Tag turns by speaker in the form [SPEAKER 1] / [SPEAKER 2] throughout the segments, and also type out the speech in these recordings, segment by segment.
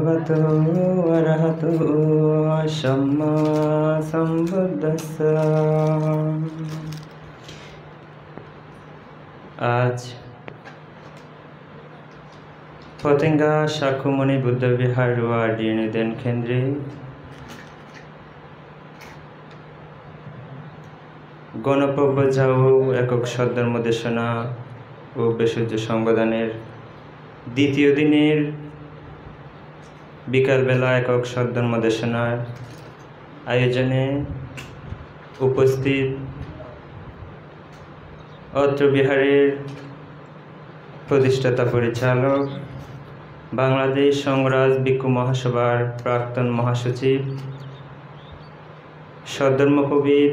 [SPEAKER 1] ভগবতো অরহতো সম্মা সম্বুদ্ধস্স। আজ পতেঙ্গা শাক্যমুনি বুদ্ধবিহার ডিএনএদেন কেন্দ্রে গণপ্রব্রজাও একক সদ্ধর্মদেশনা ও বেশূর্য সংবাদানের দ্বিতীয় দিনের বিকালবেলা একক সদ্ধর্মদেশনার আয়োজনে উপস্থিত অত্র বিহারের প্রতিষ্ঠাতা পরিচালক, বাংলাদেশ সংরাজ ভিক্ষু মহাসভার প্রাক্তন মহাসচিব, সদ্ধর্মকবির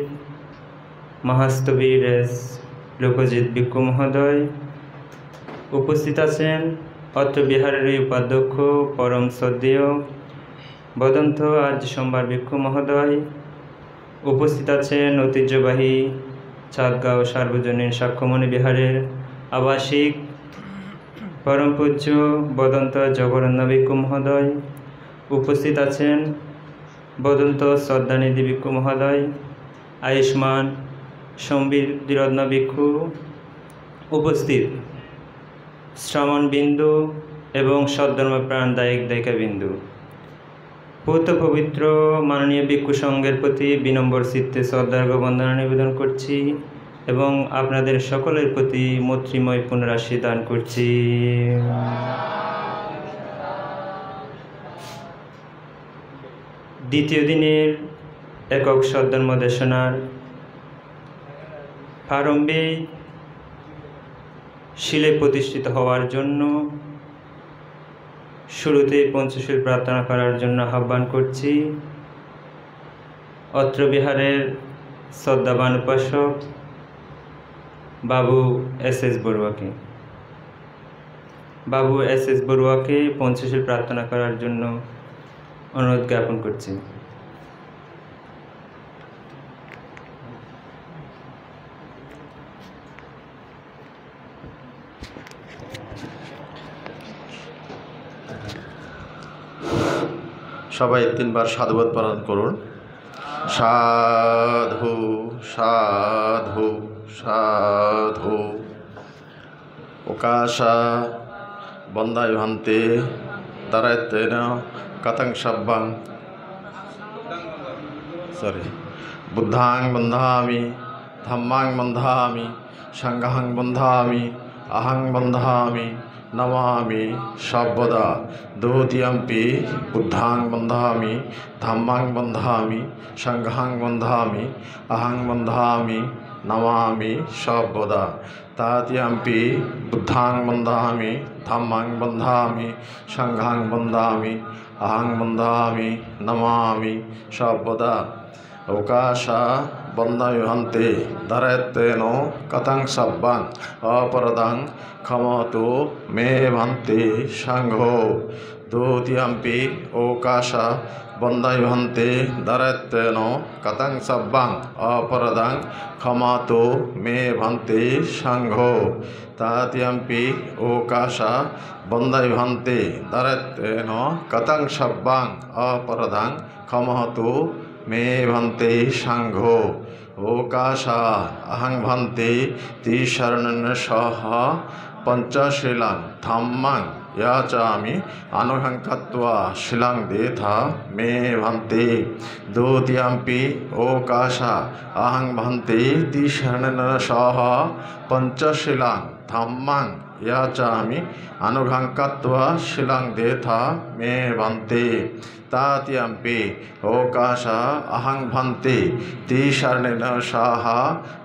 [SPEAKER 1] মহাস্তবীর এস লোকজিৎ ভিক্ষু মহোদয়, উপস্থিত আছেন অত্র বিহারের উপাধ্যক্ষ পরম শ্রদ্ধেয় বদন্ত আজ সোমবার ভিক্ষু মহোদয়, উপস্থিত আছেন ঐতিহ্যবাহী চাঁদগাঁও সার্বজনীন শাক্যমুনি বিহারের আবাসিক পরম পূজ্য বদন্ত জগরন্ন ভিক্ষু মহোদয়, উপস্থিত আছেন বদন্ত শ্রদ্ধানিধি ভিক্ষু মহোদয়, আয়ুষ্মান সম্বিধিরত্ন ভিক্ষু, উপস্থিত শ্রমণ বিন্দু এবং সদ্ধর্মপ্রাণ দায়িক দায়িকা বিন্দু। পূত পবিত্র মাননীয় ভিক্ষু সংঘের প্রতি বিনম্র চিত্তে শ্রদ্ধার্ঘ্য বন্দনা নিবেদন করছি এবং আপনাদের সকলের প্রতি মৈত্রীময় পুনরাশি দান করছি। দ্বিতীয় দিনের একক সদ্ধর্মদেশনার প্রারম্ভে শিলে প্রতিষ্ঠিত হওয়ার জন্য শুরুতে পঞ্চশীল প্রার্থনা করার জন্য আহ্বান করছি অত্র বিহারের শ্রদ্ধাবান উপাসক বাবু এস বড়ুয়াকে। বাবু এস বড়ুয়াকে পঞ্চশীল প্রার্থনা করার জন্য অনুরোধ জ্ঞাপন করছি।
[SPEAKER 2] সবাই তিনবার সাধুবাদ পালন করুন। সাধু সাধু সাধু। ওকাশা বন্দায় ভান্তে দারায়তেন কথং শব্বাং বুদ্ধাং বন্ধামি ধম্মাং বন্ধামি সংঘাং বন্ধামি অহং বন্ধামি নমামি সর্বদা। দ্বিতীয়ম্পি বুদ্ধাং বন্ধামি ধম্মাং বন্ধামি সংঘাং বন্ধামি অহং বন্ধামি নমামি সর্বদা। তৃতীয়ম্পি বুদ্ধাং বন্ধামি ধম্মাং বন্ধামি সংঘাং বন্ধামি অহং বন্ধামি নমামি সর্বদা। অকাশা বন্দায়ুহন্তে দারায়তেন কথং শব্বাং অপরদং ক্ষমতো মে ভান্তে সংঘো। দ্বিতীয়ম্পি ওকাশা বন্দায়ুহন্তে দারায়তেন কথং শব্বাং অপরদং ক্ষমতো মে ভান্তে সংঘো। তৃতীয়ম্পি ওকাশা বন্দায়ুহন্তে দারায়তেন কথং শব্বাং অপরদং ক্ষমতো মে ভান্তে সংঘো। ওকাশা অহং ভান্তে ত্রিশরণেন সহ পঞ্চশীলাং ধম্মাং याचामि अनुहं कृत्वा शिलां देथा मे भन्ते। द्वितीयम्पि ओकाशा अहं भन्ते तिशरणेन सह पञ्चशिलां धम्मां याचामि अनुहं कृत्वा शिलां देथा मे भन्ते। तृतीयम्पि ओकाशा अहं भन्ते तिशरणेन सह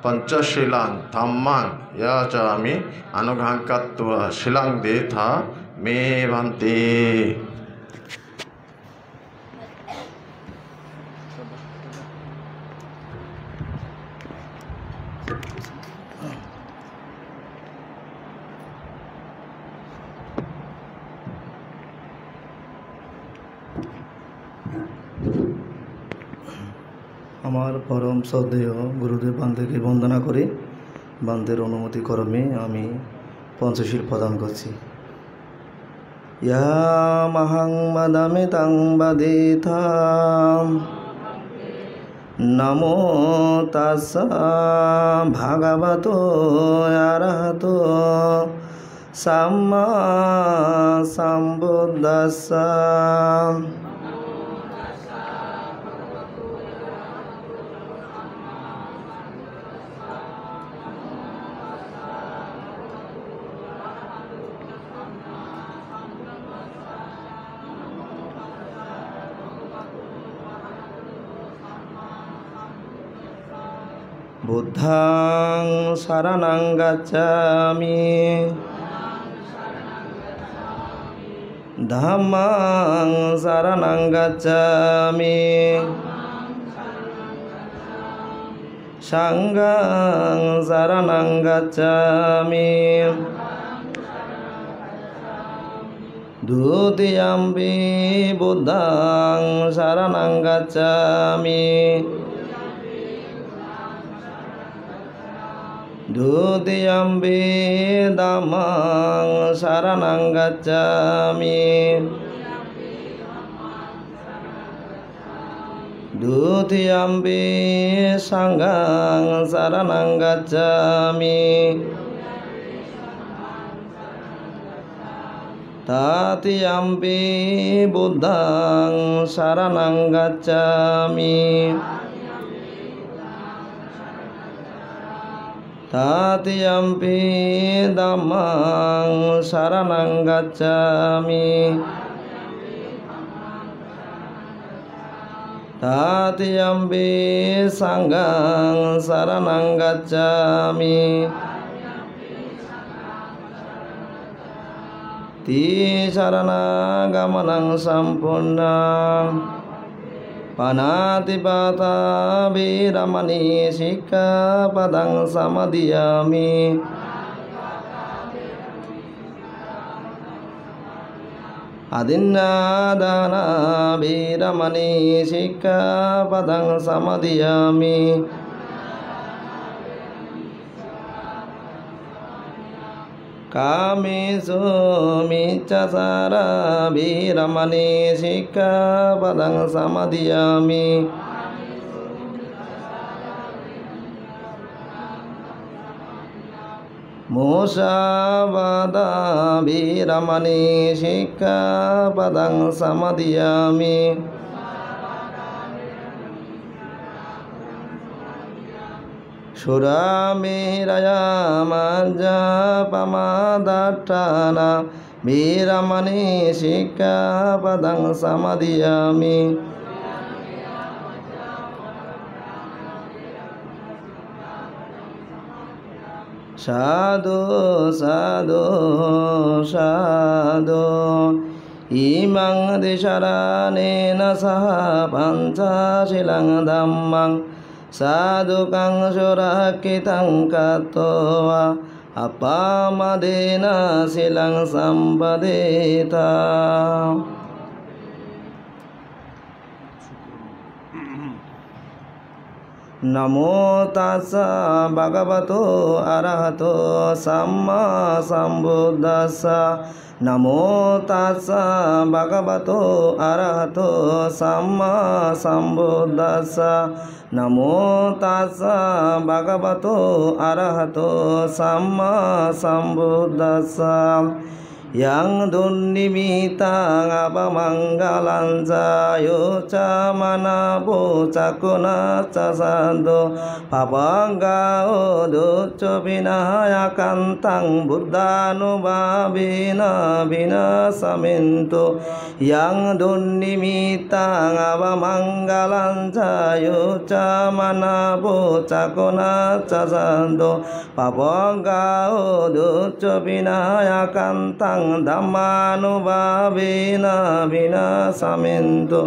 [SPEAKER 2] पञ्चशिलां धम्मां याचामि अनुहं कृत्वा शिलां देथा मे भन्ते।
[SPEAKER 3] আমার পরম শ্রদ্ধেয় গুরুদেব বান্দেকে বন্দনা করে বান্দের অনুমতি ক্রমে আমি পঞ্চশীল প্রদান করছি। यामहं वदामि तं वदेथाम् नमो तस्स भगवतो अरहतो सम्मा सम्बुद्धस्स बुद्धं शरणं गच्छामि धम्मं शरणं गच्छामि संघं शरणं गच्छामि द्वितीयम्पि बुद्धं शरणं गच्छामि द्वितीयम्पि धम्मं शरणं गच्छामि द्वितीयम्पि संघं शरणं गच्छामि तृतीयम्पि बुद्धं शरणं गच्छामि तृतीयम्पि धम्मं शरणं गच्छामि तृतीयम्पि संघं शरणं गच्छामि शरणागमनं सम्पूर्णम् पानातिपाता वीरमणि सिक्खापदं समादयामि अदिन्नादाना वीरमणि सिक्खापदं समादयामि कामेषु मिच्छाचारा वीरमणि सिक्खापदं समादयामि मुसावादा वीरमणि सिक्खापदं समादयामि सुरामेरयामज्जपमादट्टाना वीरमणि सिक्खापदं समादयामि साधु साधु साधु इमं दिशरणेन सह पञ्चशीलं धम्मं साधुकं सुरक्षितं कृत्वा अपामदेन शीलं सम्पदेत नमो तस्स भगवतो अरहतो सम्मा सम्बुद्धस्स नमो तस्स भगवतो अरहतो सम्मा सम्बुद्धस्स नमो तस्स भगवतो अरहतो सम्मा सम्बुद्धस्स यं दुर्निमित्तं अपमङ्गलं च यो च मनपो चकुनश्च सदो पपङ्गाओ दुच्च विनायकन्तं बुद्धानुभावेन विनाशमिन्तु यं दुर्निमित्तं अपमङ्गलं च यो च मनपो चकुनश्च सदो पपङ्गाओ दुच्च विनायकन्तं धम्मानुभावेन विनाशमिन्तु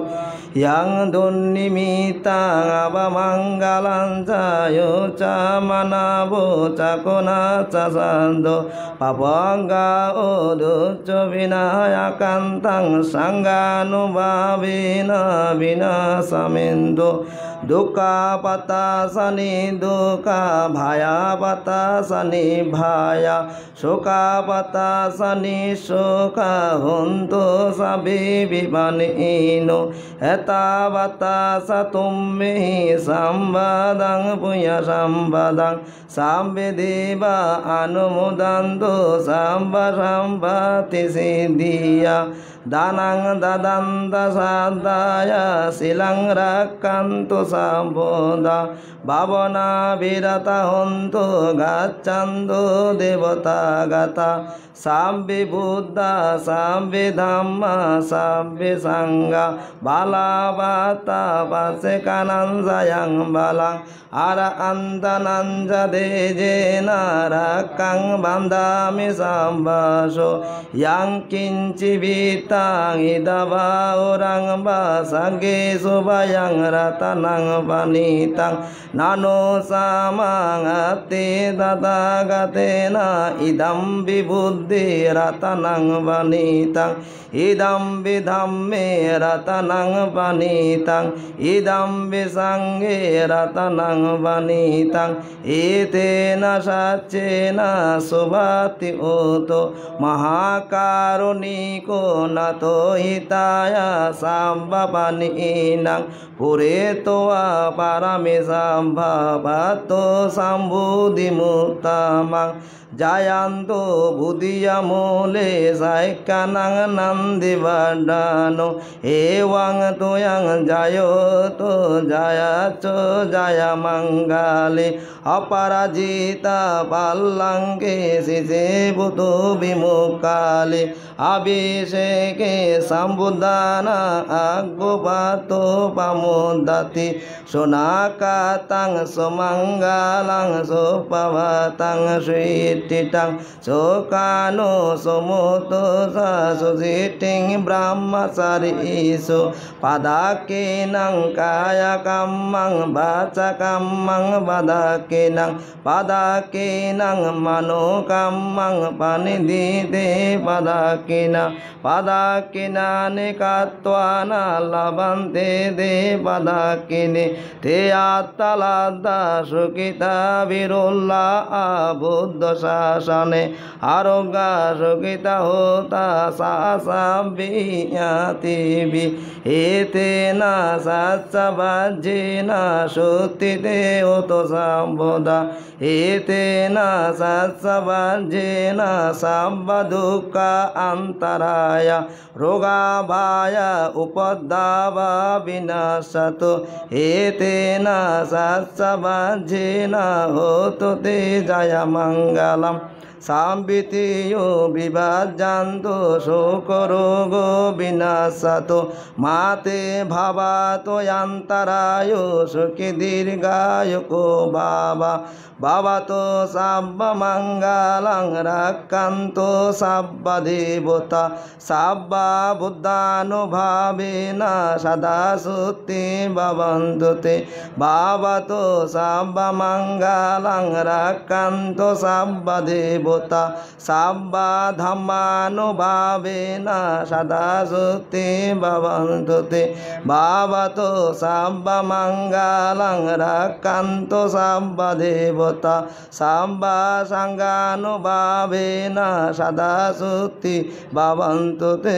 [SPEAKER 3] यं दुर्निमित्तं अपमङ्गलं च यो च मनवो चकुनश्च सदो पपङ्गाओ दुच्च विनायकन्तं संगानुभावेन विनाशमिन्तु dukkha patasani dukkha bhaya patasani bhaya sukha patasani sukha huntu sabhi vipanino eta vatasa tumme sambadang punya sambadang sambe deva anumodanto samba sambati siddhiya danang dadanta sadaya silang rakkantu samboda bhavana virata hontu gaccantu devata gata sambe buddha sambe dhamma sambe sangha balavata pasekanan sayang balang ara antananja dejena rakkang bandami sambaso yang kinci bitang idava orang basage subayang ratanang panitang nano samang ati tatagatena idam vibuddhi ratanang panitang idam vidhamme ratanang panitang idam visanghe ratanang vanitang etena saccena subhati uto mahakaruniko nato hitaya sambapaninang puretoa paramesambhavato sambudhi muttamang jayanto buddhiya mule saikanang nandi vadano ewang toyang jayoto jayacho jaya mangale aparajita pallange sise buto bimukale abhisheke sambuddhana aggopato pamudati sonakatang sumangalang supavatang titang sokano somoto sa susiting brahmasari isu padakenang kaya kamang baca kamang padakenang padakenang mano kamang panidite padakena padakena nekatwana labante de padakene te attalada sukita virulla abuddha sasane arogga sukita hota sasambiyatibi etena satsavajjena suttite oto samboda etena satsavajjena sabba dukkha antaraya roga bhaya upaddava vinasatu etena satsavajjena hotu te jaya mangalam sambitiyo vibhajjanto sukorogo vinasato mate bhavato yantarayo sukhi dirgayo ko baba bhavato sabba mangalang rakkanto sabba devata sabba buddhanubhavena sada sutti bhavantu te bhavato sabba mangalang rakkanto sabba devata sabba dhammanubhavena sada sutti bhavantu te bhavato sabba mangalang rakkanto sabba devata samba sanganubhavena sada sutti bhavantu te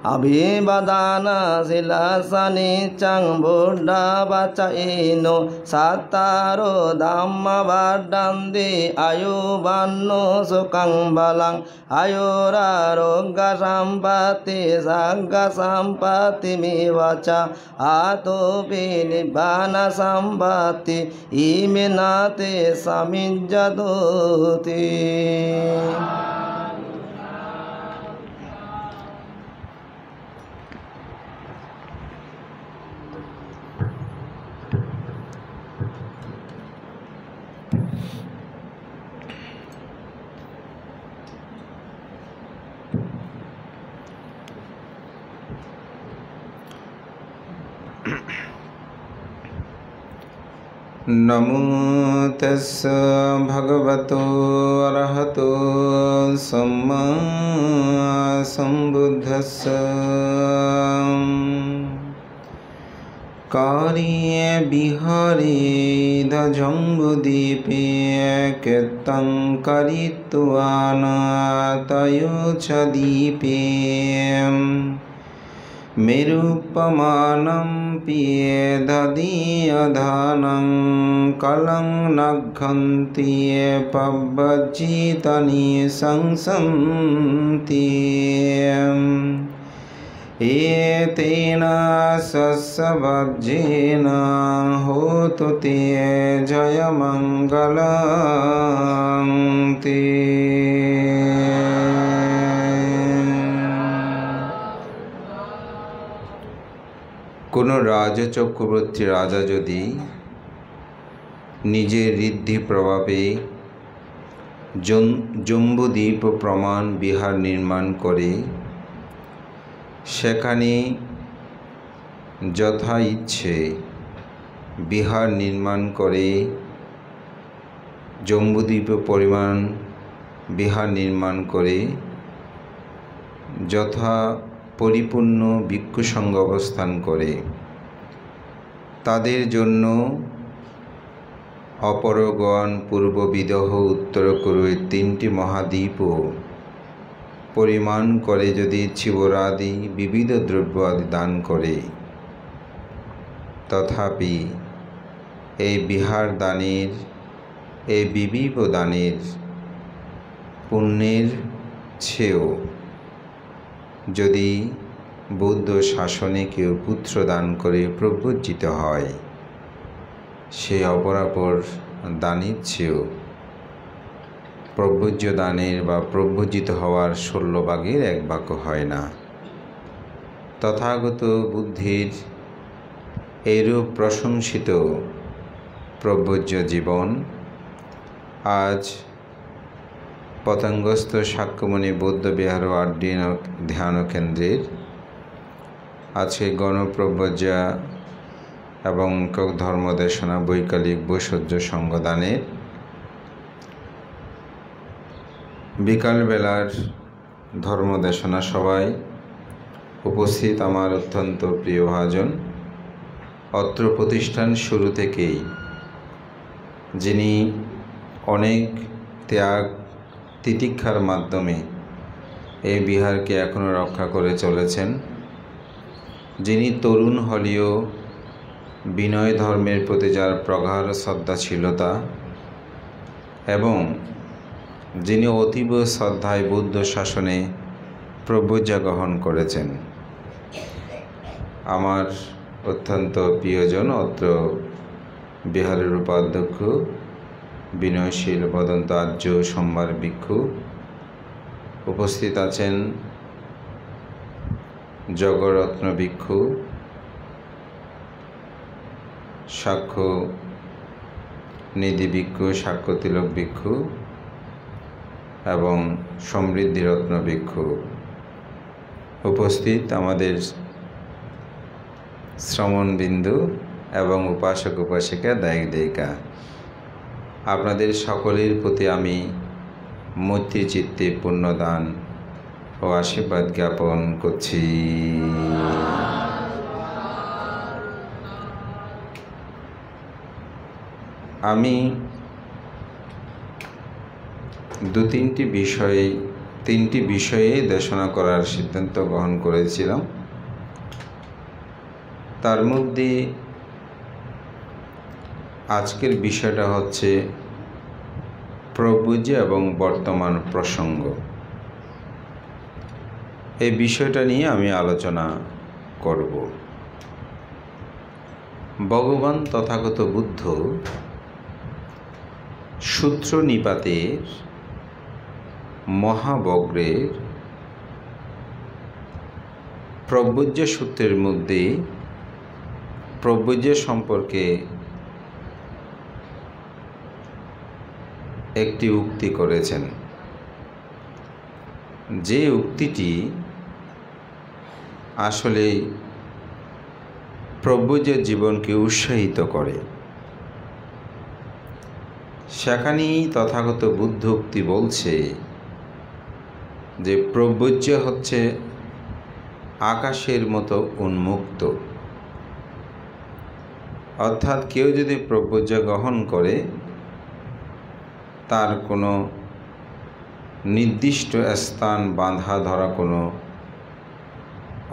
[SPEAKER 3] abhivadana silasani cang buddha bacaino sattaro dhamma vardandi ayuvanno sukang balang ayurarogga sampati sagga sampati mivaca atopi nibbana sampati imenate samijjadoti.
[SPEAKER 4] नमो तस्स भगवतो अरहतो सम्मा सम्बुद्ध बुद्धस्य कार्ये विहारे जम्बुद्वीपे कीर्तं करित्वानातयो च दीपे मेरुपमानं पियेददीयधानं कलं नघन्ति पव्वजितानि संसन्ति एतेन सस्यवज्रेण होतु ते जयमङ्गलं ते। কোনো রাজচক্রবর্তী রাজা যদি নিজের ঋদ্ধি প্রভাবে জম্বুদ্বীপ প্রমাণ বিহার নির্মাণ করে সেখানে যথা ইচ্ছে বিহার নির্মাণ করে জম্বুদ্বীপ পরিমাণ বিহার নির্মাণ করে যথা পরিপূর্ণ ভিক্ষু সঙ্গ অবস্থান করে তাদের জন্য অপরগণ পূর্ব বিদহ উত্তর কুরু তিনটি মহাদ্বীপও পরিমাণ করে যদি চিবরাদি বিবিধ দ্রব্য আদি দান করে তথাপি এই বিহার দানের এই বিবিধ দানের পুণ্যের চেয়েও যদি বৌদ্ধ শাসনে কেউ পুত্র দান করে প্রব্রজিত হয় সে অপরাপর দানের চেয়েও প্রব্রজ্য দানের বা প্রব্রজিত হওয়ার 16 ভাগের 1 ভাগ হয় না। তথাগত বুদ্ধির এইরূপ প্রশংসিত প্রব্রজ্য জীবন আজ পতঙ্গস্থ শাক্যমণি বৌদ্ধবিহার ও আড্ডি ধ্যান কেন্দ্রের আজকে গণপ্রব্রজ্যা এবং ধর্মদেশনা বৈকালিক বৈষজ্য সঙ্গদানের বিকালবেলার ধর্মদেশনা সভায় উপস্থিত আমার অত্যন্ত প্রিয় ভাজন, অত্র প্রতিষ্ঠান শুরু থেকেই যিনি অনেক ত্যাগ তিতিক্ষার মাধ্যমে এই বিহারকে এখনও রক্ষা করে চলেছেন, যিনি তরুণ হলেও বিনয় ধর্মের প্রতি যার প্রগাঢ় শ্রদ্ধাশীলতা এবং যিনি অতীব শ্রদ্ধায় বৌদ্ধ শাসনে প্রব্রজ্যা গ্রহণ করেছেন, আমার অত্যন্ত প্রিয়জন অত্র বিহারের উপাধ্যক্ষ বিনয়শীল বদন্ত আর্য সোমবার ভিক্ষু। উপস্থিত আছেন জগরত্ন ভিক্ষু, সাক্ষ্য নিধি ভিক্ষু, সাক্ষ্য তিলক ভিক্ষু এবং সমৃদ্ধিরত্ন ভিক্ষু। উপস্থিত আমাদের শ্রমণবিন্দু এবং উপাসক উপাসিকা দায়িক দায়িকা, আপনাদের সকলের প্রতি আমি মৈত্রী চিত্তে পুণ্যদান ও আশীর্বাদ জ্ঞাপন করছি। আমি তিনটি বিষয়ে দেশনা করার সিদ্ধান্ত গ্রহণ করেছিলাম। তার মধ্যে আজকের বিষয়টা হচ্ছে প্রব্রজ্য এবং বর্তমান প্রসঙ্গ। এই বিষয়টা নিয়ে আমি আলোচনা করব। ভগবান তথাগত বুদ্ধ সূত্র নিপাতের মহাবগ্রের প্রব্রজ্য সূত্রের মধ্যে প্রব্রজ্য সম্পর্কে একটি উক্তি করেছেন, যে উক্তিটি আসলে প্রব্রজ্যের জীবনকে উৎসাহিত করে। সেখানেই তথাগত বুদ্ধ উক্তি বলছে যে প্রব্রজ্য হচ্ছে আকাশের মতো উন্মুক্ত। অর্থাৎ কেউ যদি প্রব্রজ গ্রহণ করে তার কোনো নির্দিষ্ট স্থান বাঁধা ধরা কোনো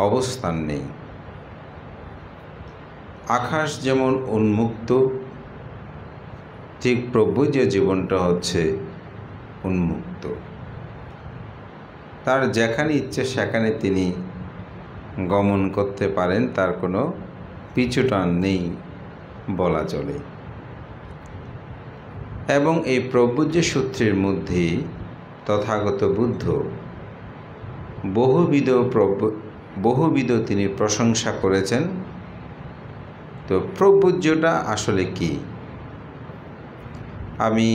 [SPEAKER 4] অবস্থান নেই। আকাশ যেমন উন্মুক্ত, ঠিক প্রব্রজ জীবনটা হচ্ছে উন্মুক্ত। তার যেখানে ইচ্ছে সেখানে তিনি গমন করতে পারেন, তার কোনো পিছুটান নেই বলা চলে। এবং এই প্রব্রজ সূত্রের মধ্যে তথাগত বুদ্ধ বহুবিধ তিনি প্রশংসা করেছেন। তো প্রব্রজটা আসলে কি? আমি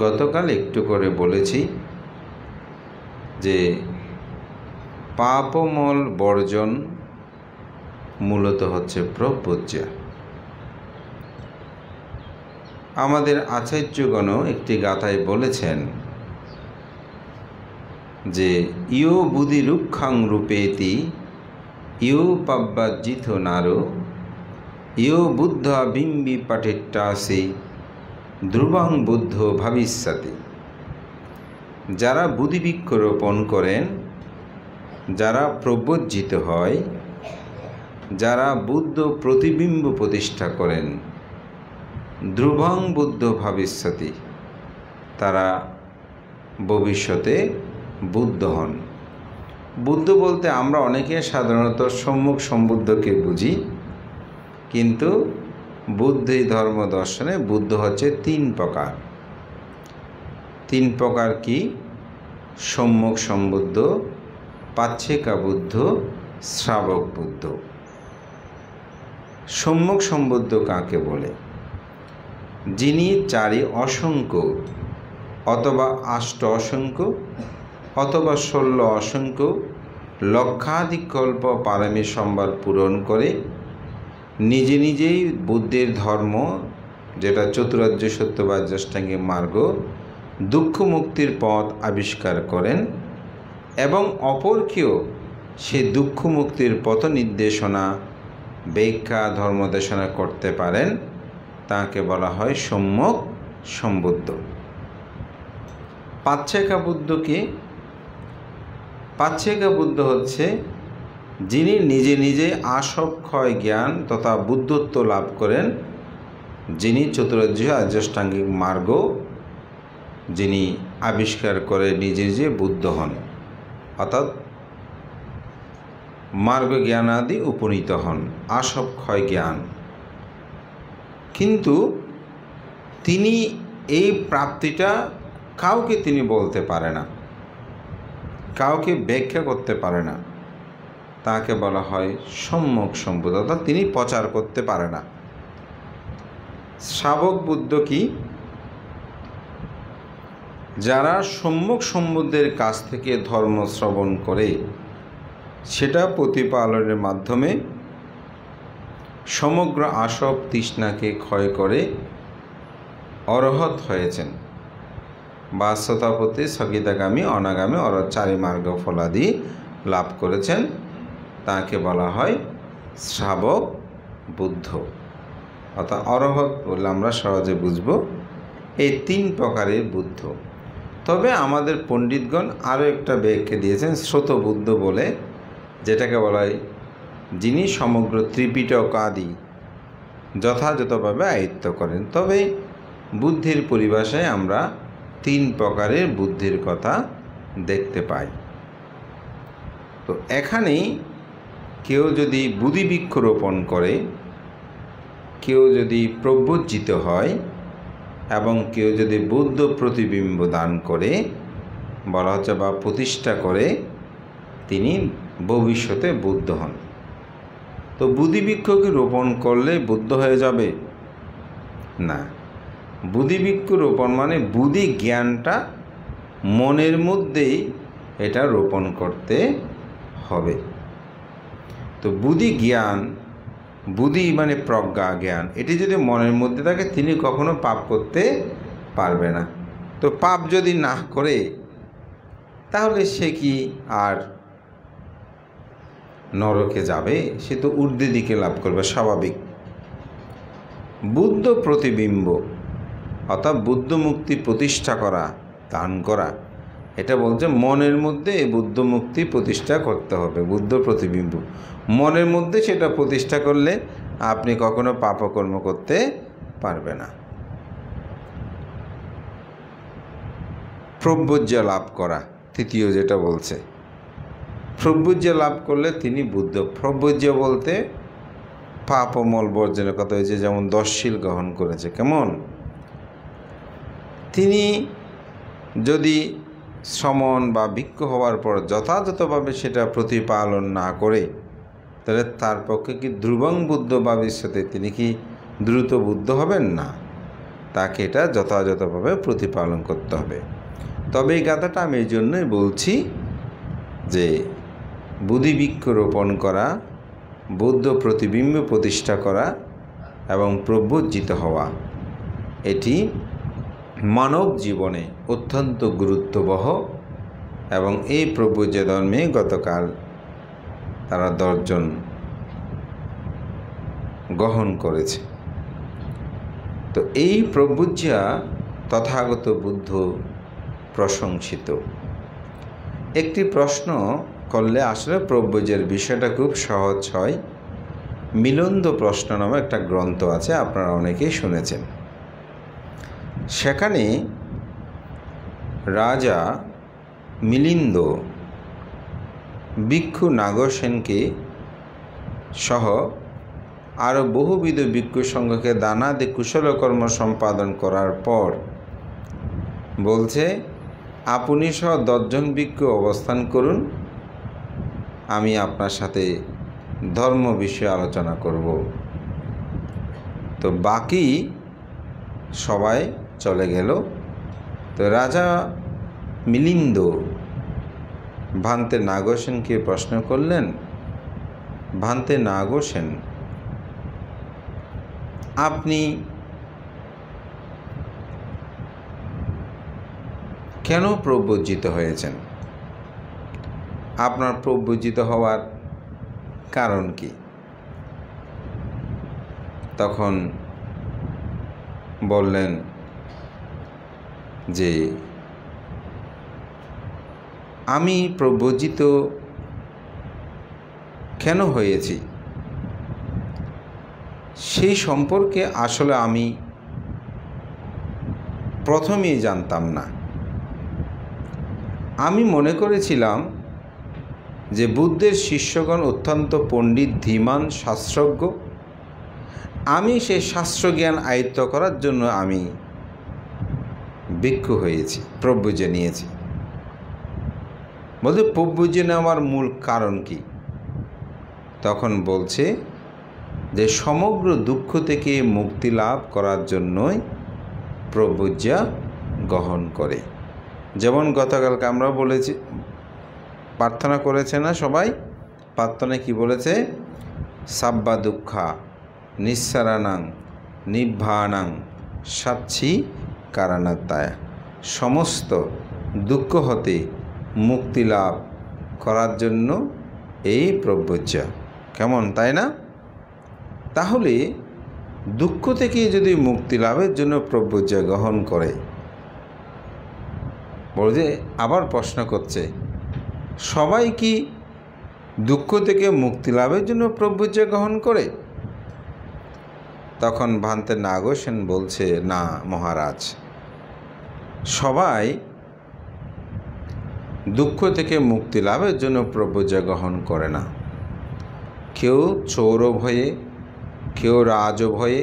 [SPEAKER 4] গতকাল একটু করে বলেছি যে পাপমল বর্জন মূলত হচ্ছে প্রব্রজ্য। আমাদের আচার্যগণ একটি গাথায় বলেছেন যে ইয় বুধি রুক্ষাং রূপেতি ইয় পাব্যাজিত নারো ইয় বুদ্ধ বিম্বি পাঠিটাসি ধ্রুবাং বুদ্ধ ভবিষ্যতি। যারা বুদ্ধিবৃক্ষ রোপণ করেন, যারা প্রব্রজিত হয়, যারা বুদ্ধ প্রতিবিম্ব প্রতিষ্ঠা করেন, ধ্রুবাং বুদ্ধ ভবিষ্যতি, তারা ভবিষ্যতে বুদ্ধ হন। বুদ্ধ বলতে আমরা অনেকে সাধারণত সম্মুখ সম্বুদ্ধকে বুঝি, কিন্তু বুদ্ধি ধর্ম দর্শনে বুদ্ধ হচ্ছে তিন প্রকার। তিন প্রকার কি? সম্মুখ সম্বুদ্ধ, পাচ্ছেকা বুদ্ধ, শ্রাবক বুদ্ধ। সম্মুখ সম্বুদ্ধ কাকে বলে? যিনি চারি অসংখ্য অথবা অষ্ট অসংখ্য অথবা 16 অসংখ্য লক্ষাধিক কল্প পারমী সম্ভার পূরণ করে নিজে নিজেই বুদ্ধের ধর্ম, যেটা চতুরার্য সত্য বা অষ্টাঙ্গিক মার্গ, দুঃখ মুক্তির পথ আবিষ্কার করেন এবং অপরকেও সেই দুঃখ মুক্তির পথ নির্দেশনা, ব্যাখ্যা, ধর্মদেশনা করতে পারেন, তাকে বলা হয় সম্যক সম্বুদ্ধ। পাচ্ছেকা বুদ্ধ কি? পাচ্ছেকা বুদ্ধ হচ্ছে যিনি নিজে নিজে আসবক্ষয় জ্ঞান তথা বুদ্ধত্ব লাভ করেন, যিনি চতুরার্য আর্যাষ্টাঙ্গিক মার্গ যিনি আবিষ্কার করে নিজে নিজে বুদ্ধ হন, অর্থাৎ মার্গ জ্ঞানাদি উপনীত হন, আসবক্ষয় জ্ঞান। কিন্তু তিনি এই প্রাপ্তিটা কাউকে তিনি বলতে পারে না, কাউকে ব্যাখ্যা করতে পারে না, তাকে বলা হয় সম্যক সম্বুদ্ধ, অর্থাৎ তিনি প্রচার করতে পারে না। শ্রাবক বুদ্ধ কি? যারা সম্যক সম্বুদ্ধের কাছ থেকে ধর্ম শ্রবণ করে সেটা প্রতিপালনের মাধ্যমে সমগ্র আসব তৃষ্ণাকে ক্ষয় করে অরহত হয়েছেন, বাস্ততাপতি স্থগিতাগামী অনাগামী চারি মার্গ ফলাদি লাভ করেছেন, তাকে বলা হয় শ্রাবক বুদ্ধ। অর্থাৎ অরহত বলে আমরা সহজে বুঝব। এই তিন প্রকারের বুদ্ধ। তবে আমাদের পণ্ডিতগণ আরও একটা ব্যাখ্যা দিয়েছেন শ্রোত বুদ্ধ বলে, যেটাকে বলা হয় যিনি সমগ্র ত্রিপিটক আদি যথাযথভাবে আয়ত্ত করেন। তবে বুদ্ধির পরিভাষায় আমরা তিন প্রকারের বুদ্ধির কথা দেখতে পাই। তো এখানেই কেউ যদি বুদ্ধিবৃক্ষ রোপণ করে, কেউ যদি প্রব্রজিত হয় এবং কেউ যদি বুদ্ধ প্রতিবিম্ব দান করে বলা হচ্ছে বা প্রতিষ্ঠা করে, তিনি ভবিষ্যতে বুদ্ধ হন। তো বুদ্ধিবৃক্ষকে রোপণ করলে বুদ্ধ হয়ে যাবে না। বুদ্ধিবৃক্ষ রোপণ মানে বুদ্ধি জ্ঞানটা মনের মধ্যেই এটা রোপণ করতে হবে। তো বুদ্ধি জ্ঞান, বুদ্ধি মানে প্রজ্ঞা জ্ঞান, এটি যদি মনের মধ্যে থাকে তিনি কখনো পাপ করতে পারবে না। তো পাপ যদি না করে তাহলে সে কি আর নরকে যাবে, সে তো ঊর্ধ্বের দিকে লাভ করবে, স্বাভাবিক। বুদ্ধ প্রতিবিম্ব অর্থাৎ বুদ্ধ মুক্তি প্রতিষ্ঠা করা, দান করা, এটা বলছে মনের মধ্যে এই বুদ্ধ মুক্তি প্রতিষ্ঠা করতে হবে। বুদ্ধ প্রতিবিম্ব মনের মধ্যে, সেটা প্রতিষ্ঠা করলে আপনি কখনো পাপকর্ম করতে পারবে না। প্রব্রজ্যা লাভ করা, তৃতীয় যেটা বলছে, প্রব্রজ্যা লাভ করলে তিনি বুদ্ধ। প্রব্রজ্যা বলতে পাপ ও মল বর্জনের কথা হয়েছে, যেমন 10 শীল গ্রহণ করেছে। কেমন? তিনি যদি শ্রমণ বা ভিক্ষু হওয়ার পর যথাযথভাবে সেটা প্রতিপালন না করে, তাহলে তার পক্ষে কি ধ্রুবং বুদ্ধ ভবিষ্যতে, তিনি কি দ্রুত বুদ্ধ হবেন না? তাকে এটা যথাযথভাবে প্রতিপালন করতে হবে। তবে এই গাথাটা আমি এই জন্যই বলছি যে বুদ্ধিবৃক্ষ রোপণ করা, বুদ্ধ প্রতিবিম্ব প্রতিষ্ঠা করা এবং প্রব্রজিত হওয়া, এটি মানব জীবনে অত্যন্ত গুরুত্ববহ। এবং এই প্রব্রজ্য ধর্মে গতকাল তারা 10 জন গ্রহণ করেছে। তো এই প্রব্রজ্যা তথাগত বুদ্ধ প্রশংসিত। একটি প্রশ্ন করলে আসলে প্রব্রজ্যের বিষয়টা খুব সহজ হয়। মিলন্দ প্রশ্ন নামে একটা গ্রন্থ আছে, আপনারা অনেকেই শুনেছেন। সেখানে রাজা মিলিন্দ ভিক্ষু নাগসেনকে সহ আরও বহুবিধ ভিক্ষু সংঘকে দানাদি কুশলকর্ম সম্পাদন করার পর বলছে, আপনি সহ 10 জন ভিক্ষু অবস্থান করুন, আমি আপনার সাথে ধর্ম বিষয়ে আলোচনা করব। তো বাকি সবাই চলে গেল। তো রাজা মিলিন্দ ভান্তে নাগসেনকে প্রশ্ন করলেন, ভান্তে নাগসেন, আপনি কেন প্রব্রজিত হয়েছেন? আপনার প্রব্রজিত হওয়ার কারণ কি? তখন বললেন যে আমি প্রব্রজিত কেন হয়েছি সেই সম্পর্কে আসলে আমি প্রথমেই জানতাম না। আমি মনে করেছিলাম যে বুদ্ধের শিষ্যগণ অত্যন্ত পণ্ডিত, ধীমান, শাস্ত্রজ্ঞ। আমি সেই শাস্ত্রজ্ঞান আয়ত্ত করার জন্য আমি ভিক্ষু হয়েছি, প্রব্রজ্য নিয়েছি। বলতে প্রব্রজ্য নেওয়ার মূল কারণ কি? তখন বলছে যে সমগ্র দুঃখ থেকে মুক্তি লাভ করার জন্যই প্রব্রজ্যা গ্রহণ করে। যেমন গতকালকে আমরা বলেছি, প্রার্থনা করেছে না সবাই? প্রার্থনায় কি বলেছে? সাব্বা দুঃখা নিঃসারানাং নির্বাণাং সাচ্ছি কারণাত্মায়, সমস্ত দুঃখ হতে মুক্তি লাভ করার জন্য এই প্রব্রজ্যা। কেমন, তাই না? তাহলে দুঃখ থেকে যদি মুক্তি লাভের জন্য প্রব্রজ্যা গ্রহণ করে, বলছে আবার প্রশ্ন করছে, সবাই কি দুঃখ থেকে মুক্তি লাভের জন্য প্রব্রজ্যা গ্রহণ করে? তখন ভান্তে নাগসেন বলছে, না মহারাজ, সবাই দুঃখ থেকে মুক্তি লাভের জন্য প্রব্রজ্যা গ্রহণ করে না। কেউ চোর ভয়ে, কেউ রাজ ভয়ে,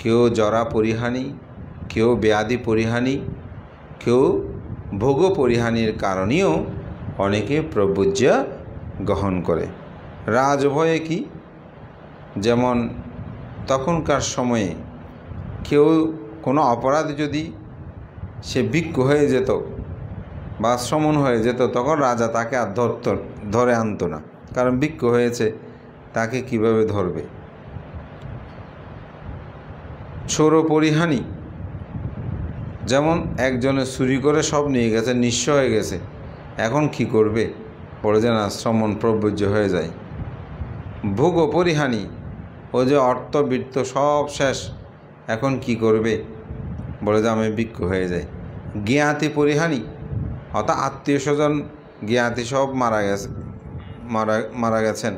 [SPEAKER 4] কেউ জরা পরিহানি, কেউ ব্যাধি পরিহানি, কেউ ভোগ পরিহানির কারণেও অনেকে প্রব্রজ্যা গ্রহণ করে। রাজভয়ে কি? যেমন তখনকার সময়ে কেউ কোনো অপরাধ যদি সে ভিক্ষু হয়ে যেত বা শ্রমণ হয়ে যেত, তখন রাজা তাকে আর ধরে আনতো না, কারণ ভিক্ষু হয়েছে, তাকে কিভাবে ধরবে। চোর পরিহানি, যেমন একজনে চুরি করে সব নিয়ে গেছে, নিঃস্ব হয়ে গেছে, এখন কি করবে? বলে যে না, শ্রমণ প্রবজ্য হয়ে যায়। ভোগ পরিহানি, ও যে অর্থবৃত্ত সব শেষ, এখন কি করবে, বলে যে আমি ভিক্ষু হয়ে যাই। জ্ঞাতি পরিহানি, অর্থাৎ আত্মীয় স্বজন জ্ঞাতি সব মারা গেছেন,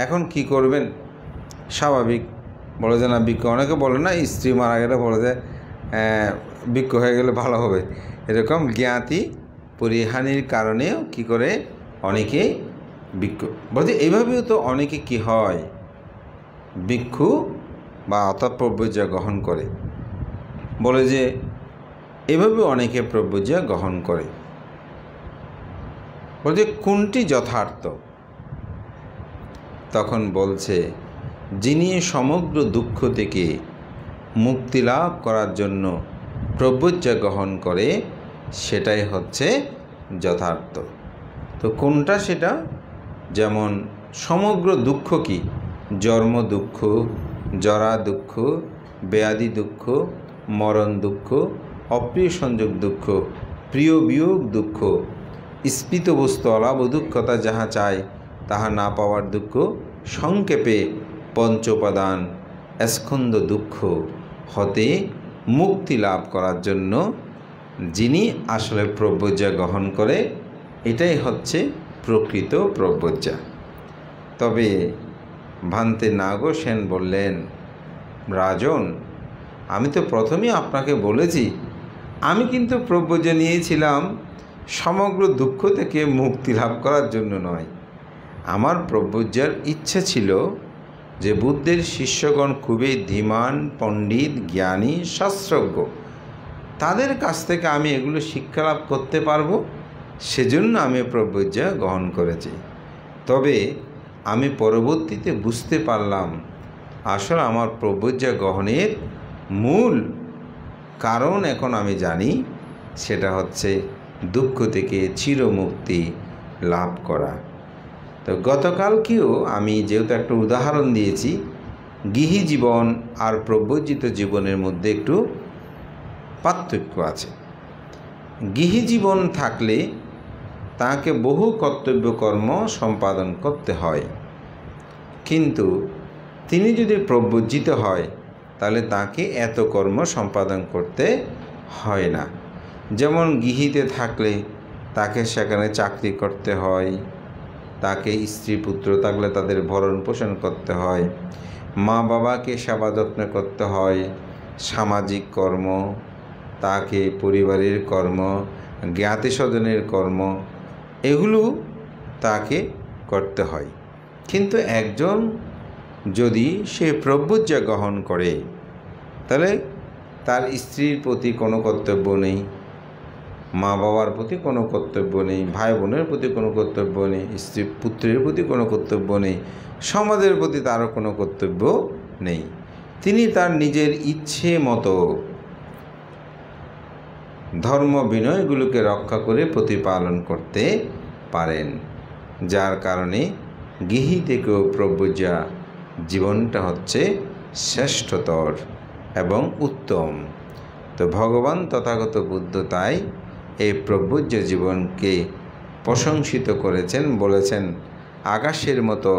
[SPEAKER 4] এখন কি করবেন, স্বাভাবিক, বলে যে না ভিক্ষু। অনেকে বলে না, স্ত্রী মারা গেলে বলে যে ভিক্ষু হয়ে গেলে ভালো হবে। এরকম জ্ঞাতি পরিহানির কারণেও কি করে অনেকে ভিক্ষু, বলতে এইভাবেও তো অনেকে কি হয়, ভিক্ষু বা অর্থাৎ প্রব্রজ্যা গ্রহণ করে। বলে যে এভাবে অনেকে প্রব্রজ্যা গ্রহণ করে। বলছে কোনটি যথার্থ? তখন বলছে, যিনি সমগ্র দুঃখ থেকে মুক্তি লাভ করার জন্য প্রব্রজ্যা গ্রহণ করে, সেটাই হচ্ছে যথার্থ। তো কোনটা সেটা? যেমন সমগ্র দুঃখ কি? জন্ম দুঃখ, জরা দুঃখ, ব্যাধি দুঃখ, মরণ দুঃখ, অপ্রিয় সংযোগ দুঃখ, প্রিয় বিয়োগ দুঃখ, স্ফীত বস্তু অলাভ দুঃখতা যাহা চায় তাহা না পাওয়ার দুঃখ, সংক্ষেপে পঞ্চোপাদান স্কন্ধ দুঃখ হতে মুক্তি লাভ করার জন্য যিনি আসলে প্রব্রজ্যা গ্রহণ করে, এটাই হচ্ছে প্রকৃত প্রব্রজ্যা। তবে ভান্তে নাগো সেন বললেন, রাজন, আমি তো প্রথমেই আপনাকে বলেছি, আমি কিন্তু প্রব্রজ্যা নিয়েছিলাম সমগ্র দুঃখ থেকে মুক্তি লাভ করার জন্য নয়। আমার প্রব্রজ্যার ইচ্ছে ছিল যে বুদ্ধের শিষ্যগণ খুবই ধীমান, পণ্ডিত, জ্ঞানী, শাস্ত্রজ্ঞ, তাদের কাছ থেকে আমি এগুলো শিক্ষা লাভ করতে পারবো, সেজন্য আমি প্রব্রজ্যা গ্রহণ করেছি। তবে আমি পরবর্তীতে বুঝতে পারলাম, আসলে আমার প্রব্রজ্যা গ্রহণের মূল কারণ এখন আমি জানি, সেটা হচ্ছে দুঃখ থেকে চিরমুক্তি লাভ করা। তো গতকালকেও আমি যেহেতু একটা উদাহরণ দিয়েছি, গৃহী জীবন আর প্রব্রজিত জীবনের মধ্যে একটু পার্থক্য আছে। গৃহী জীবন থাকলে তাকে বহু কর্তব্য কর্ম সম্পাদন করতে হয়, কিন্তু তিনি যদি প্রব্রজিত হয় তাহলে তাকে এত কর্ম সম্পাদন করতে হয় না। যেমন গৃহীতে থাকলে তাকে সেখানে চাকরি করতে হয়, তাকে স্ত্রী পুত্র থাকলে তাদের ভরণ পোষণ করতে হয়, মা বাবাকে সেবা যত্ন করতে হয়, সামাজিক কর্ম, তাকে পরিবারের কর্ম, জ্ঞাতি স্বজনের কর্ম, এগুলো তাকে করতে হয়। কিন্তু একজন যদি সে প্রব্রজ্যা গ্রহণ করে, তাহলে তার স্ত্রীর প্রতি কোনো কর্তব্য নেই, মা বাবার প্রতি কোনো কর্তব্য নেই, ভাই বোনের প্রতি কোনো কর্তব্য নেই, স্ত্রী পুত্রের প্রতি কোনো কর্তব্য নেই, সমাজের প্রতি তারও কোনো কর্তব্য নেই। তিনি তার নিজের ইচ্ছে মতো ধর্ম বিনয়গুলোকে রক্ষা করে প্রতিপালন করতে পারেন, যার কারণে গৃহী থেকেও প্রব্রজ্যা জীবনটা হচ্ছে শ্রেষ্ঠতর এবং উত্তম। তো ভগবান তথাগত বুদ্ধ তাই এই প্রব্রজ্যা জীবনকে প্রশংসিত করেছেন, বলেছেন আকাশের মতো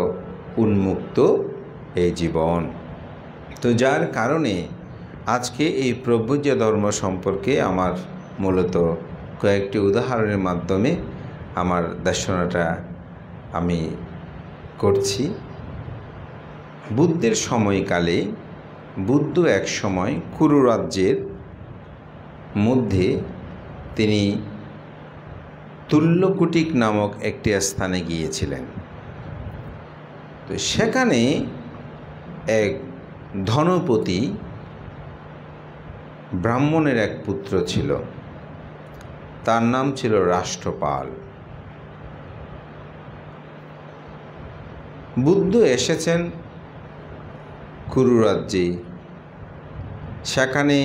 [SPEAKER 4] উন্মুক্ত এই জীবন। তো যার কারণে আজকে এই প্রব্রজ্যা ধর্ম সম্পর্কে আমার মূলত কয়েকটি উদাহরণের মাধ্যমে আমার দেশনাটা আমি করছি। বুদ্ধের সময়কালে বুদ্ধ এক সময় কুরু রাজ্যের মধ্যে তিনি তুল্যকুটিক নামক একটি স্থানে গিয়েছিলেন। তো সেখানে এক ধনপতি ব্রাহ্মণের এক পুত্র ছিল, তার নাম ছিল রাষ্ট্রপাল। বুদ্ধ এসেছেন কুরু রাজ্যে, সেখানে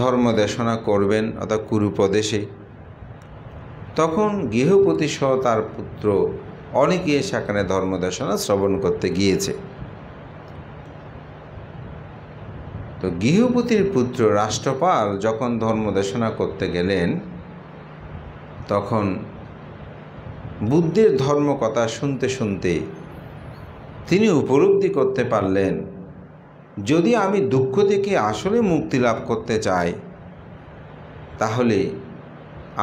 [SPEAKER 4] ধর্মদেশনা করবেন অর্থাৎ কুরু প্রদেশে। তখন গৃহপতি সহ তার পুত্র অনেকে সেখানে ধর্মদেশনা শ্রবণ করতে গিয়েছে। তো গৃহপতির পুত্র রাষ্ট্রপাল যখন ধর্মদেশনা করতে গেলেন, তখন বুদ্ধের ধর্মকথা শুনতে শুনতে তিনি উপলব্ধি করতে পারলেন, যদি আমি দুঃখ থেকে আসলে মুক্তি লাভ করতে চাই তাহলে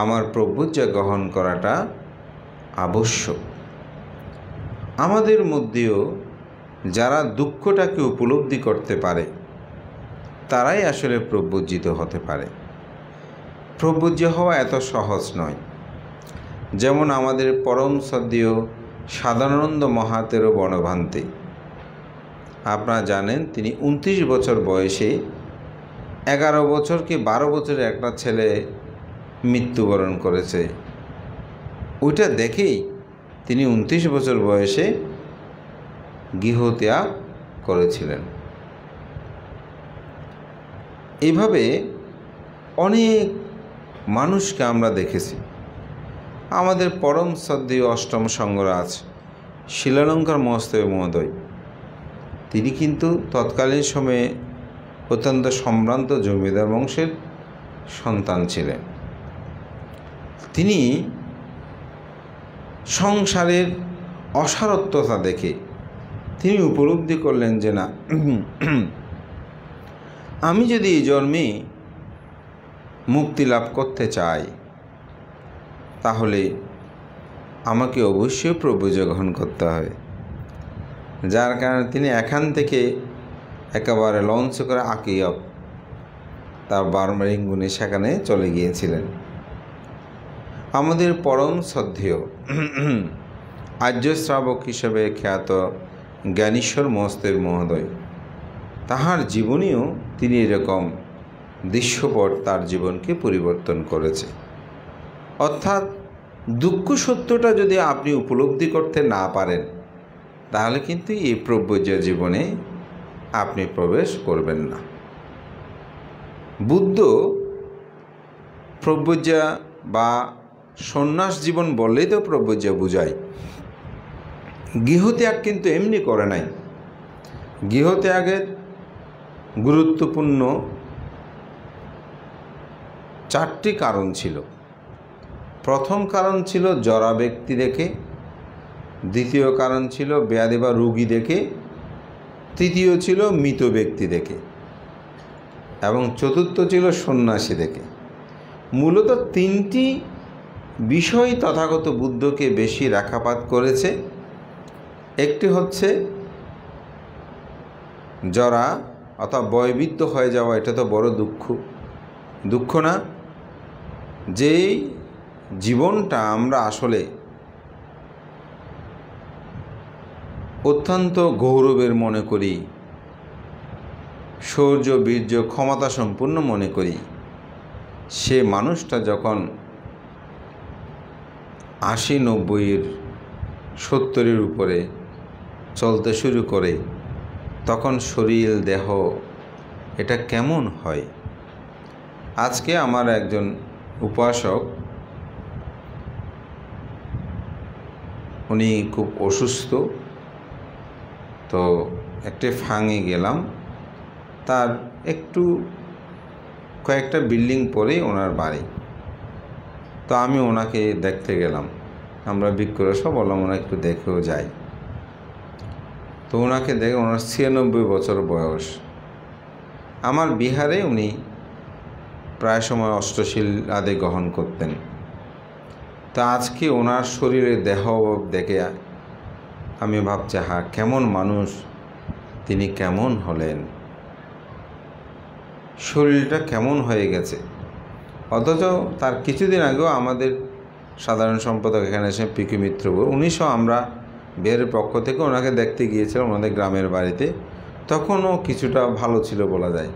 [SPEAKER 4] আমার প্রবুজ্জা গ্রহণ করাটা আবশ্যক। আমাদের মধ্যেও যারা দুঃখটাকে উপলব্ধি করতে পারে তারাই আসলে প্রব্রজিত হতে পারে। প্রব্রজ্য হওয়া এত সহজ নয়। যেমন আমাদের পরম শ্রদ্ধেয় সাদানন্দ মহাতেরও বর্ণভান্তে, আপনারা জানেন তিনি 29 বছর বয়সে 11 বছর কি 12 বছরের একটা ছেলে মৃত্যুবরণ করেছে। ওইটা দেখেই তিনি 29 বছর বয়সে গৃহত্যাগ করেছিলেন। এইভাবে অনেক মানুষকে আমরা দেখেছি। আমাদের পরম শ্রদ্ধেয় অষ্টম সঙ্গরাজ শিলালঙ্কার মহোৎসব মহোদয়, তিনি কিন্তু তৎকালীন সময়ে অত্যন্ত সম্ভ্রান্ত জমিদার বংশের সন্তান ছিলেন। তিনি সংসারের অসারত্বতা দেখে তিনি উপলব্ধি করলেন যে না, আমি যদি এই জন্মে মুক্তি লাভ করতে চাই তাহলে আমাকে অবশ্যই প্রভুজ গ্রহণ করতে হবে। যার কারণে তিনি এখান থেকে একেবারে লঞ্চ করে আকিয়ব তার বারমারিঙ্গুনি সেখানে চলে গিয়েছিলেন। আমাদের পরম শ্রদ্ধেয় আর্য শ্রাবক হিসেবে খ্যাত জ্ঞানেশ্বর মহোৎসব মহোদয়, তাহার জীবনেও তিনি এরকম দৃশ্যপট তার জীবনকে পরিবর্তন করেছে। অর্থাৎ দুঃখ সত্যটা যদি আপনি উপলব্ধি করতে না পারেন তাহলে কিন্তু এই প্রব্রজ্য জীবনে আপনি প্রবেশ করবেন না। বুদ্ধ প্রব্রজ্যা বা সন্ন্যাস জীবন বললেই তো প্রব্রজ্যা বুঝায়। গৃহত্যাগ কিন্তু এমনি করে নাই। গৃহত্যাগের গুরুত্বপূর্ণ 4টি কারণ ছিল। প্রথম কারণ ছিল জরা ব্যক্তি দেখে, দ্বিতীয় কারণ ছিল ব্যাধি বা রোগী দেখে, তৃতীয় ছিল মৃত ব্যক্তি দেখে এবং চতুর্থ ছিল সন্ন্যাসী দেখে। মূলত 3টি বিষয় তথাগত বুদ্ধকে বেশি রেখাপাত করেছে। একটি হচ্ছে জরা অর্থাৎ বয়বৃদ্ধ হয়ে যাওয়া, এটা তো বড় দুঃখ না? যেই জীবনটা আমরা আসলে অত্যন্ত গৌরবের মনে করি, শৌর্য বীর্য ক্ষমতা সম্পূর্ণ মনে করি, সে মানুষটা যখন 80-90-এর 70-এর উপরে চলতে শুরু করে তখন শরীর দেহ এটা কেমন হয়। আজকে আমার একজন উপাসক, উনি খুব অসুস্থ, তো একটি ফাঁঙে গেলাম, তার একটু কয়েকটা বিল্ডিং পরেই ওনার বাড়ি। তো আমি ওনাকে দেখতে গেলাম, আমরা বিক্রয় বললাম ওনা একটু দেখেও যাই। তো ওনাকে দেখে, ওনার 96 বছর বয়স। আমার বিহারে উনি প্রায় সময় অষ্টশীল আদি গ্রহণ করতেন। তা আজকে ওনার শরীরের দেহ দেখে আমি ভাবছি, হ্যাঁ কেমন মানুষ, তিনি কেমন হলেন, শরীরটা কেমন হয়ে গেছে। অথচ তার কিছুদিন আগেও আমাদের সাধারণ সম্পাদক এখানে এসে পিকু মিত্রপুর, উনিশও আমরা বিহারের পক্ষ থেকে ওনাকে দেখতে গিয়েছিলাম ওনাদের গ্রামের বাড়িতে। তখনও কিছুটা ভালো ছিল বলা যায়,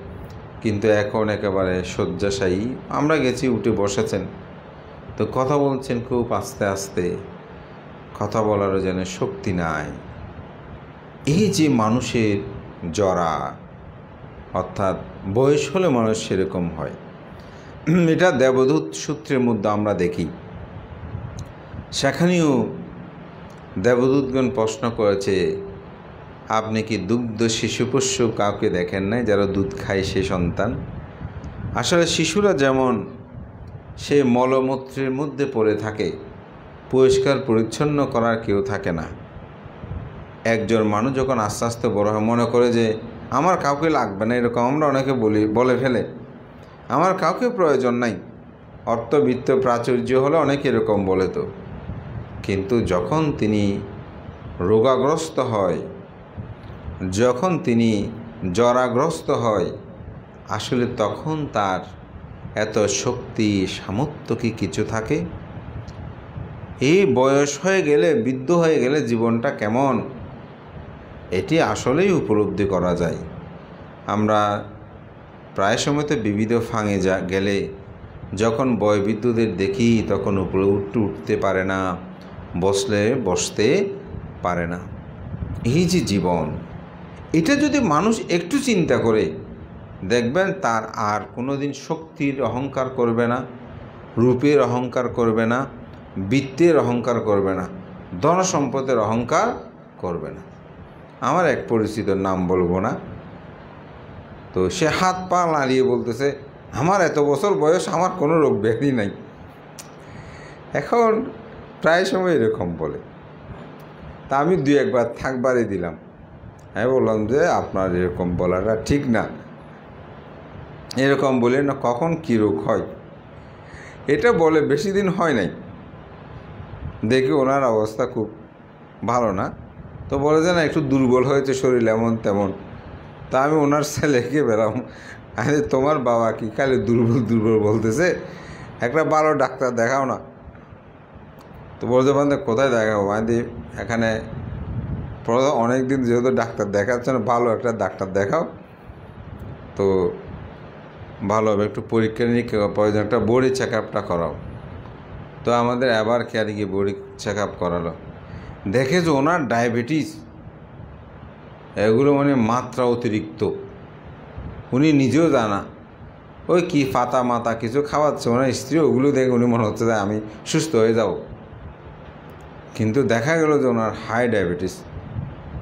[SPEAKER 4] কিন্তু এখন একেবারে শয্যাশায়ী। আমরা গেছি, উঠে বসেছেন, তো কথা বলছেন খুব আস্তে আস্তে, কথা বলারও যেন শক্তি নাই। এই যে মানুষের জরা, অর্থাৎ বয়স হলে মানুষ সেরকম হয়, এটা দেবদূত সূত্রের মধ্যে আমরা দেখি। সেখানেও দেবদূতগণ প্রশ্ন করেছে, আপনি কি দুগ্ধ শিশুপোষ্য কাউকে দেখেন নাই যারা দুধ খায় সে সন্তান? আসলে শিশুরা যেমন সে মলমূত্রের মধ্যে পড়ে থাকে, পরিষ্কার পরিচ্ছন্ন করার কেউ থাকে না। একজন মানুষ যখন আস্তে আস্তে বড় হয় মনে করে যে আমার কাউকে লাগবে না, এরকম আমরা অনেকে বলে ফেলে, আমার কাউকে প্রয়োজন নাই। অর্থবিত্ত প্রাচুর্য হলে অনেকে এরকম বলে। তো কিন্তু যখন তিনি রোগাগ্রস্ত হয়, যখন তিনি জরাগ্রস্ত হয়, আসলে তখন তার এত শক্তি সামর্থ্য কি কিছু থাকে? এই বয়স হয়ে গেলে, বৃদ্ধ হয়ে গেলে জীবনটা কেমন, এটি আসলেই উপলব্ধি করা যায়। আমরা প্রায় সময়তে বিবিধ ফাঙে গেলে যখন বয়োবৃদ্ধদের দেখি তখন উপরে উঠতে পারে না, বসলে বসতে পারে না। এই যে জীবন, এটা যদি মানুষ একটু চিন্তা করে দেখবেন তার আর কোনো দিন শক্তির অহংকার করবে না, রূপের অহংকার করবে না, বৃত্তের অহংকার করবে না, ধনসম্পদের অহংকার করবে না। আমার এক পরিচিত, নাম বলবো না, তো সে হাত পা নাড়িয়ে বলতেছে আমার এত বছর বয়স, আমার কোনো রোগ ব্যাধি নাই। এখন প্রায় সময় এরকম বলে। তা আমি 2-1 বার থাকবারই দিলাম। আমি বললাম যে আপনার এরকম বলাটা ঠিক না, এরকম বলে না কখন কী রোগ হয়। এটা বলে বেশি দিন হয় নাই, দেখি ওনার অবস্থা খুব ভালো না। তো বলে যে না একটু দুর্বল হয়েছে শরীর, এমন তেমন। তা আমি ওনার ছেলেকে বেরাম, আরে তোমার বাবা কি খালি দুর্বল দুর্বল বলতেছে, একটা ভালো ডাক্তার দেখাও না। তো বলতে পারেন কোথায় দেখাবো? আমি এখানে অনেক দিন যেহেতু ডাক্তার দেখাচ্ছে না, ভালো একটা ডাক্তার দেখাও, তো ভালো হবে, একটু পরীক্ষা নিরীক্ষা প্রয়োজন, একটা বডি চেক আপটা করাও। তো আমাদের আবার কেয়ারে গিয়ে বডি চেক আপ করালো, দেখে যে ওনার ডায়াবেটিস এগুলো মানে মাত্রা অতিরিক্ত। উনি নিজেও জানা, ওই কি পাতা মাতা কিছু খাওয়াচ্ছে ওনার স্ত্রী, ওগুলো দেখে উনি মনে হচ্ছে যে আমি সুস্থ হয়ে যাব, কিন্তু দেখা গেল যে ওনার হাই ডায়াবেটিস।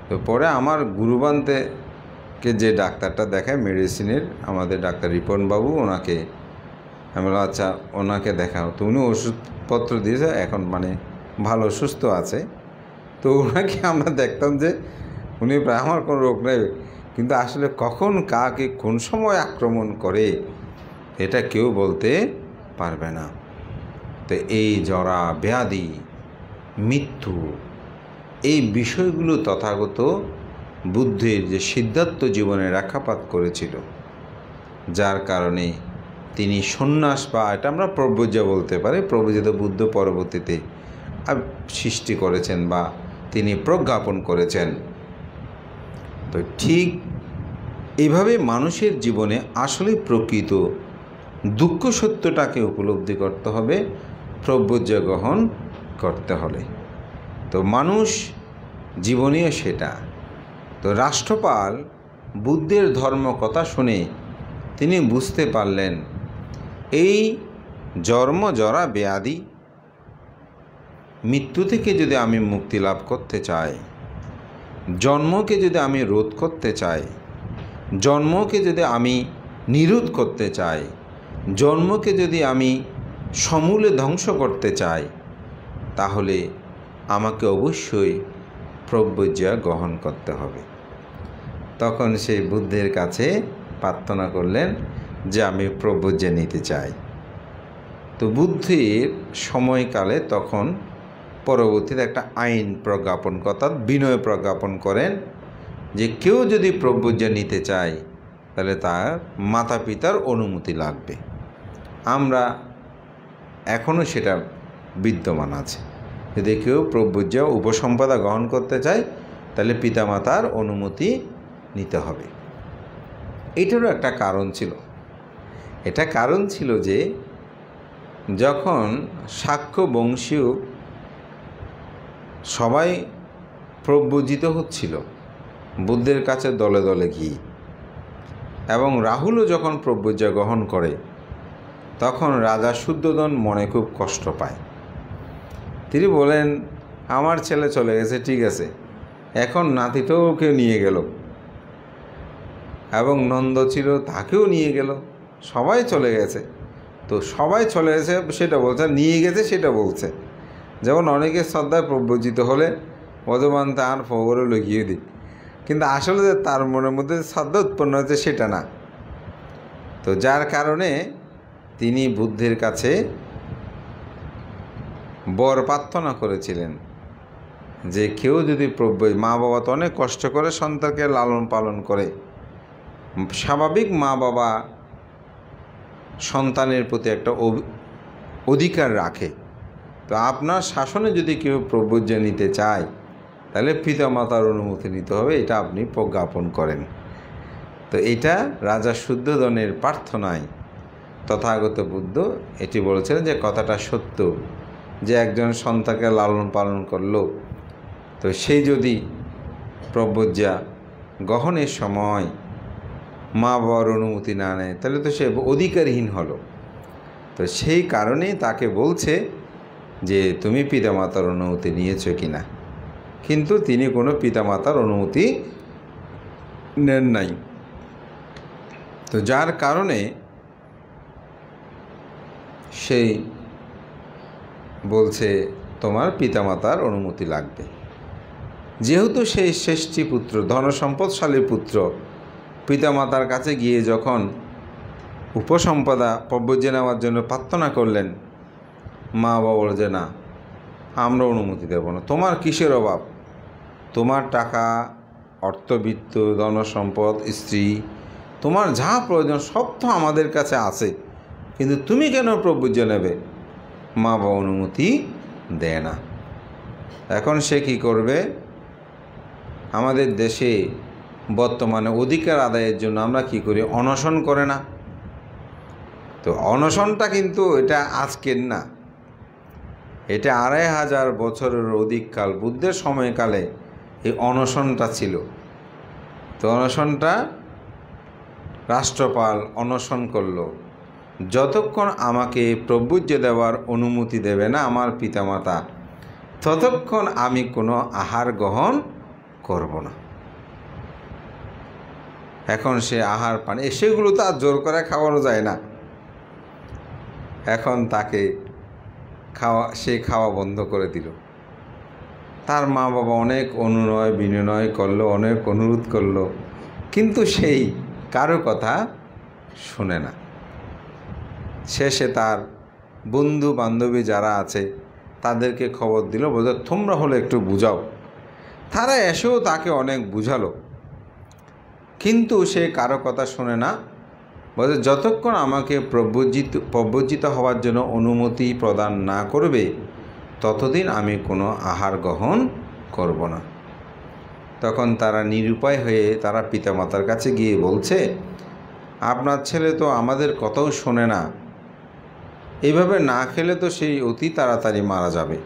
[SPEAKER 4] তো পরে আমার গুরুবান্তেকে যে ডাক্তারটা দেখায় মেডিসিনের, আমাদের ডাক্তার রিপনবাবু, ওনাকে আমি বললাম আচ্ছা ওনাকে দেখাও। তো উনি ওষুধপত্র দিয়েছে, এখন মানে ভালো সুস্থ আছে। তো ওনাকে আমরা দেখতাম যে উনি প্রায় আমার কোনো রোগ নেই, কিন্তু আসলে কখন কাকে কোন সময় আক্রমণ করে এটা কেউ বলতে পারবে না। তো এই জরা ব্যাধি, মৃত্যু, এই বিষয়গুলো তথাগত বুদ্ধের যে সিদ্ধার্থ জীবনে রেখাপাত করেছিল, যার কারণে তিনি সন্ন্যাস, বা এটা আমরা প্রব্রজ্য বলতে পারি, প্রব্রজিত বুদ্ধ পরবর্তীতে সৃষ্টি করেছেন বা তিনি প্রজ্ঞাপন করেছেন। তো ঠিক এইভাবে মানুষের জীবনে আসলে প্রকৃত দুঃখ সত্যটাকে উপলব্ধি করতে হবে, প্রব্রজ্য গ্রহণ করতে হলে। তো মানুষ জীবনীয় সেটা। তো রাষ্ট্রপাল বুদ্ধের ধর্ম কথা শুনে তিনি বুঝতে পারলেন এই জন্ম জরা ব্যাধি মৃত্যু থেকে যদি আমি মুক্তি লাভ করতে চাই, জন্মকে যদি আমি রোধ করতে চাই, জন্মকে যদি আমি নিরোধ করতে চাই, জন্মকে যদি আমি সমূলে ধ্বংস করতে চাই, তাহলে আমাকে অবশ্যই প্রব্রজ্যা গ্রহণ করতে হবে। তখন সেই বুদ্ধের কাছে প্রার্থনা করলেন যে আমি প্রব্রজ্যা নিতে চাই। তো বুদ্ধের সময়কালে তখন পরবর্তীতে একটা আইন প্রজ্ঞাপন, অর্থাৎ বিনয় প্রজ্ঞাপন করেন যে কেউ যদি প্রব্রজ্যা নিতে চায় তাহলে তার মাতা পিতার অনুমতি লাগবে। আমরা এখনও সেটা বিদ্যমান আছে, যদি কেউ প্রব্রজ্যা উপসম্পদা গ্রহণ করতে চায় তাহলে পিতামাতার অনুমতি নিতে হবে। এটারও একটা কারণ ছিল। এটা কারণ ছিল যে যখন শাক্য বংশীয় সবাই প্রব্রজিত হচ্ছিল, বুদ্ধের কাছে দলে দলে গিয়ে, এবং রাহুলও যখন প্রব্রজ্যা গ্রহণ করে তখন রাজা শুদ্ধোধন মনে খুব কষ্ট পায়। তিনি বলেন আমার ছেলে চলে গেছে, ঠিক আছে, এখন নাতিটাও কেউ নিয়ে গেল, এবং নন্দ ছিল তাকেও নিয়ে গেল, সবাই চলে গেছে। তো সবাই চলে গেছে সেটা বলছে, নিয়ে গেছে সেটা বলছে, যেমন অনেকে শ্রদ্ধায় প্রব্রজিত হলে ভগবান তার ফগরে লুকিয়ে দিই, কিন্তু আসলে যে তার মনের মধ্যে শ্রদ্ধা উৎপন্ন হয়েছে সেটা না। তো যার কারণে তিনি বুদ্ধের কাছে বর প্রার্থনা করেছিলেন যে কেউ যদি মা বাবা তো অনেক কষ্ট করে সন্তানকে লালন পালন করে, স্বাভাবিক মা বাবা সন্তানের প্রতি একটা অধিকার রাখে। তো আপনার শাসনে যদি কেউ প্রব্রজ্য নিতে চায় তাহলে পিতামাতার অনুমতি নিতে হবে, এটা আপনি প্রজ্ঞাপন করেন। তো এটা রাজা শুদ্ধোধনের প্রার্থনায় তথাগত বুদ্ধ এটি বলেছিলেন যে কথাটা সত্য, যে একজন সন্তানকে লালন পালন করলো, তো সেই যদি প্রব্রজ্ঞা গ্রহণের সময় মা বাবার অনুমতি না নেয় তাহলে তো সে অধিকারহীন হলো। তো সেই কারণেই তাকে বলছে যে তুমি পিতামাতার অনুমতি নিয়েছো কি না, কিন্তু তিনি কোনো পিতামাতার অনুমতি নেন নাই। তো যার কারণে সেই বলছে তোমার পিতামাতার অনুমতি লাগবে। যেহেতু সেই শ্রেষ্ঠী পুত্র, ধনসম্পদশালী পুত্র, পিতামাতার কাছে গিয়ে যখন উপসম্পদা প্রব্রজ্য নেওয়ার জন্য প্রার্থনা করলেন, মা বাবা বলে যে না, আমরা অনুমতি দেব না। তোমার কিসের অভাব? তোমার টাকা, অর্থবিত্ত, ধনসম্পদ, স্ত্রী, তোমার যা প্রয়োজন সব তো আমাদের কাছে আছে, কিন্তু তুমি কেন প্রব্রজ্য নেবে? মা বাবা অনুমতি দেয় না। এখন সে কি করবে? আমাদের দেশে বর্তমানে অধিকার আদায়ের জন্য আমরা কি করি? অনশন করে না? তো অনশনটা কিন্তু এটা আজকের না, এটা 2500 বছরের অধিককাল বুদ্ধের সময়কালে এই অনশনটা ছিল। তো অনশনটা রাষ্ট্রপাল অনশন করলো, যতক্ষণ আমাকে প্রব্রজ্য দেওয়ার অনুমতি দেবে না আমার পিতামাতা, ততক্ষণ আমি কোনো আহার গ্রহণ করব না। এখন সে আহার পানি সেগুলো তো আর জোর করে খাওয়ানো যায় না। এখন তাকে সে খাওয়া বন্ধ করে দিল। তার মা বাবা অনেক অনুনয় বিনয় করলো, অনেক অনুরোধ করলো, কিন্তু সেই কারো কথা শুনে না। শেষে তার বন্ধু বান্ধবী যারা আছে তাদেরকে খবর দিল, বলছে তোমরা হলে একটু বুঝাও। তারা এসেও তাকে অনেক বুঝালো, কিন্তু সে কারো কথা শোনে না। বলছে যতক্ষণ আমাকে প্রব্রজিত হওয়ার জন্য অনুমতি প্রদান না করবে ততদিন আমি কোনো আহার গ্রহণ করব না। তখন তারা নিরুপায় হয়ে তারা পিতামাতার কাছে গিয়ে বলছে, আপনার ছেলে তো আমাদের কথাও শোনে না, এইভাবে না খেলে তো সেই অতি তাড়াতাড়ি মারা যাবে,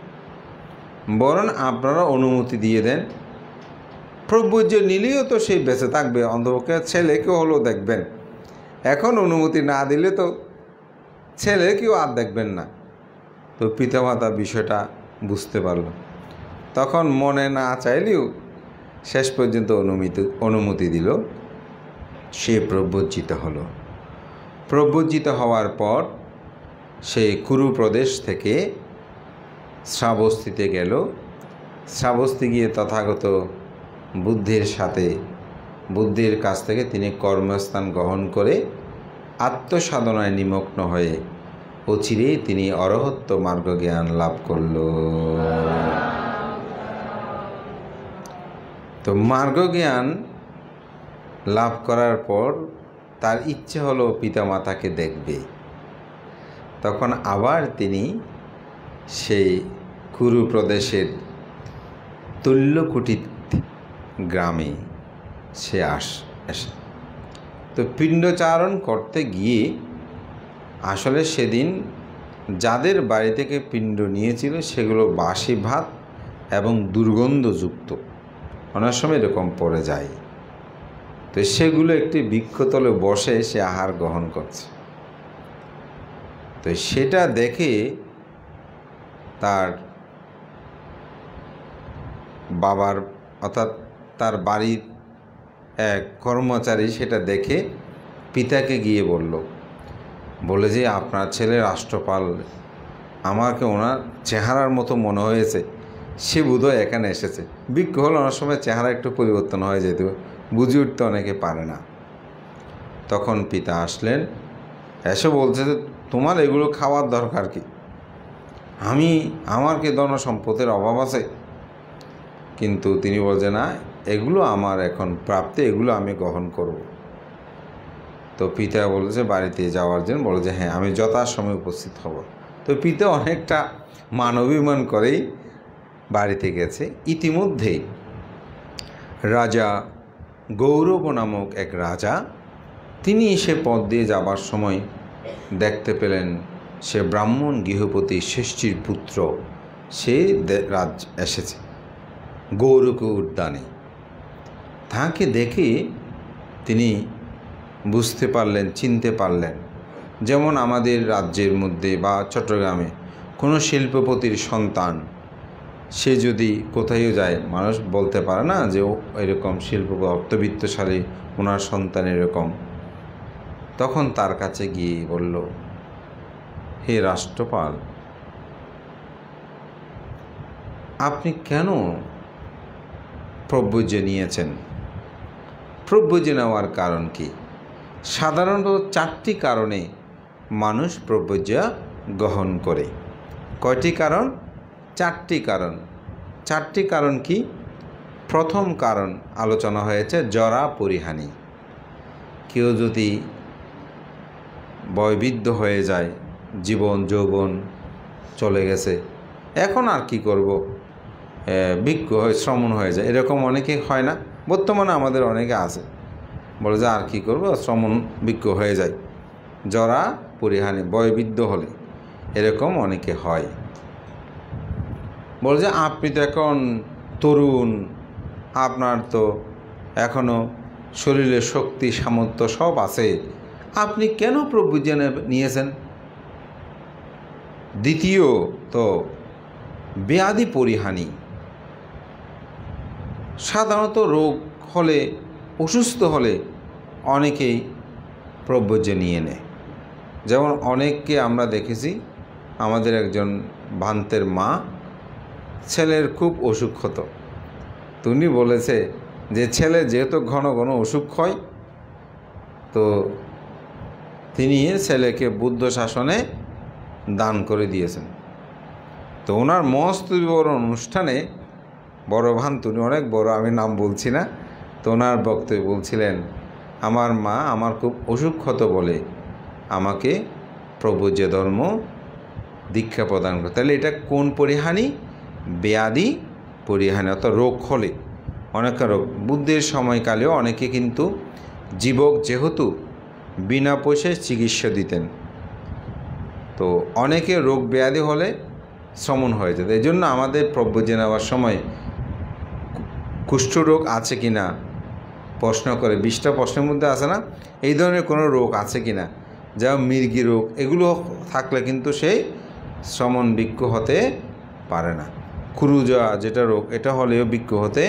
[SPEAKER 4] বরং আপনারা অনুমতি দিয়ে দেন। প্রব্রজ্য নিলেও তো সেই বেঁচে থাকবে, অন্তপক্ষে ছেলেকেও হলেও দেখবেন। এখন অনুমতি না দিলে তো ছেলেকেও আর দেখবেন না। তো পিতামাতা বিষয়টা বুঝতে পারল, তখন মনে না চাইলেও শেষ পর্যন্ত অনুমতি দিল। সে প্রব্রজিত হলো। প্রব্রজিত হওয়ার পর সে কুরু প্রদেশ থেকে শ্রাবস্তিতে গেল। শ্রাবস্তি গিয়ে তথাগত বুদ্ধের কাছ থেকে তিনি কর্মস্থান গ্রহণ করে আত্মসাধনায় নিমগ্ন হয়ে অচিরেই তিনি অরহত্ত মার্গ জ্ঞান লাভ করল। তো মার্গ জ্ঞান লাভ করার পর তার ইচ্ছে হলো পিতামাতাকে দেখবে। তখন আবার তিনি সেই কুরু প্রদেশের তুল্যকুটি গ্রামে সে আসে। তো পিণ্ডচারণ করতে গিয়ে আসলে সেদিন যাদের বাড়ি থেকে পিণ্ড নিয়েছিল সেগুলো বাসি ভাত এবং দুর্গন্ধযুক্ত, অনেক সময় এরকম পড়ে যায়। তো সেগুলো একটি বৃক্ষতলে বসে সে আহার গ্রহণ করছে। তো সেটা দেখে তার বাবার অর্থাৎ তার বাড়ির এক কর্মচারী সেটা দেখে পিতাকে গিয়ে বলে যে আপনার ছেলে রাষ্ট্রপাল আমাকে ওনার চেহারার মতো মনে হয়েছে, সে বোধহয় এখানে এসেছে। ভিক্ষু হলে অনেক সময় চেহারা একটু পরিবর্তন হয়ে যেত, বুঝে উঠতে অনেকে পারে না। তখন পিতা আসলেন, এসে বলছে যে তোমার এগুলো খাওয়ার দরকার কি? আমার কি ধন সম্পদের অভাব আছে? কিন্তু তিনি বলছে না, এগুলো আমার এখন প্রাপ্তি, এগুলো আমি গ্রহণ করব। তো পিতা বলেছে বাড়িতে যাওয়ার জন্য, বলে যে হ্যাঁ আমি যথাসময়ে উপস্থিত হব। তো পিতা অনেকটা মানবিমান করেই বাড়িতে গেছে। ইতিমধ্যেই রাজা গৌরব নামক এক রাজা, তিনি সে পথ দিয়ে যাবার সময় দেখতে পেলেন সে ব্রাহ্মণ গৃহপতি ষষ্ঠীর পুত্র, সে রাজ এসেছে গৌরক উদ্যানে। তাকে দেখে তিনি বুঝতে পারলেন, চিনতে পারলেন। যেমন আমাদের রাজ্যের মধ্যে বা চট্টগ্রামে কোনো শিল্পপতির সন্তান, সে যদি কোথাও যায়, মানুষ বলতে পারে না যে ও এরকম শিল্প অর্থবিত্তশালী, ওনার সন্তান এরকম। তখন তার কাছে গিয়ে বলল, হে রাষ্ট্রপাল, আপনি কেন প্রব্রজ্য নিয়েছেন? প্রব্রজ্য নেওয়ার কারণ কি? সাধারণত 4টি কারণে মানুষ প্রব্রজ্য গ্রহণ করে। কয়টি কারণ? 4টি কারণ। 4টি কারণ কি? প্রথম কারণ আলোচনা হয়েছে জরা পরিহানি। কেউ যদি বয়বৃদ্ধ হয়ে যায়, জীবন যৌবন চলে গেছে, এখন আর কি করব, ভিক্ষু হয়ে শ্রমণ হয়ে যায়, এরকম অনেকে হয় না? বর্তমানে আমাদের অনেকে আছে, বলে যে আর কি করব, শ্রমণ ভিক্ষু হয়ে যায়। জরা পরিহানি, বয়বৃদ্ধ হলে এরকম অনেকে হয়। বলে যে আপনি তো এখন তরুণ, আপনার তো এখনও শরীরে শক্তি সামর্থ্য সব আছে, আপনি কেন প্রব্রজ্য নিয়েছেন? দ্বিতীয় তো ব্যাধি পরিহানি। সাধারণত রোগ হলে, অসুস্থ হলে অনেকেই প্রব্রজ্য নিয়ে নেয়। যেমন অনেককে আমরা দেখেছি, আমাদের একজন ভান্তের মা, ছেলের খুব অসুখ হতো। তিনি বলেছে যে ছেলে যেহেতু ঘন ঘন অসুখ হয়, তো তিনি ছেলেকে বুদ্ধ শাসনে দান করে দিয়েছেন। তো ওনার মস্ত বড় অনুষ্ঠানে বড় ভান, তিনি অনেক বড়, আমি নাম বলছি না, তো ওনার বক্তব্য বলছিলেন, আমার মা আমার খুব অসুখ হতো বলে আমাকে প্রব্রজ্য ধর্ম দীক্ষা প্রদান করে। তাহলে এটা কোন পরিহানি? ব্যাধি পরিহানি, অর্থাৎ রোগ হলে। অনেক রোগ, বুদ্ধের সময়কালেও অনেকে কিন্তু জীবক যেহেতু বিনা পয়সায় চিকিৎসা দিতেন, তো অনেকে রোগ ব্যাধি হলে শ্রমণ হয়ে যেত। এই জন্য আমাদের প্রব্রজ্য নেওয়ার সময় কুষ্ঠরোগ আছে কি না প্রশ্ন করে, 20টা প্রশ্নের মধ্যে আছে না, এই ধরনের কোনো রোগ আছে কি না, যেমন মৃগী রোগ, এগুলো থাকলে কিন্তু সেই শ্রমণ ভিক্ষু হতে পারে না। খুরুজা যেটা রোগ, এটা হলেও ভিক্ষু হতে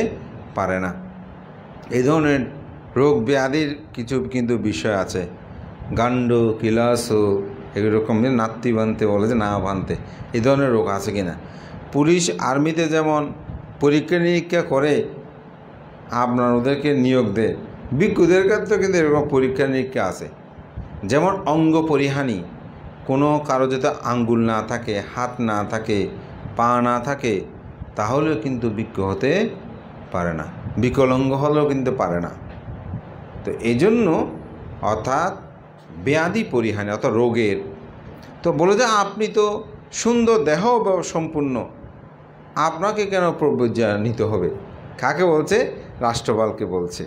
[SPEAKER 4] পারে না। এই ধরনের রোগ ব্যাধির কিছু কিন্তু বিষয় আছে, গান্ড কিলাস এরকম নাত্তি বানতে বলে যে না বানতে, এই ধরনের রোগ আছে কি না। পুলিশ আর্মিতে যেমন পরীক্ষা নিরীক্ষা করে আপনার ওদেরকে নিয়োগ দেয়, ভিক্ষুদের ক্ষেত্রে কিন্তু এরকম পরীক্ষা নিরীক্ষা আছে। যেমন অঙ্গ পরিহানি, কোনো কারো যদি আঙ্গুল না থাকে, হাত না থাকে, পা না থাকে, তাহলেও কিন্তু ভিক্ষু হতে পারে না, বিকলাঙ্গ হলেও কিন্তু পারে না। তো এই জন্য অর্থাৎ ব্যাধি পরিহানি অর্থাৎ রোগের। তো বলে যে আপনি তো সুন্দর দেহ সম্পূর্ণ, আপনাকে কেন প্রব্রজ্য নিতে হবে? কাকে বলছে? রাষ্ট্রপালকে বলছে।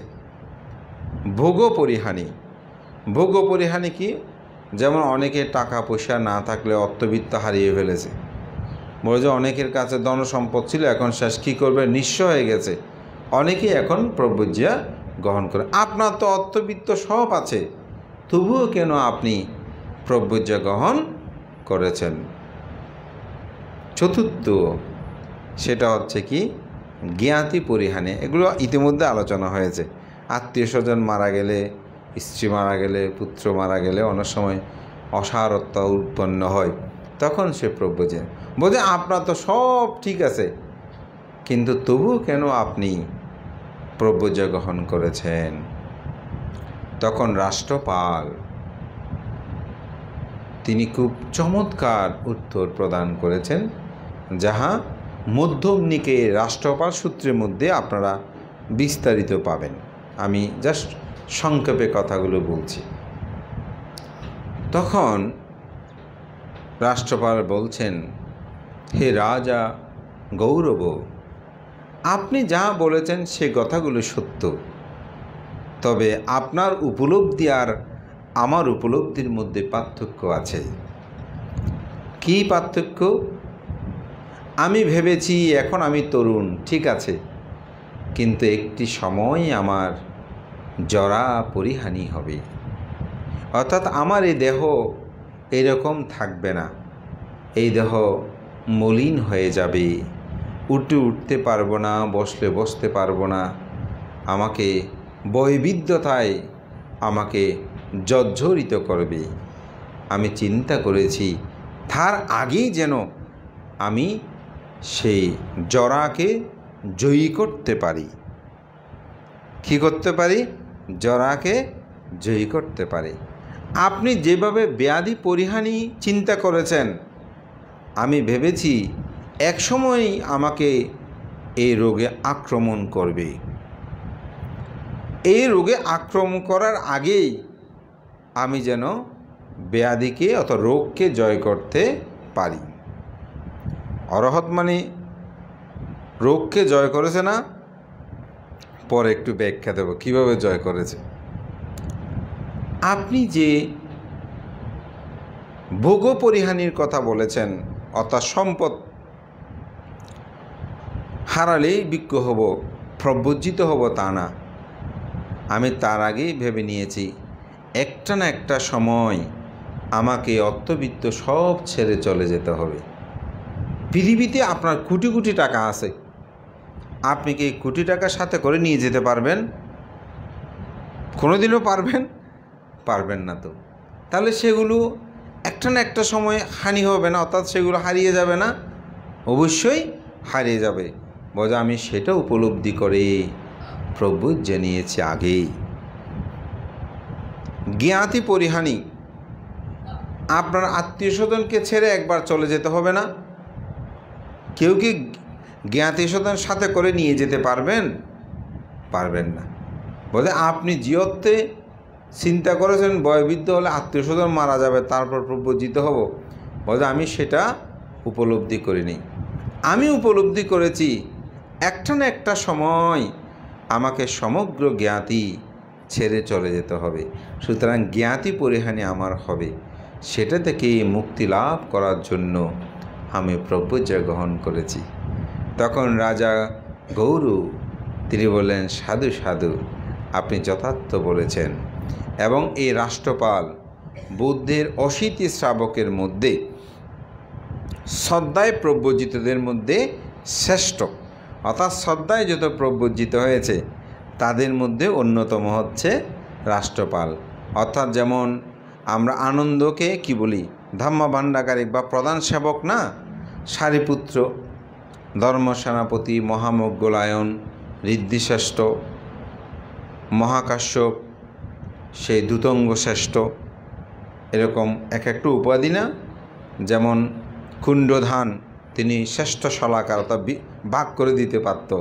[SPEAKER 4] ভোগ পরিহানি। ভোগ পরিহানি কি? যেমন অনেকে টাকা পয়সা না থাকলে অর্থবিত্ত হারিয়ে ফেলেছে, বলে যে অনেকের কাছে ধন সম্পদ ছিল, এখন শেষ, কী করবে, নিঃস্ব হয়ে গেছে, অনেকেই এখন প্রব্রজ্য গ্রহণ করে। আপনার তো অর্থবিত্ত সব আছে, তবুও কেন আপনি প্রব্রজ্য গ্রহণ করেছেন? চতুর্থ, সেটা হচ্ছে কি জ্ঞাতি পরিহানি। এগুলো ইতিমধ্যে আলোচনা হয়েছে। আত্মীয় স্বজন মারা গেলে, স্ত্রী মারা গেলে, পুত্র মারা গেলে অনেক সময় অসারতা উৎপন্ন হয়, তখন সে প্রব্রজে বলছে, আপনার তো সব ঠিক আছে, কিন্তু তবু কেন আপনি প্রব্রজ গ্রহণ করেছেন? তখন রাষ্ট্রপাল তিনি খুব চমৎকার উত্তর প্রদান করেছেন, যাহা মধ্যমনিকে রাষ্ট্রপাল সূত্রের মধ্যে আপনারা বিস্তারিত পাবেন। আমি জাস্ট সংক্ষেপে কথাগুলো বলছি। তখন রাষ্ট্রপাল বলছেন, হে রাজা গৌরব, আপনি যা বলেছেন সে কথাগুলো সত্য, তবে আপনার উপলব্ধি আর আমার উপলব্ধির মধ্যে পার্থক্য আছে। কী পার্থক্য? আমি ভেবেছি এখন আমি তরুণ, ঠিক আছে, কিন্তু একটি সময় আমার জরা পরিহানি হবে, অর্থাৎ আমার এই দেহ এরকম থাকবে না, এই দেহ মলিন হয়ে যাবে, উঠতে পারবো না, বসলে বসতে পারবো না, আমাকে বৈবিধ্যতায় আমাকে জর্জরিত করবে। আমি চিন্তা করেছি তার আগেই যেন আমি সেই জরাকে জয়ী করতে পারি। কী করতে পারি? জরাকে জয়ী করতে পারি। আপনি যেভাবে ব্যাধি পরিহানি চিন্তা করেছেন, আমি ভেবেছি একসময় আমাকে এই রোগে আক্রমণ করবে। এই রোগে আক্রমণ করার আগেই আমি যেন ব্যাধিকে অথবা রোগকে জয় করতে পারি। অরহত মানে রোগকে জয় করেছে না? পরে একটু ব্যাখ্যা দেব কীভাবে জয় করেছে। আপনি যে ভোগ পরিহানির কথা বলেছেন, অর্থাৎ সম্পদ হারালেই বিজ্ঞ হব, প্রব্রজিত হব, তা না। আমি তার আগেই ভেবে নিয়েছি একটা না একটা সময় আমাকে অর্থবিত্ত সব ছেড়ে চলে যেতে হবে। পৃথিবীতে আপনার কোটি কোটি টাকা আছে, আপনি কি কোটি টাকা সাথে করে নিয়ে যেতে পারবেন? কোনোদিনও পারবেন? পারবেন না। তো তাহলে সেগুলো একটা না একটা সময় হানি হবে না, অর্থাৎ সেগুলো হারিয়ে যাবে না? অবশ্যই হারিয়ে যাবে। বোঝা আমি সেটা উপলব্ধি করে প্রভু জানিয়েছি আগেই। জ্ঞাতি পরিহানি, আপনার আত্মীয় স্বজনকে ছেড়ে একবার চলে যেতে হবে না? কেউ কি জ্ঞাতি স্বজন সাথে করে নিয়ে যেতে পারবেন? পারবেন না। বলে আপনি জিয়তে চিন্তা করেছেন বয়োবৃদ্ধ হলে আত্মীয় স্বজন মারা যাবে, তারপর প্রব্রজিত হব। বলে আমি সেটা উপলব্ধি করিনি। আমি উপলব্ধি করেছি একটা না একটা সময় আমাকে সমগ্র জ্ঞাতি ছেড়ে চলে যেতে হবে, সুতরাং জ্ঞাতি পরিহানি আমার হবে। সেটা থেকে মুক্তি লাভ করার জন্য আমি প্রব্রজ গ্রহণ করেছি। তখন রাজা গৌরু তিনি বললেন, সাধু সাধু, আপনি যথার্থ বলেছেন। এবং এই রাষ্ট্রপাল বুদ্ধের অশীতি শ্রাবকের মধ্যে শ্রদ্ধায় প্রব্রজিতদের মধ্যে শ্রেষ্ঠ, অর্থাৎ শ্রদ্ধায় যত প্রব্রজিত হয়েছে তাদের মধ্যে অন্যতম হচ্ছে রাষ্ট্রপাল। অর্থাৎ যেমন আমরা আনন্দকে কি বলি, ধম্ম ভাণ্ডাগারিক বা প্রধান সেবক না, সারিপুত্র, ধর্মসেনাপতি, মহামজ্ঞলায়ন, ঋদ্ধিশ্রেষ্ঠ, মহাকাশ্যপ, সেই দূতঙ্গ শ্রেষ্ঠ, এরকম এক একটা উপাধি না। যেমন কুণ্ডধান, তিনি শ্রেষ্ঠ শলাকার, অর্থাৎ ভাগ করে দিতে পারত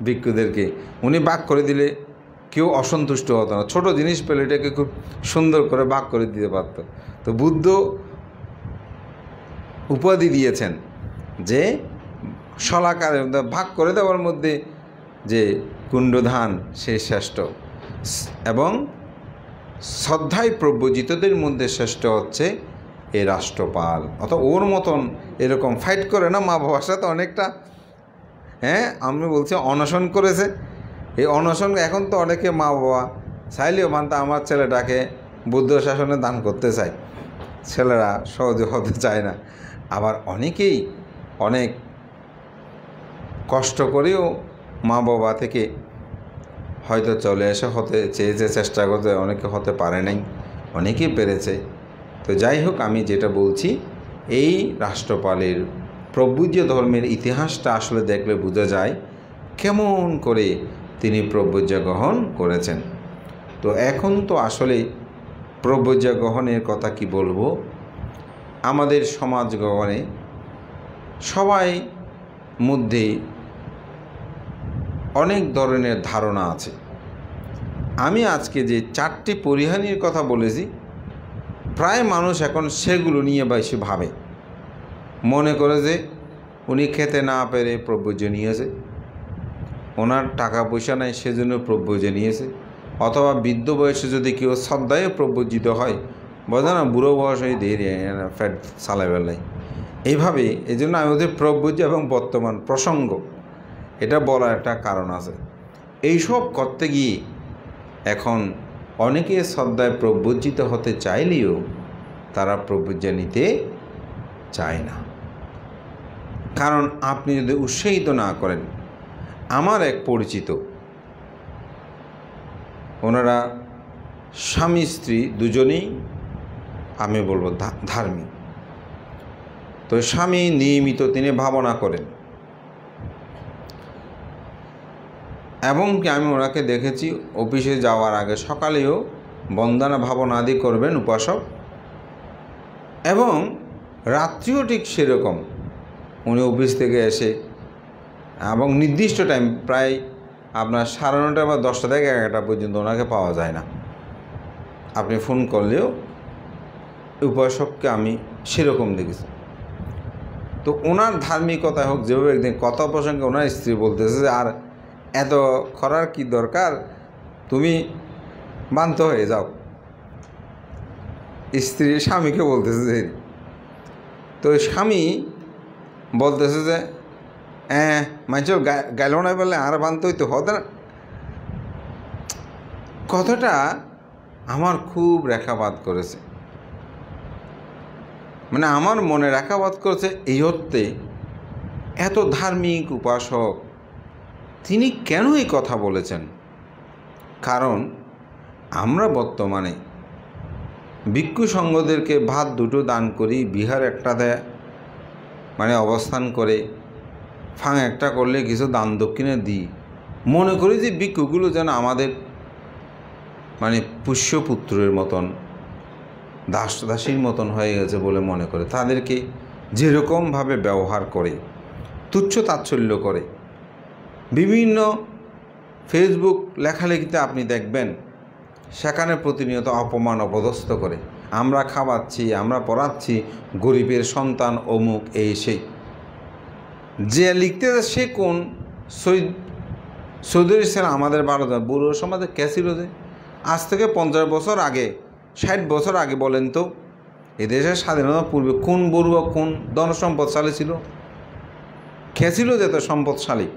[SPEAKER 4] ভিক্ষুদেরকে। উনি ভাগ করে দিলে কেউ অসন্তুষ্ট হতো না, ছোট জিনিস পেলে এটাকে খুব সুন্দর করে ভাগ করে দিতে পারত। তো বুদ্ধ উপাধি দিয়েছেন যে শলাকার ভাগ করে দেওয়ার মধ্যে যে কুণ্ডধান সে শ্রেষ্ঠ, এবং শ্রদ্ধায় প্রব্রজিতদের মধ্যে শ্রেষ্ঠ হচ্ছে এই রাষ্ট্রপাল। অর্থাৎ ওর মতন এরকম ফাইট করে না, মা বাবার সাথে অনেকটা, হ্যাঁ আমি বলছি অনশন করেছে। এই অনশন এখন তো অনেকে মা বাবা চাইলেও মানতে আমার ছেলেটাকে বুদ্ধ শাসনে দান করতে চায়, ছেলেরা সহজে হতে চায় না। আবার অনেকেই অনেক কষ্ট করেও মা বাবা থেকে হয়তো চলে এসে হতে চেয়েছে, চেষ্টা করতে, অনেকে হতে পারে নাই, অনেকেই পেরেছে। তো যাই হোক, আমি যেটা বলছি এই রাষ্ট্রপালের প্রব্রজ ধর্মের ইতিহাসটা আসলে দেখলে বোঝা যায় কেমন করে তিনি প্রব্রজ গ্রহণ করেছেন। তো এখন তো আসলে প্রব্রজ গ্রহণের কথা কি বলবো, আমাদের সমাজ গ্রহণে সবাই মধ্যে অনেক ধরনের ধারণা আছে। আমি আজকে যে 4টি পরিহানির কথা বলেছি, প্রায় মানুষ এখন সেগুলো নিয়ে বেশি ভাবে, মনে করে যে উনি খেতে না পেরে প্রব্রজ নিয়েছে, ওনার টাকা পয়সা নাই সেজন্য প্রব্রজ নিয়েছে, অথবা বৃদ্ধ বয়সে যদি কেউ শ্রদ্ধায় প্রব্রজিত হয়, বোঝা না বুড়ো বয়স হয়ে দেরি ফ্যাট চালাবেলাই এইভাবে। এই জন্য আমি ওদের প্রব্রজ এবং বর্তমান প্রসঙ্গ এটা বলার একটা কারণ আছে। এইসব করতে গিয়ে এখন অনেকে শ্রদ্ধায় প্রব্রজিত হতে চাইলেও তারা প্রব্রজ নিতে চায় না, কারণ আপনি যদি উৎসাহিত না করেন। আমার এক পরিচিত, ওনারা স্বামী স্ত্রী দুজনেই আমি বলবো ধার্মিক। তো স্বামী নিয়মিত তিনি ভাবনা করেন, এবং কি আমি ওনাকে দেখেছি অফিসে যাওয়ার আগে সকালেও বন্দনা ভাবনা আদি করবেন উপাসক, এবং রাত্রিও ঠিক সেরকম। উনি অফিস থেকে এসে এবং নির্দিষ্ট টাইম প্রায় আপনার 9:30 বা 10টা থেকে 11টা পর্যন্ত ওনাকে পাওয়া যায় না। আপনি ফোন করলেও উপাসককে আমি সেরকম দেখেছি। তো ওনার ধার্মিকতা হোক যেভাবে, একদিন কথা প্রসঙ্গে ওনার স্ত্রী বলতেছে যে আর এত করার কি দরকার, তুমি বান্ত হয়ে যাও। স্ত্রী স্বামীকে বলতেছে যে, তো স্বামী বলতেছে যে মানুষের গাইল না বললে আর বান্ত হইতে হতে না। কথাটা আমার খুব রেখাপাত করেছে, মানে আমার মনে রেখাপাত করেছে। এই অর্থে এত ধার্মিক উপাসক তিনি কেন এই কথা বলেছেন? কারণ আমরা বর্তমানে ভিক্ষু সংঘদেরকে ভাত দুটো দান করি, বিহার একটাতে মানে অবস্থান করে ফাং একটা করলে কিছু দান দক্ষিণে দিই, মনে করি যে ভিক্ষুগুলো যেন আমাদের মানে পুষ্যপুত্রের মতন, দাস দাসীর মতন হয়ে গেছে বলে মনে করে। তাদেরকে যেরকমভাবে ব্যবহার করে, তুচ্ছ তাচ্ছল্য করে, বিভিন্ন ফেসবুক লেখালেখিতে আপনি দেখবেন সেখানে প্রতিনিয়ত অপমান অপদস্থ করে। আমরা খাওয়াচ্ছি, আমরা পড়াচ্ছি, গরিবের সন্তান অমুক এই সেই। যে লিখতে সে কোন চৌধুরী ছিল আমাদের ভারতের বুড়ো সমাজে কে ছিল যে আজ থেকে 50 বছর আগে, 60 বছর আগে বলেন তো এদেশের স্বাধীনতার পূর্বে কোন বড়ুয়া কোন ধনসম্পদশালী ছিল? কে ছিল যে এত সম্পদশালী?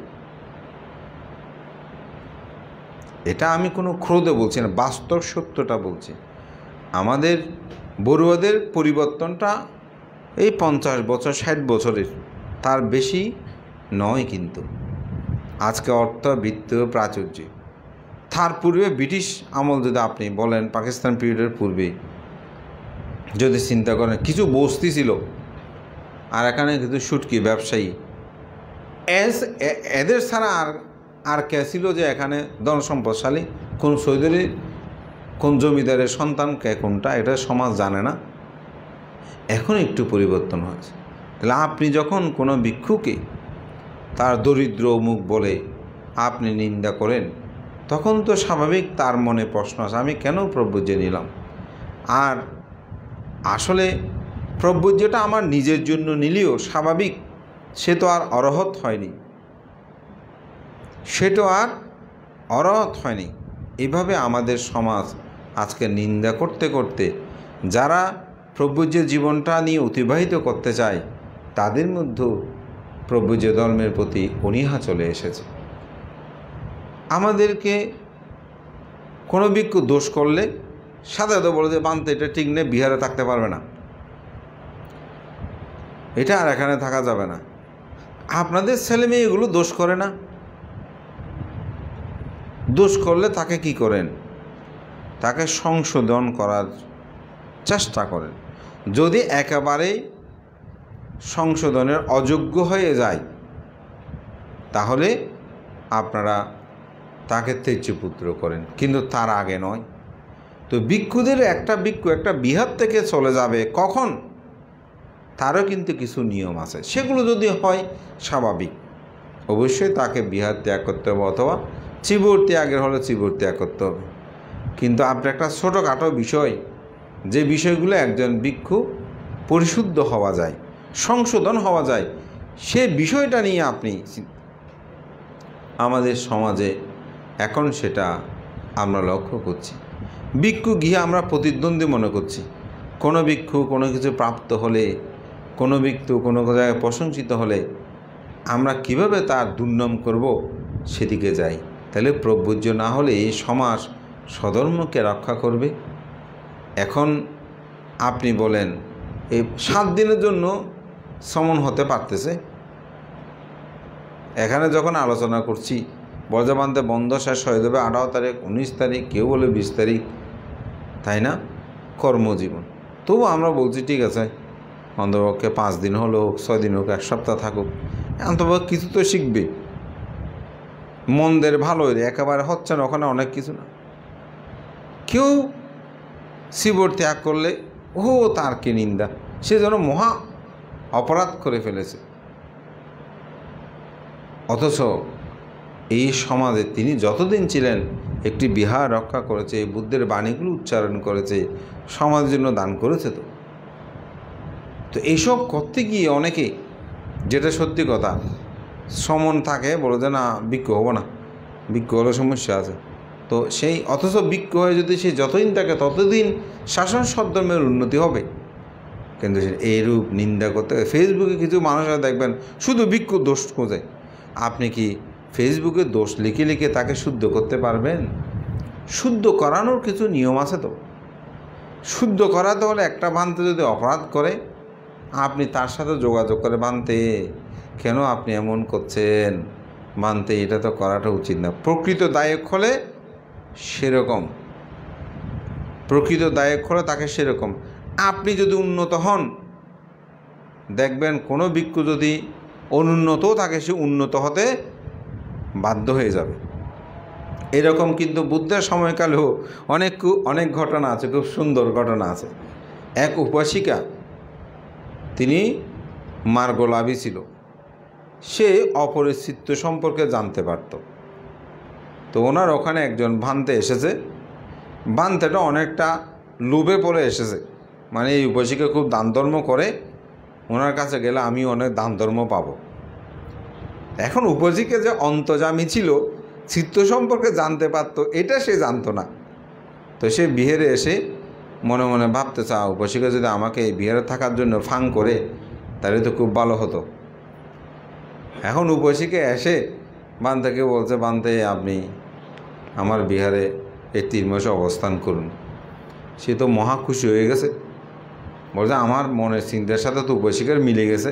[SPEAKER 4] এটা আমি কোনো ক্রোধে বলছি না, বাস্তব সত্যটা বলছি। আমাদের বড়ুয়াদের পরিবর্তনটা এই 50 বছর 60 বছরের, তার বেশি নয়। কিন্তু আজকে অর্থ বৃত্ত প্রাচুর্য, তার পূর্বে ব্রিটিশ আমল যদি আপনি বলেন, পাকিস্তান পিরিয়ডের পূর্বে যদি চিন্তা করেন, কিছু বস্তি ছিল আর এখানে কিছু সুটকি ব্যবসায়ী, এদের ছাড়া আর কে ছিল যে এখানে ধনসম্পদশালী? কোন চৌধুরী কোন জমিদারের সন্তান কে কোনটা, এটা সমাজ জানে না। এখন একটু পরিবর্তন হয়েছে। তাহলে আপনি যখন কোনো ভিক্ষুকে তার দরিদ্র মুখ বলে আপনি নিন্দা করেন, তখন তো স্বাভাবিক তার মনে প্রশ্ন আছে, আমি কেন প্রব্রজ নিলাম? আর আসলে প্রব্রজটা আমার নিজের জন্য নিলেও স্বাভাবিক, সে তো আর অরহত হয়নি, সে তো আর অরহত হয়নি। এভাবে আমাদের সমাজ আজকে নিন্দা করতে করতে যারা প্রব্রজের জীবনটা নিয়ে অতিবাহিত করতে চায়, তাদের মধ্যেও প্রব্রজ ধর্মের প্রতি অনীহা চলে এসেছে। আমাদেরকে কোনো ভিক্ষু দোষ করলে সাধারণত বলে যে বানতে এটা ঠিক নেই, বিহারে থাকতে পারবে না, এটা আর এখানে থাকা যাবে না। আপনাদের ছেলে মেয়ে এগুলো দোষ করে না? দোষ করলে তাকে কি করেন? তাকে সংশোধন করার চেষ্টা করেন। যদি একেবারেই সংশোধনের অযোগ্য হয়ে যায়, তাহলে আপনারা তাকে তেজ্যপুত্র করেন, কিন্তু তার আগে নয়। তো ভিক্ষুদের একটা ভিক্ষু একটা বিহার থেকে চলে যাবে কখন, তারও কিন্তু কিছু নিয়ম আছে। সেগুলো যদি হয় স্বাভাবিক, অবশ্যই তাকে বিহার ত্যাগ করতে হবে, অথবা চিবর ত্যাগের হলে চিবর ত্যাগ করতে হবে। কিন্তু আপনার একটা ছোটোখাটো বিষয়, যে বিষয়গুলো একজন ভিক্ষু পরিশুদ্ধ হওয়া যায়, সংশোধন হওয়া যায়, সে বিষয়টা নিয়ে আপনি আমাদের সমাজে এখন সেটা আমরা লক্ষ্য করছি। ভিক্ষু গিয়ে আমরা প্রতিদ্বন্দ্বী মনে করছি। কোনো ভিক্ষু কোনো কিছু প্রাপ্ত হলে, কোনো ভিক্ষু কোনো জায়গায় প্রশংসিত হলে আমরা কিভাবে তার দুর্নাম করব সেদিকে যাই। তাহলে প্রভুজ্য না হলে এই সমাজ স্বধর্মকে রক্ষা করবে? এখন আপনি বলেন এই 7 দিনের জন্য সমন হতে পারতেছে। এখানে যখন আলোচনা করছি বর্জ্যবান্ধে বন্ধ শেষ হয়ে যাবে 18 তারিখ, 19 তারিখ, কেউ বলে 20 তারিখ, তাই না? কর্মজীবন। তবু আমরা বলছি ঠিক আছে, অন্তপক্ষে 5 দিন হলো হোক, 6 দিন হোক, 1 সপ্তাহ থাকুক, অন্তপক্ষে কিছু তো শিখবে। মন্দের ভালো একেবারে হচ্ছে না, ওখানে অনেক কিছু না। কেউ শিবর ত্যাগ করলে ও তার কি নিন্দা, সে যেন মহা অপরাধ করে ফেলেছে। অথচ এই সমাজে তিনি যতদিন ছিলেন একটি বিহার রক্ষা করেছে, বুদ্ধের বাণীগুলো উচ্চারণ করেছে, সমাজের জন্য দান করেছে। তো এইসব করতে গিয়ে অনেকে, যেটা সত্যি কথা, সমন থাকে বলে যে না ভিক্ষু হবো না, ভিক্ষু হলে সমস্যা আছে। তো সেই অথচ ভিক্ষু হয়ে যদি সে যতদিন থাকে ততদিন শাসন সদ্ধর্মের উন্নতি হবে। কিন্তু এইরূপ নিন্দা করতে ফেসবুকে কিছু মানুষরা দেখবেন শুধু ভিক্ষুর দোষ খোঁজে। আপনি কি ফেসবুকে দোষ লিখে লিখে তাকে শুদ্ধ করতে পারবেন? শুদ্ধ করানোর কিছু নিয়ম আছে। তো শুদ্ধ করাতে হলে একটা বানতে যদি অপরাধ করে, আপনি তার সাথে যোগাযোগ করে, বানতে কেন আপনি এমন করছেন, বানতে এটা তো করাটা উচিত না। প্রকৃত দায়ক হলে সেরকম, প্রকৃত দায়ক হলে তাকে সেরকম। আপনি যদি উন্নত হন, দেখবেন কোনো ভিক্ষু যদি অনুন্নত থাকে সে উন্নত হতে বাধ্য হয়ে যাবে। এরকম কিন্তু বুদ্ধের সময়কালেও অনেক ঘটনা আছে, খুব সুন্দর ঘটনা আছে। এক উপাসিকা, তিনি মার্গলাভী ছিল, সে অপরের চিত্ত সম্পর্কে জানতে পারত। তো ওনার ওখানে একজন ভান্তে এসেছে। ভান্তেটা অনেকটা লোভে পড়ে এসেছে, মানে এই উপাসিকা খুব দান ধর্ম করে, ওনার কাছে গেলে আমি অনেক দান ধর্ম পাবো। এখন উপাসিকা যে অন্তর্যামী ছিল, চিত্ত সম্পর্কে জানতে পারতো, এটা সে জানতো না। তো সে বিহারে এসে মনে মনে ভাবতে উপাসিকা যদি আমাকে এই বিহারে থাকার জন্য ফাং করে তাহলে তো খুব ভালো হতো। এখন উপাসিকা এসে বান্তাকে বলছে, বান্তে আপনি আমার বিহারে এই 3 মাসে অবস্থান করুন। সে তো মহা খুশি হয়ে গেছে, বলছে আমার মনের চিন্তার সাথে তো উপাসিকার মিলে গেছে।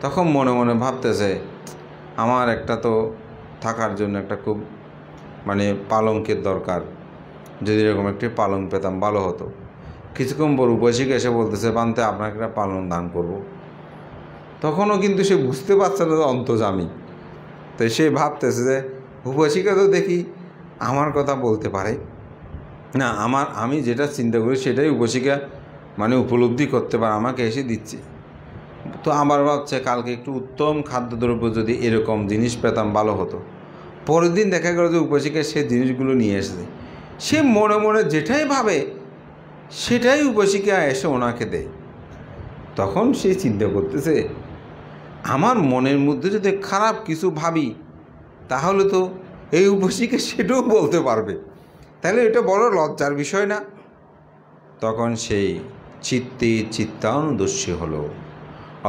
[SPEAKER 4] তখন মনে মনে ভাবতেছে আমার একটা তো থাকার জন্য একটা খুব মানে পালঙ্কের দরকার, যদি এরকম একটি পালঙ্ক পেতাম ভালো হতো। কিছুক্ষণ পর উপাসিকা এসে বলতেছে, বান্তে আপনাকে একটা পালঙ্ক দান করব। তখনও কিন্তু সে বুঝতে পারছে না যে অন্তর্যামী। তো সে ভাবতেছে যে উপাসিকা তো দেখি আমার কথা বলতে পারে না, আমি যেটা চিন্তা করি সেটাই উপাসিকা মানে উপলব্ধি করতে পারে, আমাকে এসে দিচ্ছে। তো আবার ভাবছে কালকে একটু উত্তম খাদ্যদ্রব্য যদি এরকম জিনিস পেতাম ভালো হতো। পরের দিন দেখা গেল যে উপাসিকা সে জিনিসগুলো নিয়ে এসেছে। সে মনে মনে যেটাই ভাবে সেটাই উপাসিকা এসে ওনাকে দেয়। তখন সে চিন্তা করতেছে আমার মনের মধ্যে যদি খারাপ কিছু ভাবি তাহলে তো এই উপাসিকা সেটাও বলতে পারবে, তাহলে এটা বড় লজ্জার বিষয় না? তখন সেই চিত্তানুদর্শী হলো,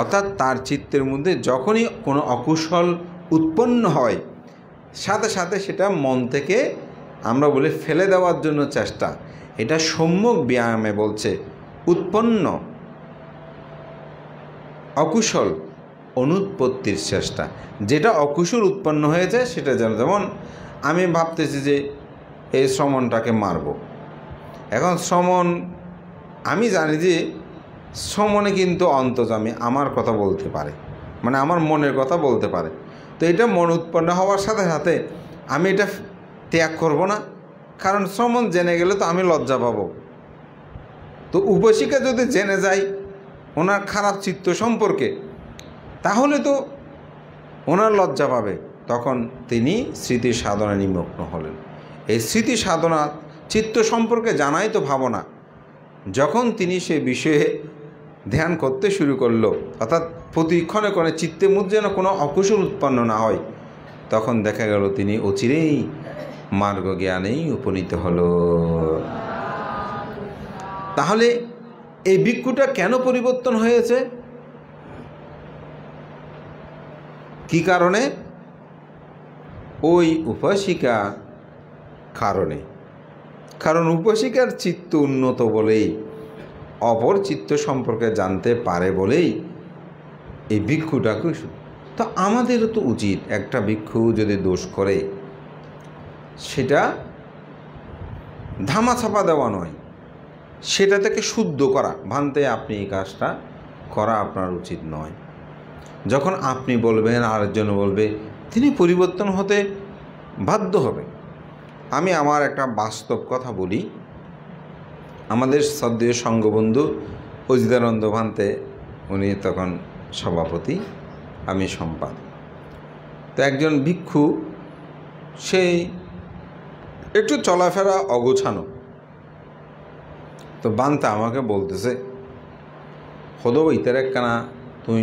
[SPEAKER 4] অর্থাৎ তার চিত্তের মধ্যে যখনই কোনো অকুশল উৎপন্ন হয় সাথে সাথে সেটা মন থেকে আমরা বলি ফেলে দেওয়ার জন্য চেষ্টা। এটা সম্যক ব্যায়ামে বলছে উৎপন্ন অকুশল অনুৎপত্তির চেষ্টা। যেটা অকুশল উৎপন্ন হয়েছে সেটা যেমন আমি ভাবতেছি যে এই শ্রমণটাকে মারব। এখন শ্রমণ আমি জানি যে সমনে কিন্তু অন্তর্যামী আমার কথা বলতে পারে, মানে আমার মনের কথা বলতে পারে। তো এটা মন উৎপন্ন হওয়ার সাথে সাথে আমি এটা ত্যাগ করব না, কারণ সমন জেনে গেলে তো আমি লজ্জা পাবো। তো উপাসিকা যদি জেনে যায় ওনার খারাপ চিত্ত সম্পর্কে, তাহলে তো ওনার লজ্জা পাবে। তখন তিনি স্মৃতি সাধনায় নিমগ্ন হলেন। এই স্মৃতি সাধনা চিত্ত সম্পর্কে জানাই তো ভাবনা। যখন তিনি সে বিষয়ে ধ্যান করতে শুরু করলো, অর্থাৎ প্রতিক্ষণে কোনো চিত্তে মধ্যে যেন কোনো অকুশল উৎপন্ন না হয়, তখন দেখা গেল তিনি অচিরেই মার্গ জ্ঞানেই উপনীত হলো। তাহলে এই ভিক্ষুটা কেন পরিবর্তন হয়েছে? কি কারণে? ওই উপাসিকা কারণে। কারণ উপাসিকার চিত্ত উন্নত বলেই, অপর চিত্ত সম্পর্কে জানতে পারে বলেই এই ভিক্ষুটাকে। তো আমাদেরও তো উচিত একটা ভিক্ষু যদি দোষ করে সেটা ধামাচাপা দেওয়া নয়, সেটা থেকে শুদ্ধ করা। ভান্তে আপনি এই কাজটা করা আপনার উচিত নয়। যখন আপনি বলবেন আরেকজন বলবে, তিনি পরিবর্তন হতে বাধ্য হবে। আমি আমার একটা বাস্তব কথা বলি। আমাদের শ্রদ্ধেয় সঙ্গবন্ধু অজিতানন্দ ভান্তে, উনি তখন সভাপতি, আমি সম্পাদক। তো একজন ভিক্ষু, সেই একটু চলাফেরা অগোছানো। তো বান্তে আমাকে বলতেছে, হদব ইতার একখানা তুই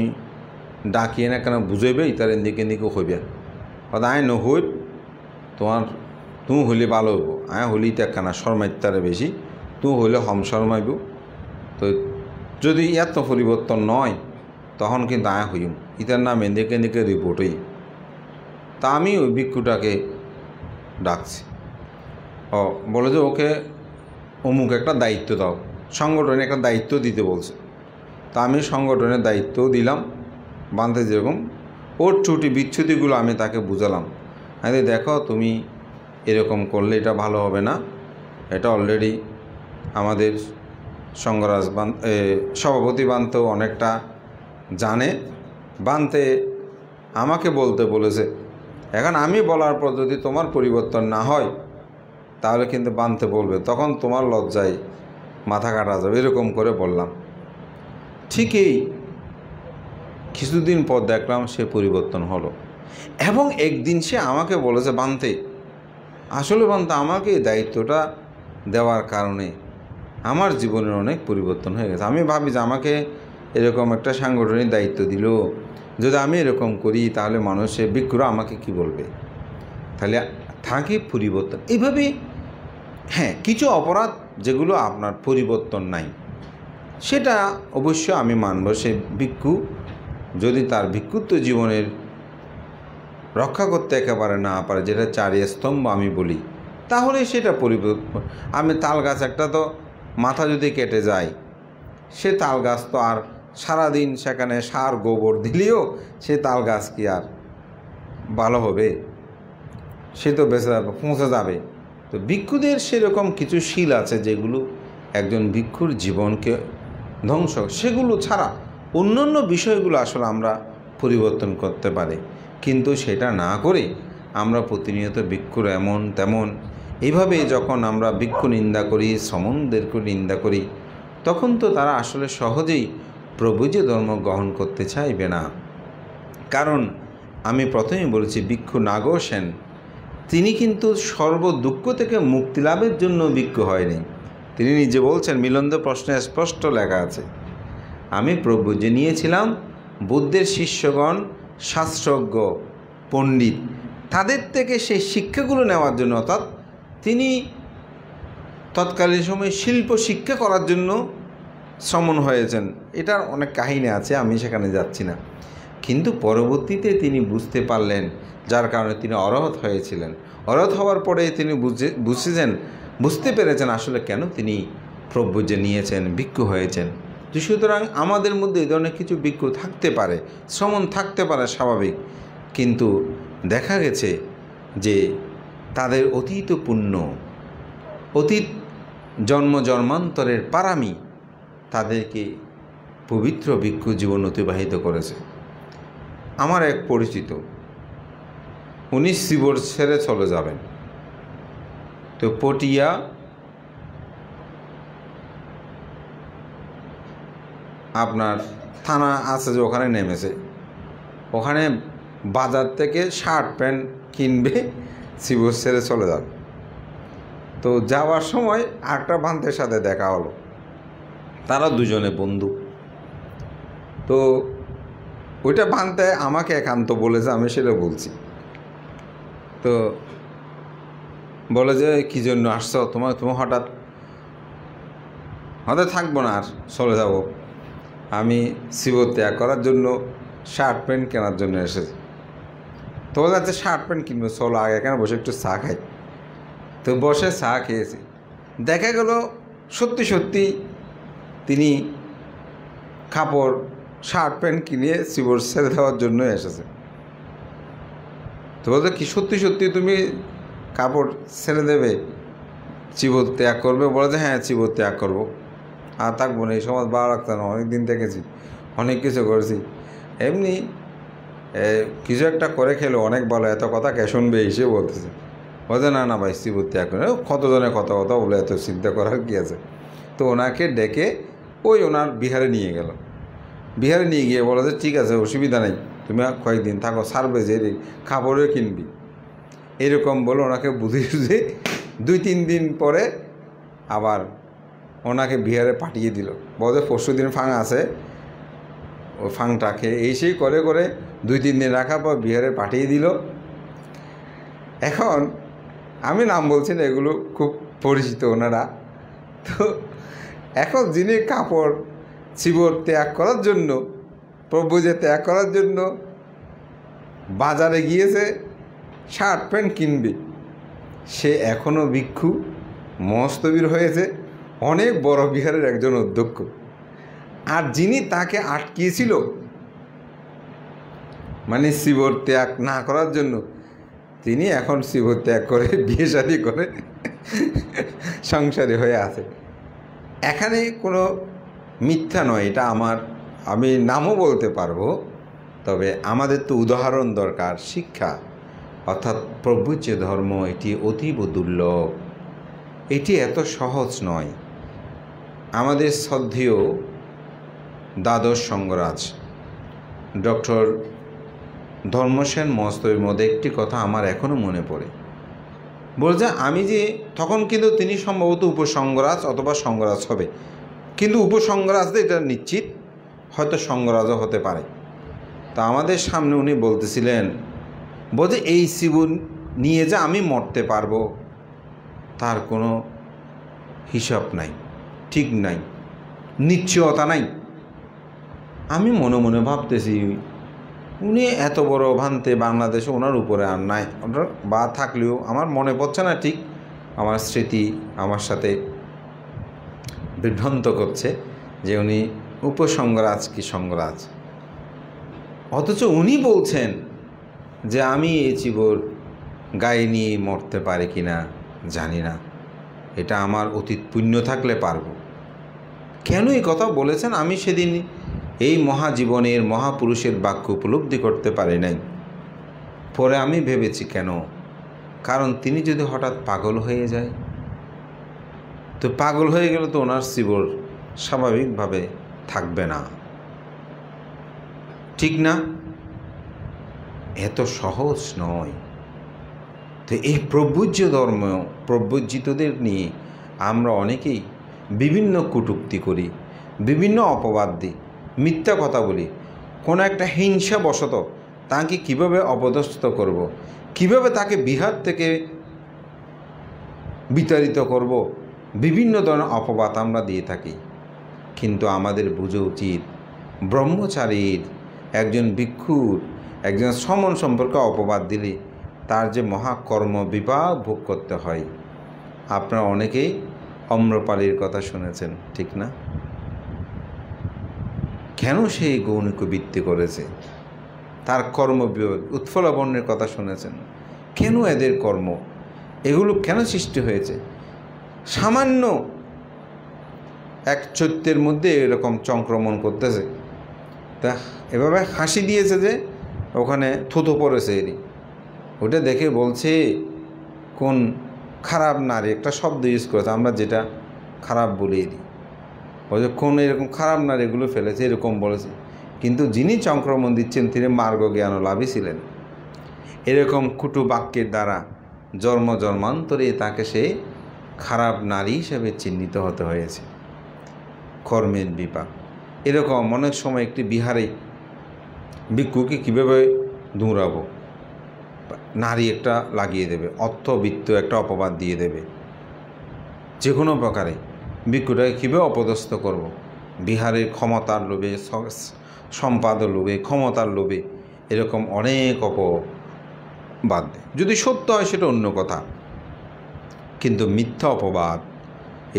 [SPEAKER 4] ডাকিয়ে না কেন বুঝাইবে, ইতার এদিকে এদিকে হইবে। আয় নহইল তোমার, তুমি হইলে ভালো হইব। আয় হইলে ইতা একখানা শর্মাইতারে বেশি, তুমি হইলে হম শর্মাইব। তো যদি এত পরিবর্তন নয় তখন কিন্তু আয় হইম, ইতার নাম এদিকে এদিকে রিপোর্ট হই। তা আমি ওই ভিক্ষুটাকে ডাকছি। বলে যে ওকে অমুক একটা দায়িত্ব দাও, সংগঠনে একটা দায়িত্ব দিতে বলছে। তা আমি সংগঠনের দায়িত্বও দিলাম। বান্তে যেরকম ওর ত্রুটি বিচ্ছুতিগুলো আমি তাকে বুঝালাম। আরে দেখো, তুমি এরকম করলে এটা ভালো হবে না। এটা অলরেডি আমাদের সঙ্গরাজ সভাপতি বান্তেও অনেকটা জানে। বান্তে আমাকে বলতে বলেছে। এখন আমি বলার পর যদি তোমার পরিবর্তন না হয় তাহলে কিন্তু বান্তে বলবে, তখন তোমার লজ্জায় মাথা কাটা যাবে। এরকম করে বললাম। ঠিকই কিছুদিন পর দেখলাম সে পরিবর্তন হলো, এবং একদিন সে আমাকে বলেছে, বান্তে আসলে বান্তে আমাকে এই দায়িত্বটা দেওয়ার কারণে আমার জীবনের অনেক পরিবর্তন হয়ে গেছে। আমি ভাবি যে আমাকে এরকম একটা সাংগঠনিক দায়িত্ব দিল, যদি আমি এরকম করি তাহলে মানুষের ভিক্ষুরা আমাকে কি বলবে, তাহলে থাকে পরিবর্তন। এইভাবে হ্যাঁ, কিছু অপরাধ যেগুলো আপনার পরিবর্তন নাই, সেটা অবশ্য আমি মানব। সে ভিক্ষু যদি তার ভিক্ষুত্ব জীবনের রক্ষা করতে একেবারে না পারে, যেটা চারি স্তম্ভ আমি বলি, তাহলে সেটা পরিবর্তন। আমি তাল গাছ একটা তো মাথা যদি কেটে যায়, সে তাল গাছ তো আর সারাদিন সেখানে সার গোবর দিলেও সে তাল গাছ কি আর ভালো হবে? সে তো বেঁচে যাবে, পৌঁছে যাবে। তো ভিক্ষুদের সেরকম কিছু শীল আছে যেগুলো একজন ভিক্ষুর জীবনকে ধ্বংস, সেগুলো ছাড়া অন্যান্য বিষয়গুলো আসলে আমরা পরিবর্তন করতে পারি। কিন্তু সেটা না করে আমরা প্রতিনিয়ত ভিক্ষুর এমন তেমন এইভাবে যখন আমরা ভিক্ষু নিন্দা করি, সমনদেরকে নিন্দা করি, তখন তো তারা আসলে সহজেই প্রভুজ ধর্ম গ্রহণ করতে চাইবে না। কারণ আমি প্রথমেই বলেছি, ভিক্ষু নাগর সেন তিনি কিন্তু সর্ব দুঃখ থেকে মুক্তি লাভের জন্য ভিক্ষু হয়নি। তিনি নিজে বলছেন, মিলন্দ প্রশ্নে স্পষ্ট লেখা আছে, আমি প্রভু যে নিয়েছিলাম বুদ্ধের শিষ্যগণ শাস্ত্রজ্ঞ পণ্ডিত, তাদের থেকে সেই শিক্ষাগুলো নেওয়ার জন্য, অর্থাৎ তিনি তৎকালীন সময়ে শিল্প শিক্ষা করার জন্য সমন হয়েছেন। এটার অনেক কাহিনী আছে, আমি সেখানে যাচ্ছি না। কিন্তু পরবর্তীতে তিনি বুঝতে পারলেন, যার কারণে তিনি অরহত হয়েছিলেন। অরহত হওয়ার পরে তিনি বুঝতে পেরেছেন আসলে কেন তিনি প্রভু যে নিয়েছেন, ভিক্ষু হয়েছেন। সুতরাং আমাদের মধ্যে এই ধরনের কিছু ভিক্ষু থাকতে পারে, সমন থাকতে পারে, স্বাভাবিক। কিন্তু দেখা গেছে যে তাদের অতীত পুণ্য, অতীত জন্ম জন্মান্তরের পারামি তাদেরকে পবিত্র ভিক্ষু জীবন অতিবাহিত করেছে। আমার এক পরিচিত, উনি শিবর ছেড়ে চলে যাবেন, তো পটিয়া আপনার থানা আছে যে ওখানে নেমেছে, ওখানে বাজার থেকে শার্ট প্যান্ট কিনবে, শিবর ছেড়ে চলে যাবে। তো যাওয়ার সময় একটা ভান্তের সাথে দেখা হলো, তারা দুজনে বন্ধু। তো ওইটা ভান্তে আমাকে একান্ত বলেছে, আমি সেটা বলছি। তো বলে যে কী জন্য আসছো, তুমি হঠাৎ থাকবো না আর চলে যাব, আমি শিব ত্যাগ করার জন্য শার্ট প্যান্ট কেনার জন্য এসেছি। তো বলে যাচ্ছে শার্ট প্যান্ট কিনবো, চলো আগে এখানে বসে একটু চা খাই। তো বসে চা খেয়েছি, দেখা গেল সত্যি সত্যি তিনি কাপড় শার্ট প্যান্ট কিনে শিবর ছেড়ে দেওয়ার জন্য এসেছে। তো বলতে কি সত্যি সত্যি তুমি কাপড় ছেড়ে দেবে, চিবর ত্যাগ করবে? বলে যে হ্যাঁ চিবর ত্যাগ করবো, আর থাকবো না, এই সমাজ ভালো রাখতে না, অনেক দিন থেকেছি, অনেক কিছু করেছি, এমনি কিছু একটা করে খেলো অনেক ভালো, এত কথা কে শুনবে এসে বলতেছে। বলছে না না ভাই চিবর ত্যাগ করে, কতজনের কথা বলে এত চিন্তা করার কী আছে। তো ওনাকে ডেকে ওনার বিহারে নিয়ে গেল। বিহারে নিয়ে গিয়ে বলো যে ঠিক আছে অসুবিধা নেই, তুমি কয়েকদিন থাকো, সারবে যে খাবারও কিনবি, এরকম বলে ওনাকে বুঝিয়ে 2-3 দিন পরে আবার ওনাকে বিহারে পাঠিয়ে দিল। বলে পরশু দিন ফাং আছে, ওই ফাংটাকে সেই করে করে 2-3 দিন রাখার পর বিহারে পাঠিয়ে দিল। এখন আমি নাম বলছি না, এগুলো খুব পরিচিত ওনারা। তো এখন যিনি কাপড় শিবর ত্যাগ করার জন্য, প্রভু যে ত্যাগ করার জন্য বাজারে গিয়েছে শার্ট প্যান্ট কিনবে, সে এখনও ভিক্ষু, মস্তবীর হয়েছে, অনেক বড় বিহারের একজন অধ্যক্ষ। আর যিনি তাকে আটকিয়েছিল মানে শিবর ত্যাগ না করার জন্য, তিনি এখন শিবর ত্যাগ করে বিয়ে শাদী করে সংসারী হয়ে আছে। এখানে কোনো মিথ্যা নয়, এটা আমি নামও বলতে পারবো। তবে আমাদের তো উদাহরণ দরকার, শিক্ষা। অর্থাৎ প্রভুর যে ধর্ম, এটি অতীব দুর্লভ, এটি এত সহজ নয়। আমাদের শ্রদ্ধেয় দ্বাদশ সঙ্গরাজ ডক্টর ধর্মসেন মহস্তবের মধ্যে একটি কথা আমার এখনও মনে পড়ে। বলছে আমি যে তখন কিন্তু তিনি সম্ভবত উপসঙ্গরাজ অথবা সঙ্গরাজ হবে, কিন্তু উপসঙ্গরাজদের এটা নিশ্চিত, হয়তো সঙ্গরাজও হতে পারে। তা আমাদের সামনে উনি বলতেছিলেন, বলছে এই শিব নিয়ে যে আমি মরতে পারবো তার কোনো হিসাব নাই, ঠিক নাই, নিশ্চয়তা নাই। আমি মনে মনে ভাবতেছি উনি এত বড় ভান্তে বাংলাদেশে, ওনার উপরে আর নাই বা থাকলেও আমার মনে পড়ছে না ঠিক, আমার স্মৃতি আমার সাথে বিভ্রান্ত করছে যে উনি উপসঙ্গরাজ কি সঙ্গরাজ। অথচ উনি বলছেন যে আমি এই চিবর গায়ে নিয়ে মরতে পারি কি না জানি না, এটা আমার অতীত পুণ্য থাকলে পারবো। কেন এই কথা বলেছেন আমি সেদিন এই মহাজীবনের মহাপুরুষের বাক্য উপলব্ধি করতে পারি নাই। পরে আমি ভেবেছি কেন, কারণ তিনি যদি হঠাৎ পাগল হয়ে যায়, তো পাগল হয়ে গেলে তো ওনার শিবর স্বাভাবিকভাবে থাকবে না, ঠিক না? এত সহজ নয়। তো এই প্রভুজ্য ধর্ম, প্রভুজ্জিতদের নিয়ে আমরা অনেকেই বিভিন্ন কটূক্তি করি, বিভিন্ন অপবাদ দিই, মিথ্যা কথা বলি, কোনো একটা হিংসাবশত তাকে কীভাবে অপদস্থ করব, কিভাবে তাকে বিহার থেকে বিতাড়িত করব, বিভিন্ন ধরনের অপবাদ আমরা দিয়ে থাকি। কিন্তু আমাদের বোঝা উচিত ব্রহ্মচারীর, একজন ভিক্ষুর, একজন সমন সম্পর্কে অপবাদ দিলে তার যে মহাকর্ম বিপাক ভোগ করতে হয়। আপনারা অনেকেই অম্রপালির কথা শুনেছেন, ঠিক না? কেন সেই গৌণিক বৃত্তি করেছে, তার কর্মবিয়োগ, উৎফলাবর্ণের কথা শুনেছেন, কেন এদের কর্ম, এগুলো কেন সৃষ্টি হয়েছে? সামান্য এক চৈত্যের মধ্যে এরকম সংক্রমণ করতেছে। তা এভাবে হাসি দিয়েছে যে ওখানে থুথু পড়েছে এরই। ওটা দেখে বলছে কোন খারাপ নারী, একটা শব্দ ইউজ করেছে আমরা যেটা খারাপ বলি এরই, ওই যে কোন এরকম খারাপ নারীগুলো ফেলেছে এরকম বলেছে। কিন্তু যিনি সংক্রমণ দিচ্ছেন তিনি মার্গ জ্ঞানলাভী ছিলেন। এরকম কুটু বাক্যের দ্বারা জন্মান্তরে তাকে সে খারাপ নারী হিসেবে চিহ্নিত হতে হয়েছে। কর্মের বিপাক। এরকম অনেক সময় একটি বিহারে ভিক্ষুকে কীভাবে দৌড়াবো, নারী একটা লাগিয়ে দেবে, অর্থবিত্ত একটা অপবাদ দিয়ে দেবে, যে কোনো প্রকারে ভিক্ষুটাকে কীভাবে অপদস্থ করব। বিহারের ক্ষমতার লোভে, সম্পাদের লোভে, ক্ষমতার লোভে এরকম অনেক অপবাদ দেয়। যদি সত্য হয় সেটা অন্য কথা, কিন্তু মিথ্যা অপবাদ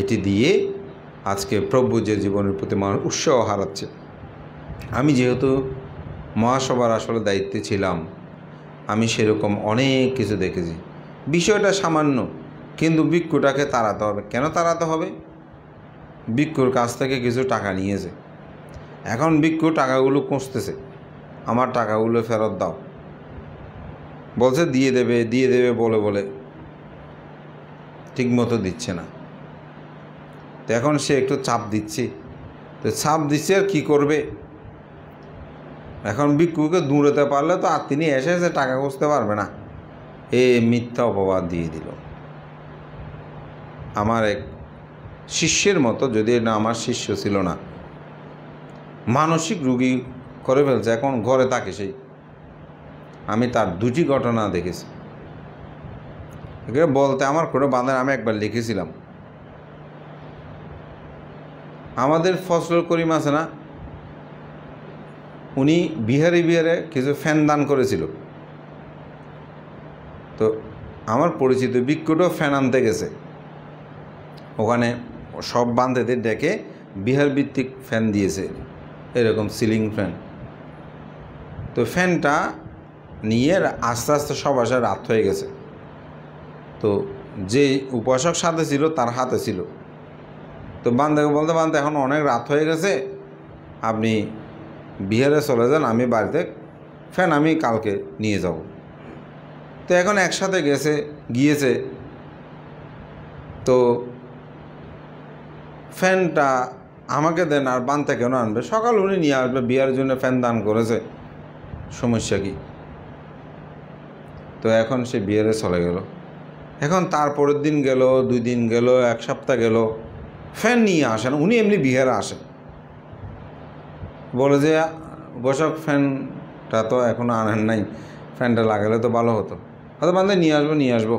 [SPEAKER 4] এটি দিয়ে আজকে প্রভু যে জীবনের প্রতি মানুষ উৎসাহ হারাচ্ছে। আমি যেহেতু মহাসভার আসলে দায়িত্বে ছিলাম, আমি সেরকম অনেক কিছু দেখেছি। বিষয়টা সামান্য, কিন্তু ভিক্ষুটাকে তাড়াতে হবে। কেন তাড়াতে হবে? ভিক্ষুর কাছ থেকে কিছু টাকা নিয়েছে, এখন ভিক্ষু টাকাগুলো কষতেছে, আমার টাকাগুলো ফেরত দাও বলছে, দিয়ে দেবে বলে বলে ঠিকমতো দিচ্ছে না। তো এখন সে একটু চাপ দিচ্ছে, তো চাপ দিচ্ছে আর কী করবে। এখন ভিক্ষুকে দূরেতে পারলে তো আর তিনি এসে টাকা খুঁজতে পারবে না। মিথ্যা অপবাদ দিয়ে দিল। আমার এক শিষ্যের মতো, যদি না আমার শিষ্য ছিল না, মানসিক রোগী করে ফেলছে, এখন ঘরে থাকে সেই। আমি তার দুটি ঘটনা দেখেছি। বলতে আমার কোনো বাঁধা, আমি একবার লিখেছিলাম, আমাদের ফজলুল করিম আছে না, উনি বিহারে কিছু ফ্যান দান করেছিল। তো আমার পরিচিত ভিক্ষুটাও ফ্যান আনতে গেছে, ওখানে সব বান্ধেদের ডেকে বিহার ভিত্তিক ফ্যান দিয়েছে, এরকম সিলিং ফ্যান। তো ফ্যানটা নিয়ে আস্তে আস্তে সব আসা রাত হয়ে গেছে। তো যে উপাসক সাথে ছিল তার হাতে ছিল। তো বান্ধবকে বলতে এখন অনেক রাত হয়ে গেছে, আপনি বিহারে চলে যান, আমি বাড়িতে ফ্যান আমি কালকে নিয়ে যাব। তো এখন একসাথে গিয়েছে। তো ফ্যানটা আমাকে দেন, আর বানতে কেন আনবে, সকাল উনি নিয়ে আসবে, বিয়ার জন্য ফ্যান দান করেছে, সমস্যা কি। তো এখন সে বিহারে চলে গেল। এখন তারপরের দিন গেল, 2 দিন গেল, 1 সপ্তাহ গেল, ফ্যান নিয়ে আসেন। উনি এমনি বিহারে আসেন, বলে যে বসক ফ্যানটা তো এখনও আনেন নাই, ফ্যানটা লাগালে তো ভালো হতো, হয়তো বান্ধে নিয়ে আসবো।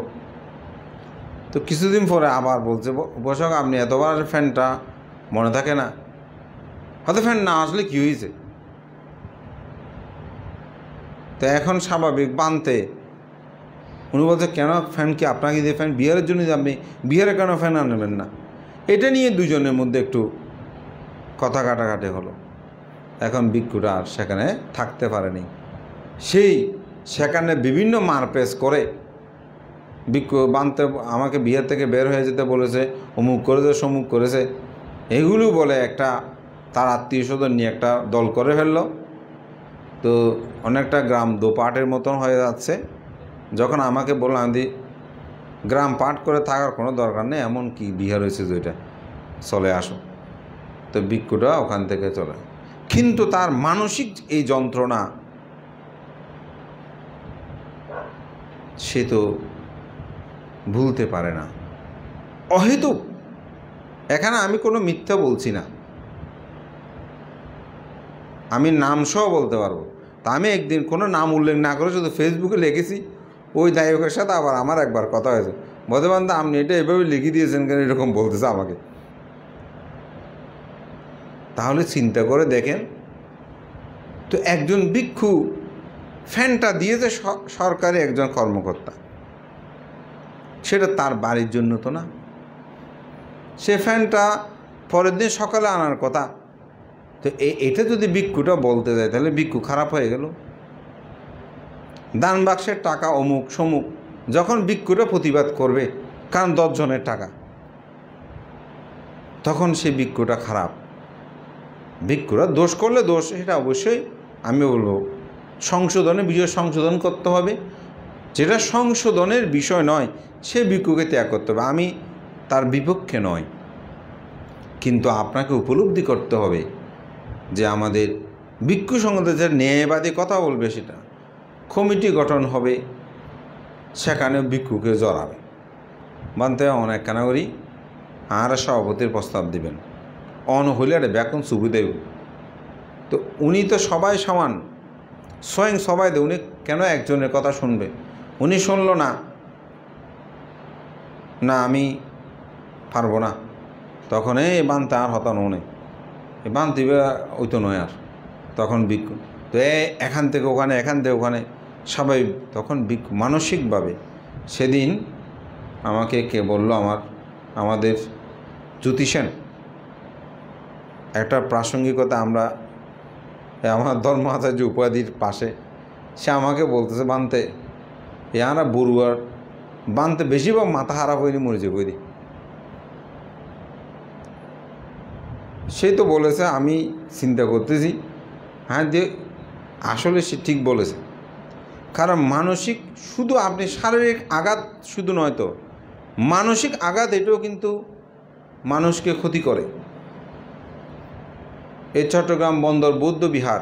[SPEAKER 4] তো কিছুদিন পরে আবার বলছে, বসক আপনি এতবার ফ্যানটা মনে থাকে না, হয়তো ফ্যান না আসলে কী হয়েছে। তো এখন স্বাভাবিক বানতে উনি বলছে, কেন ফ্যান কি আপনাকে দিয়ে ফ্যান বিহারের জন্য যে আপনি বিহারে কেন ফ্যান আনবেন না। এটা নিয়ে দুজনের মধ্যে একটু কথা কাটাকাটি হলো। এখন ভিক্ষুটা আর সেখানে থাকতে পারেনি, সেখানে বিভিন্ন মারপেচ করে ভিক্ষু বানতে আমাকে বিহার থেকে বের হয়ে যেতে বলেছে, অমুক করেছে সমুক করেছে, এগুলো বলে একটা তার আত্মীয় স্বজন নিয়ে একটা দল করে ফেললো। তো অনেকটা গ্রাম দোপাটের মতন হয়ে যাচ্ছে। যখন আমাকে বললাম, আমি গ্রাম পাট করে থাকার কোনো দরকার নেই, এমন কি বিহার হয়েছে যেটা, চলে আসো। তো ভিক্ষুটা ওখান থেকে চলে, কিন্তু তার মানসিক এই যন্ত্রণা সে তো ভুলতে পারে না, অহেতুক। এখানে আমি কোনো মিথ্যা বলছি না, আমি নামসহ বলতে পারবো। তা আমি একদিন কোনো নাম উল্লেখ না করে শুধু ফেসবুকে লিখেছি, ওই দায়কের সাথে আবার আমার একবার কথা হয়েছে, বন্ধু আপনি এটা এভাবে লিখে দিয়েছেন কেন, এরকম বলতেছে আমাকে। তাহলে চিন্তা করে দেখেন, তো একজন ভিক্ষু ফ্যানটা দিয়েছে সরকারি একজন কর্মকর্তা, সেটা তার বাড়ির জন্য তো না। সে ফ্যানটা পরের দিন সকালে আনার কথা। তো এটা যদি ভিক্ষুটা বলতে যায়, তাহলে ভিক্ষু খারাপ হয়ে গেল। দান বাক্সের টাকা অমুক সমুক, যখন ভিক্ষুটা প্রতিবাদ করবে, কারণ 10 জনের টাকা, তখন সেই ভিক্ষুটা খারাপ। ভিক্ষুরা দোষ করলে দোষ, এটা অবশ্যই আমি বলবো সংশোধনের বিষয় সংশোধন করতে হবে। যেটা সংশোধনের বিষয় নয় সে ভিক্ষুকে ত্যাগ করতে হবে, আমি তার বিপক্ষে নয়। কিন্তু আপনাকে উপলব্ধি করতে হবে যে আমাদের ভিক্ষু সংঘতে যে ন্যায়বাদী কথা বলবে, সেটা কমিটি গঠন হবে, সেখানে ভিক্ষুকে জড়াবে। বানতে অনেক কানাগরি আর সভাপতির প্রস্তাব দিবেন, অন হইলে আরে ব্যাকুন সুবিধেও। তো উনি তো সবাই সমান, স্বয়ং সবাই দেয়, উনি কেন একজনের কথা শুনবে? উনি শুনল না, না আমি পারবো না, তখন এই বানতে আর হতানো নেই, এই বান দিবে ওই তো নয় আর। তখন ভিক্ষু তো এখান থেকে ওখানে, এখান থেকে ওখানে সবাই তখন ভিক্ষু মানসিকভাবে। সেদিন আমাকে কে বলল, আমাদের জ্যোতিষেন একটা প্রাসঙ্গিকতা, আমরা আমার ধর্ম আচার্য উপাধির পাশে, সে আমাকে বলতেছে বানতে ইয়ারা বড়ুয়ার বানতে বেশিরভাগ মাথা খারাপ হয়নি মরেছে বইরি। সেই তো বলেছে, আমি চিন্তা করতেছি হ্যাঁ যে আসলে সে ঠিক বলেছে। কারণ মানসিক, শুধু আপনি শারীরিক আঘাত শুধু নয় তো, মানসিক আঘাত এটাও কিন্তু মানুষকে ক্ষতি করে। এই চট্টগ্রাম বন্দর বৌদ্ধ বিহার,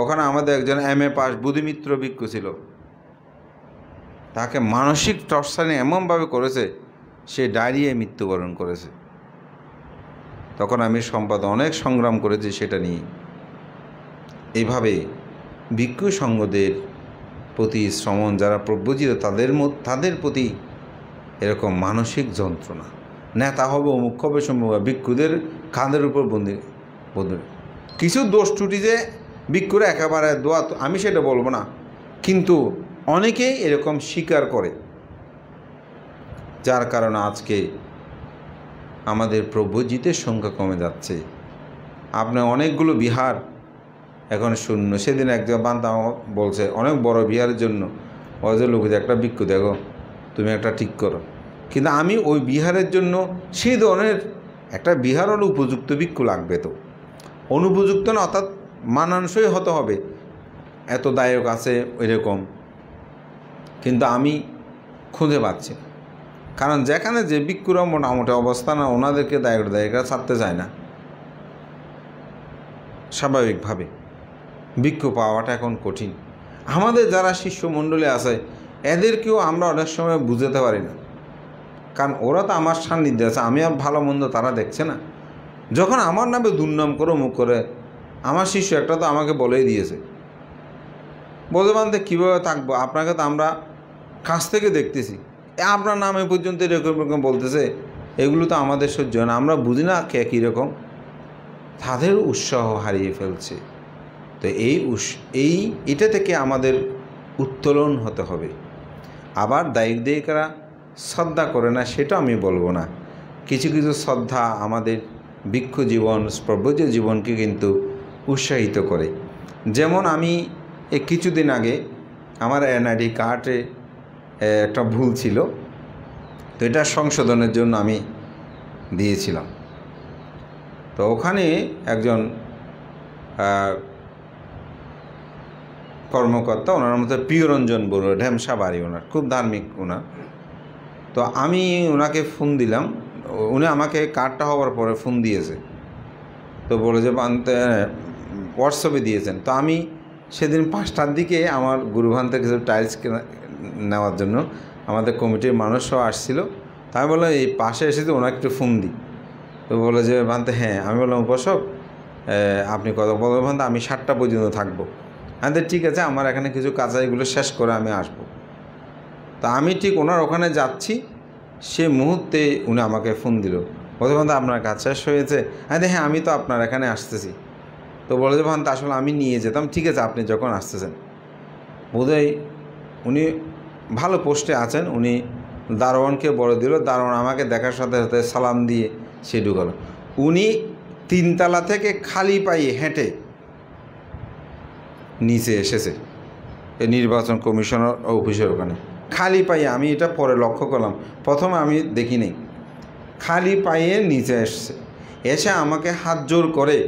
[SPEAKER 4] ওখানে আমাদের একজন MA পাস বুদ্ধিমিত্র ভিক্ষু ছিল, তাকে মানসিক টর্চারে এমনভাবে করেছে সে ডায়রিয়ায় মৃত্যুবরণ করেছে। তখন আমি সম্পাদক অনেক সংগ্রাম করেছি সেটা নিয়ে। এইভাবে ভিক্ষু সংঘদের প্রতি শ্রমণ যারা প্রব্রজিত, তাদের প্রতি এরকম মানসিক যন্ত্রণা, নেতা হবে অমুক হবে সম্ভব, ভিক্ষুদের কাঁধের উপর বন্দি। কিছু দোষ ত্রুটি যে ভিক্ষুরা একেবারে দোয়া, আমি সেটা বলবো না, কিন্তু অনেকেই এরকম স্বীকার করে, যার কারণে আজকে আমাদের প্রব্রজিতের সংখ্যা কমে যাচ্ছে। আপনার অনেকগুলো বিহার এখন শূন্য। সেদিন একজন বান্দা বলছে অনেক বড় বিহারের জন্য ওদের লোক একটা ভিক্ষু দেখো তুমি একটা ঠিক করো, কিন্তু আমি ওই বিহারের জন্য সেই ধরনের একটা বিহার হলে উপযুক্ত ভিক্ষু লাগবে, তো অনুপযুক্ত না, অর্থাৎ মানানসই হতে হবে, এত দায়ক আছে এরকম, কিন্তু আমি খুঁজে পাচ্ছি না। কারণ যেখানে যে ভিক্ষুরা মোটামুটি অবস্থা না, ওনাদেরকে দায়করা ছাড়তে চায় না। স্বাভাবিকভাবে ভিক্ষু পাওয়াটা এখন কঠিন। আমাদের যারা শিষ্যমণ্ডলী আছে এদেরকেও আমরা অনেক সময় বুঝাতে পারি না, কারণ ওরা তো আমার সান্নিধ্যে আছে, আমি আর ভালো মন্দ তারা দেখছে না। যখন আমার নামে দুর্নাম করে মুখ করে, আমার শিষ্য একটা তো আমাকে বলেই দিয়েছে, বলতে পারতে কীভাবে থাকবো, আপনাকে তো আমরা কাছ থেকে দেখতেছি, আপনার নামে পর্যন্ত এরকম বলতেছে, এগুলো তো আমাদের সহ্য হয় না, আমরা বুঝি না কে কীরকম। তাদের উৎসাহ হারিয়ে ফেলছে। তো এটা থেকে আমাদের উত্তোলন হতে হবে। আবার দায়িকরা শ্রদ্ধা করে না সেটা আমি বলবো না, কিছু কিছু শ্রদ্ধা আমাদের ভিক্ষু জীবন, প্রব্রজ জীবনকে কিন্তু উৎসাহিত করে। যেমন আমি কিছুদিন আগে আমার NID কার্ডে একটা ভুল ছিল, তো এটা সংশোধনের জন্য আমি দিয়েছিলাম। তো ওখানে একজন কর্মকর্তা, ওনার মধ্যে প্রিয়রঞ্জন বড়ুয়া, ঢেমসা বাড়ি ওনার, খুব ধার্মিক ওনার। তো আমি ওনাকে ফোন দিলাম, উনি আমাকে কার্ডটা হওয়ার পরে ফোন দিয়েছে, তো বলে যে হোয়াটসঅ্যাপে দিয়েছেন। তো আমি সেদিন 5টার দিকে আমার গুরুভান থেকে কিছু টাইলস নেওয়ার জন্য আমাদের কমিটির মানুষও আসছিল, তাই বললাম এই পাশে এসেছে ওনাকে একটু ফোন দিই। তো বলে যে ভান্তে হ্যাঁ, আমি বললাম উপাসক আপনি কত বলবো ভান্তে, আমি 7টা পর্যন্ত থাকবো। হ্যাঁ ঠিক আছে, আমার এখানে কিছু কাজ এগুলো শেষ করে আমি আসবো। তা আমি ঠিক ওনার ওখানে যাচ্ছি, সে মুহূর্তে উনি আমাকে ফোন দিল, বলতে ভান্তে আপনার কাজ শেষ হয়েছে? হ্যাঁ আমি তো আপনার এখানে আসতেছি। তো বলে যে ভান্তে আসলে আমি নিয়ে যেতাম, ঠিক আছে আপনি যখন আসতেছেন। বোধহয় উনি ভালো পোস্টে আছেন, উনি দারোয়ানকে বলে দিল, দারোয়ান আমাকে দেখার সাথে সাথে সালাম দিয়ে সে ঢুকালো। উনি 3 তলা থেকে খালি পায়ে হেঁটে নিচে এসেছে এই নির্বাচন কমিশনার অফিসের ওখানে, খালি পায়ে। আমি এটা পরে লক্ষ্য করলাম, প্রথমে আমি দেখিনি, খালি পায়ে নিচে এসছে, এসে আমাকে হাত জোর করে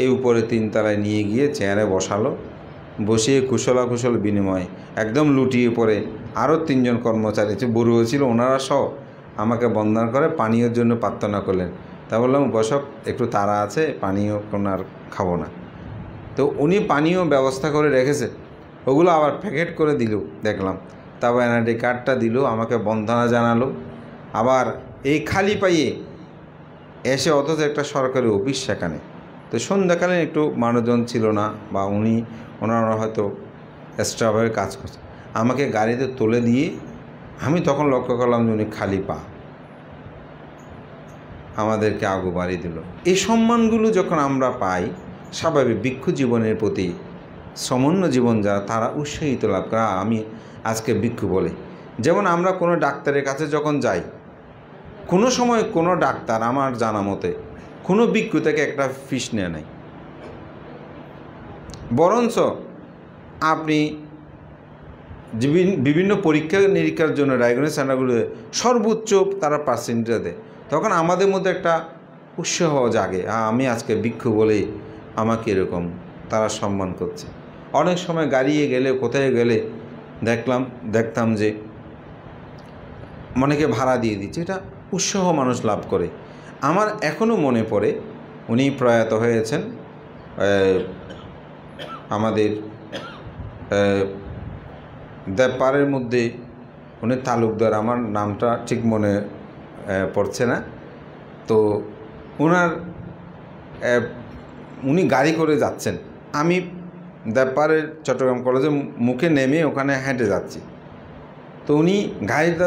[SPEAKER 4] এই উপরে 3 তলায় নিয়ে গিয়ে চেয়ারে বসালো, বসিয়ে কুশলাকুশল বিনিময় একদম লুটিয়ে পড়ে আরও 3 জন কর্মচারী বড়ুয়া ছিল, ওনারা সহ আমাকে বন্দনা করে পানীয়র জন্য প্রার্থনা করলেন। তা বললাম বসক, একটু তাড়া আছে, পানীয় কোনো আর খাবো না। তো উনি পানীয় ব্যবস্থা করে রেখেছে, ওগুলো আবার প্যাকেট করে দিল দেখলাম। তারপর এনআইডি কার্ডটা দিল, আমাকে বন্দনা জানালো। আবার এই খালি পাইয়ে এসে, অথচ একটা সরকারি অফিস সেখানে। তো সন্ধ্যাকালীন একটু মানুষজন ছিল না, বা ওনারা হয়তো এক্সট্রাভাবে কাজ করছে, আমাকে গাড়িতে তুলে দিয়ে আমি তখন লক্ষ্য করলাম যে উনি খালি পা, আমাদেরকে আগু বাড়ি দিল। এই সম্মানগুলো যখন আমরা পাই, স্বাভাবিক ভিক্ষু জীবনের প্রতি সমন্য জীবন যারা, তারা উৎসাহিত লাভ করে। আমি আজকে ভিক্ষু বলে, যেমন আমরা কোনো ডাক্তারের কাছে যখন যাই, কোনো সময় কোনো ডাক্তার আমার জানা মতে কোনো ভিক্ষু থেকে একটা ফিস নেয় নাই, বরঞ্চ আপনি বিভিন্ন পরীক্ষা নিরীক্ষার জন্য ডায়াগনোসিস সেন্টারগুলো সর্বোচ্চ তারা পার্সেন্টেজ দেয়। তখন আমাদের মধ্যে একটা উৎসাহ জাগে, আমি আজকে ভিক্ষু বলে আমাকে এরকম তারা সম্মান করছে। অনেক সময় গাড়িয়ে গেলে, কোথায় গেলে দেখতাম যে অনেকে ভাড়া দিয়ে দিচ্ছে, এটা উৎসাহ মানুষ লাভ করে। আমার এখনও মনে পড়ে, উনি প্রয়াত হয়েছেন আমাদের দেবপাড়ের মধ্যে, উনি তালুকদার, আমার নামটা ঠিক মনে পড়ছে না। তো উনি গাড়ি করে যাচ্ছেন, আমি দেবপাড়ের চট্টগ্রাম কলেজে মুখে নেমে ওখানে হেঁটে যাচ্ছি। তো উনি গাড়িটা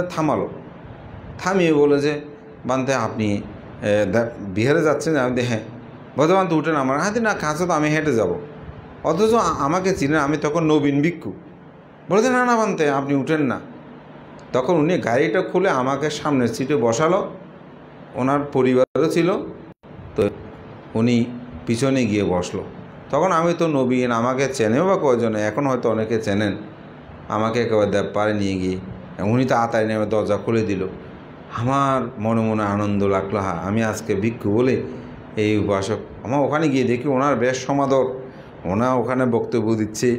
[SPEAKER 4] থামিয়ে বলে যে বানতে আপনি বিহারে যাচ্ছেন? আমি হ্যাঁ। বর্তমান তো উঠেন আমার হাতে, না কাছে তো আমি হেঁটে যাব। অথচ আমাকে চিনেন, আমি তখন নবীন ভিক্ষু। বলেছে না না বানতে আপনি উঠেন না। তখন উনি গাড়িটা খুলে আমাকে সামনের সিটে বসালো, ওনার পরিবারও ছিল, তো উনি পিছনে গিয়ে বসলো। তখন আমি তো নবীন, আমাকে চেনেও বা কয়জনে, এখন হয়তো অনেকে চেনেন। আমাকে একেবারে দেবপাড়ে নিয়ে গিয়ে উনি তো আতায় নেমে দরজা খুলে দিল। আমার মনে মনে আনন্দ লাগলো, হ্যাঁ আমি আজকে ভিক্ষু বলে এই উপাসক। আমার ওখানে গিয়ে দেখি ওনার বেশ সমাদর, ওখানে বক্তব্য দিচ্ছে,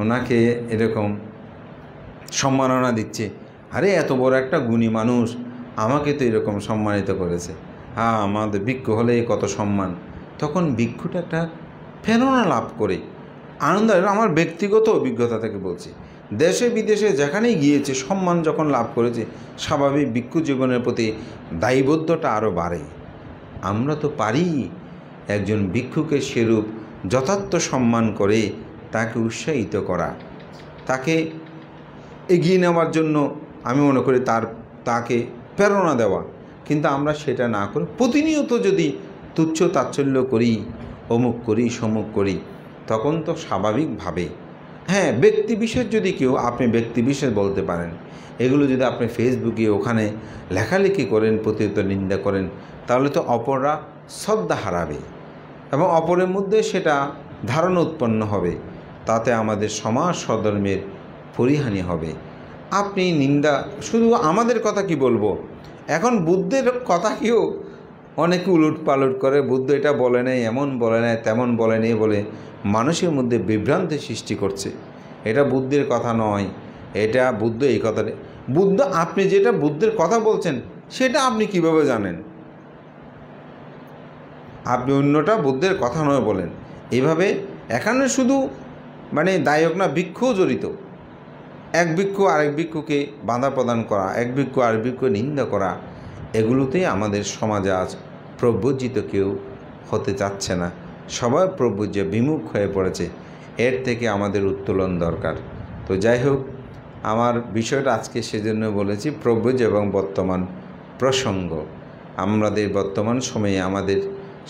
[SPEAKER 4] ওনাকে এরকম সম্মাননা দিচ্ছে। আরে এত বড় একটা গুণী মানুষ আমাকে তো এরকম সম্মানিত করেছে, হ্যাঁ আমাদের ভিক্ষু হলে কত সম্মান। তখন ভিক্ষুটা একটা প্রেরণা লাভ করে আনন্দ। আমার ব্যক্তিগত অভিজ্ঞতা থেকে বলছি, দেশে বিদেশে যেখানেই গিয়েছে সম্মান যখন লাভ করেছে, স্বাভাবিক ভিক্ষু জীবনের প্রতি দায়বদ্ধতা আরও বাড়ে। আমরা তো পারি একজন ভিক্ষুকে সেরূপ যথার্থ সম্মান করে তাকে উৎসাহিত করা, তাকে এগিয়ে নেওয়ার জন্য আমি মনে করি তাকে প্রেরণা দেওয়া। কিন্তু আমরা সেটা না করে প্রতিনিয়ত যদি তুচ্ছ তাচ্ছল্য করি, অমুক করি সমুক করি, তখন তো স্বাভাবিকভাবে, হ্যাঁ ব্যক্তিবিশেষ যদি কেউ, আপনি ব্যক্তিবিশেষ বলতে পারেন, এগুলো যদি আপনি ফেসবুকে ওখানে লেখালেখি করেন, প্রতিনিয়ত নিন্দা করেন, তাহলে তো অপররা শ্রদ্ধা হারাবে এবং অপরের মধ্যে সেটা ধারণা উৎপন্ন হবে, তাতে আমাদের সমাজ সধর্মের পরিহানি হবে। আপনি নিন্দা, শুধু আমাদের কথা কি বলবো, এখন বুদ্ধের কথা কেউ অনেকে উলট পালট করে, বুদ্ধ এটা বলে নেই, এমন বলে নেই, তেমন বলে নেই বলে মানুষের মধ্যে বিভ্রান্তি সৃষ্টি করছে। এটা বুদ্ধের কথা নয়, এটা বুদ্ধ এই কথা নেই। বুদ্ধ, আপনি যেটা বুদ্ধের কথা বলছেন সেটা আপনি কিভাবে জানেন? আপনি অন্যটা বুদ্ধের কথা নয় বলেন। এইভাবে এখানে শুধু দায়ক না, ভিক্ষুও জড়িত। এক ভিক্ষু আরেক ভিক্ষুকে বাধা প্রদান করা, এক ভিক্ষু আরেক ভিক্ষু নিন্দা করা, এগুলোতেই আমাদের সমাজে আজ প্রব্রজিত কেউ হতে চাচ্ছে না। সবাই প্রব্রজ্য বিমুখ হয়ে পড়েছে। এর থেকে আমাদের উত্তোলন দরকার। তো যাই হোক, আমার বিষয়টা আজকে সেজন্য বলেছি প্রব্রজ এবং বর্তমান প্রসঙ্গ। আমাদের বর্তমান সময়ে আমাদের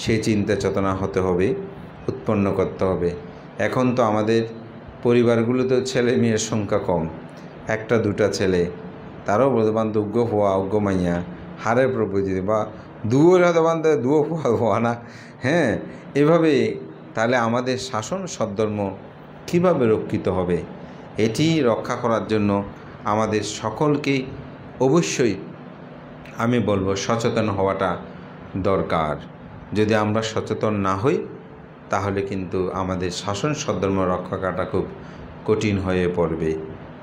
[SPEAKER 4] সেই চিন্তা চেতনা হতে হবে, উৎপন্ন করতে হবে। এখন তো আমাদের পরিবারগুলোতে ছেলে মেয়ের সংখ্যা কম, একটা দুটা ছেলে, তারও বর্তমান উগ্র হওয়া, উগ্র মাইয়া হারে প্রব্রজিত, বা দুয়োর হতবান দুয়ো হওয়া না, হ্যাঁ এভাবে। তাহলে আমাদের শাসন সদ্ধর্ম কীভাবে রক্ষিত হবে? এটি রক্ষা করার জন্য আমাদের সকলকেই অবশ্যই আমি বলবো সচেতন হওয়াটা দরকার। যদি আমরা সচেতন না হই তাহলে কিন্তু আমাদের শাসন সদ্ধর্ম রক্ষা করাটা খুব কঠিন হয়ে পড়বে।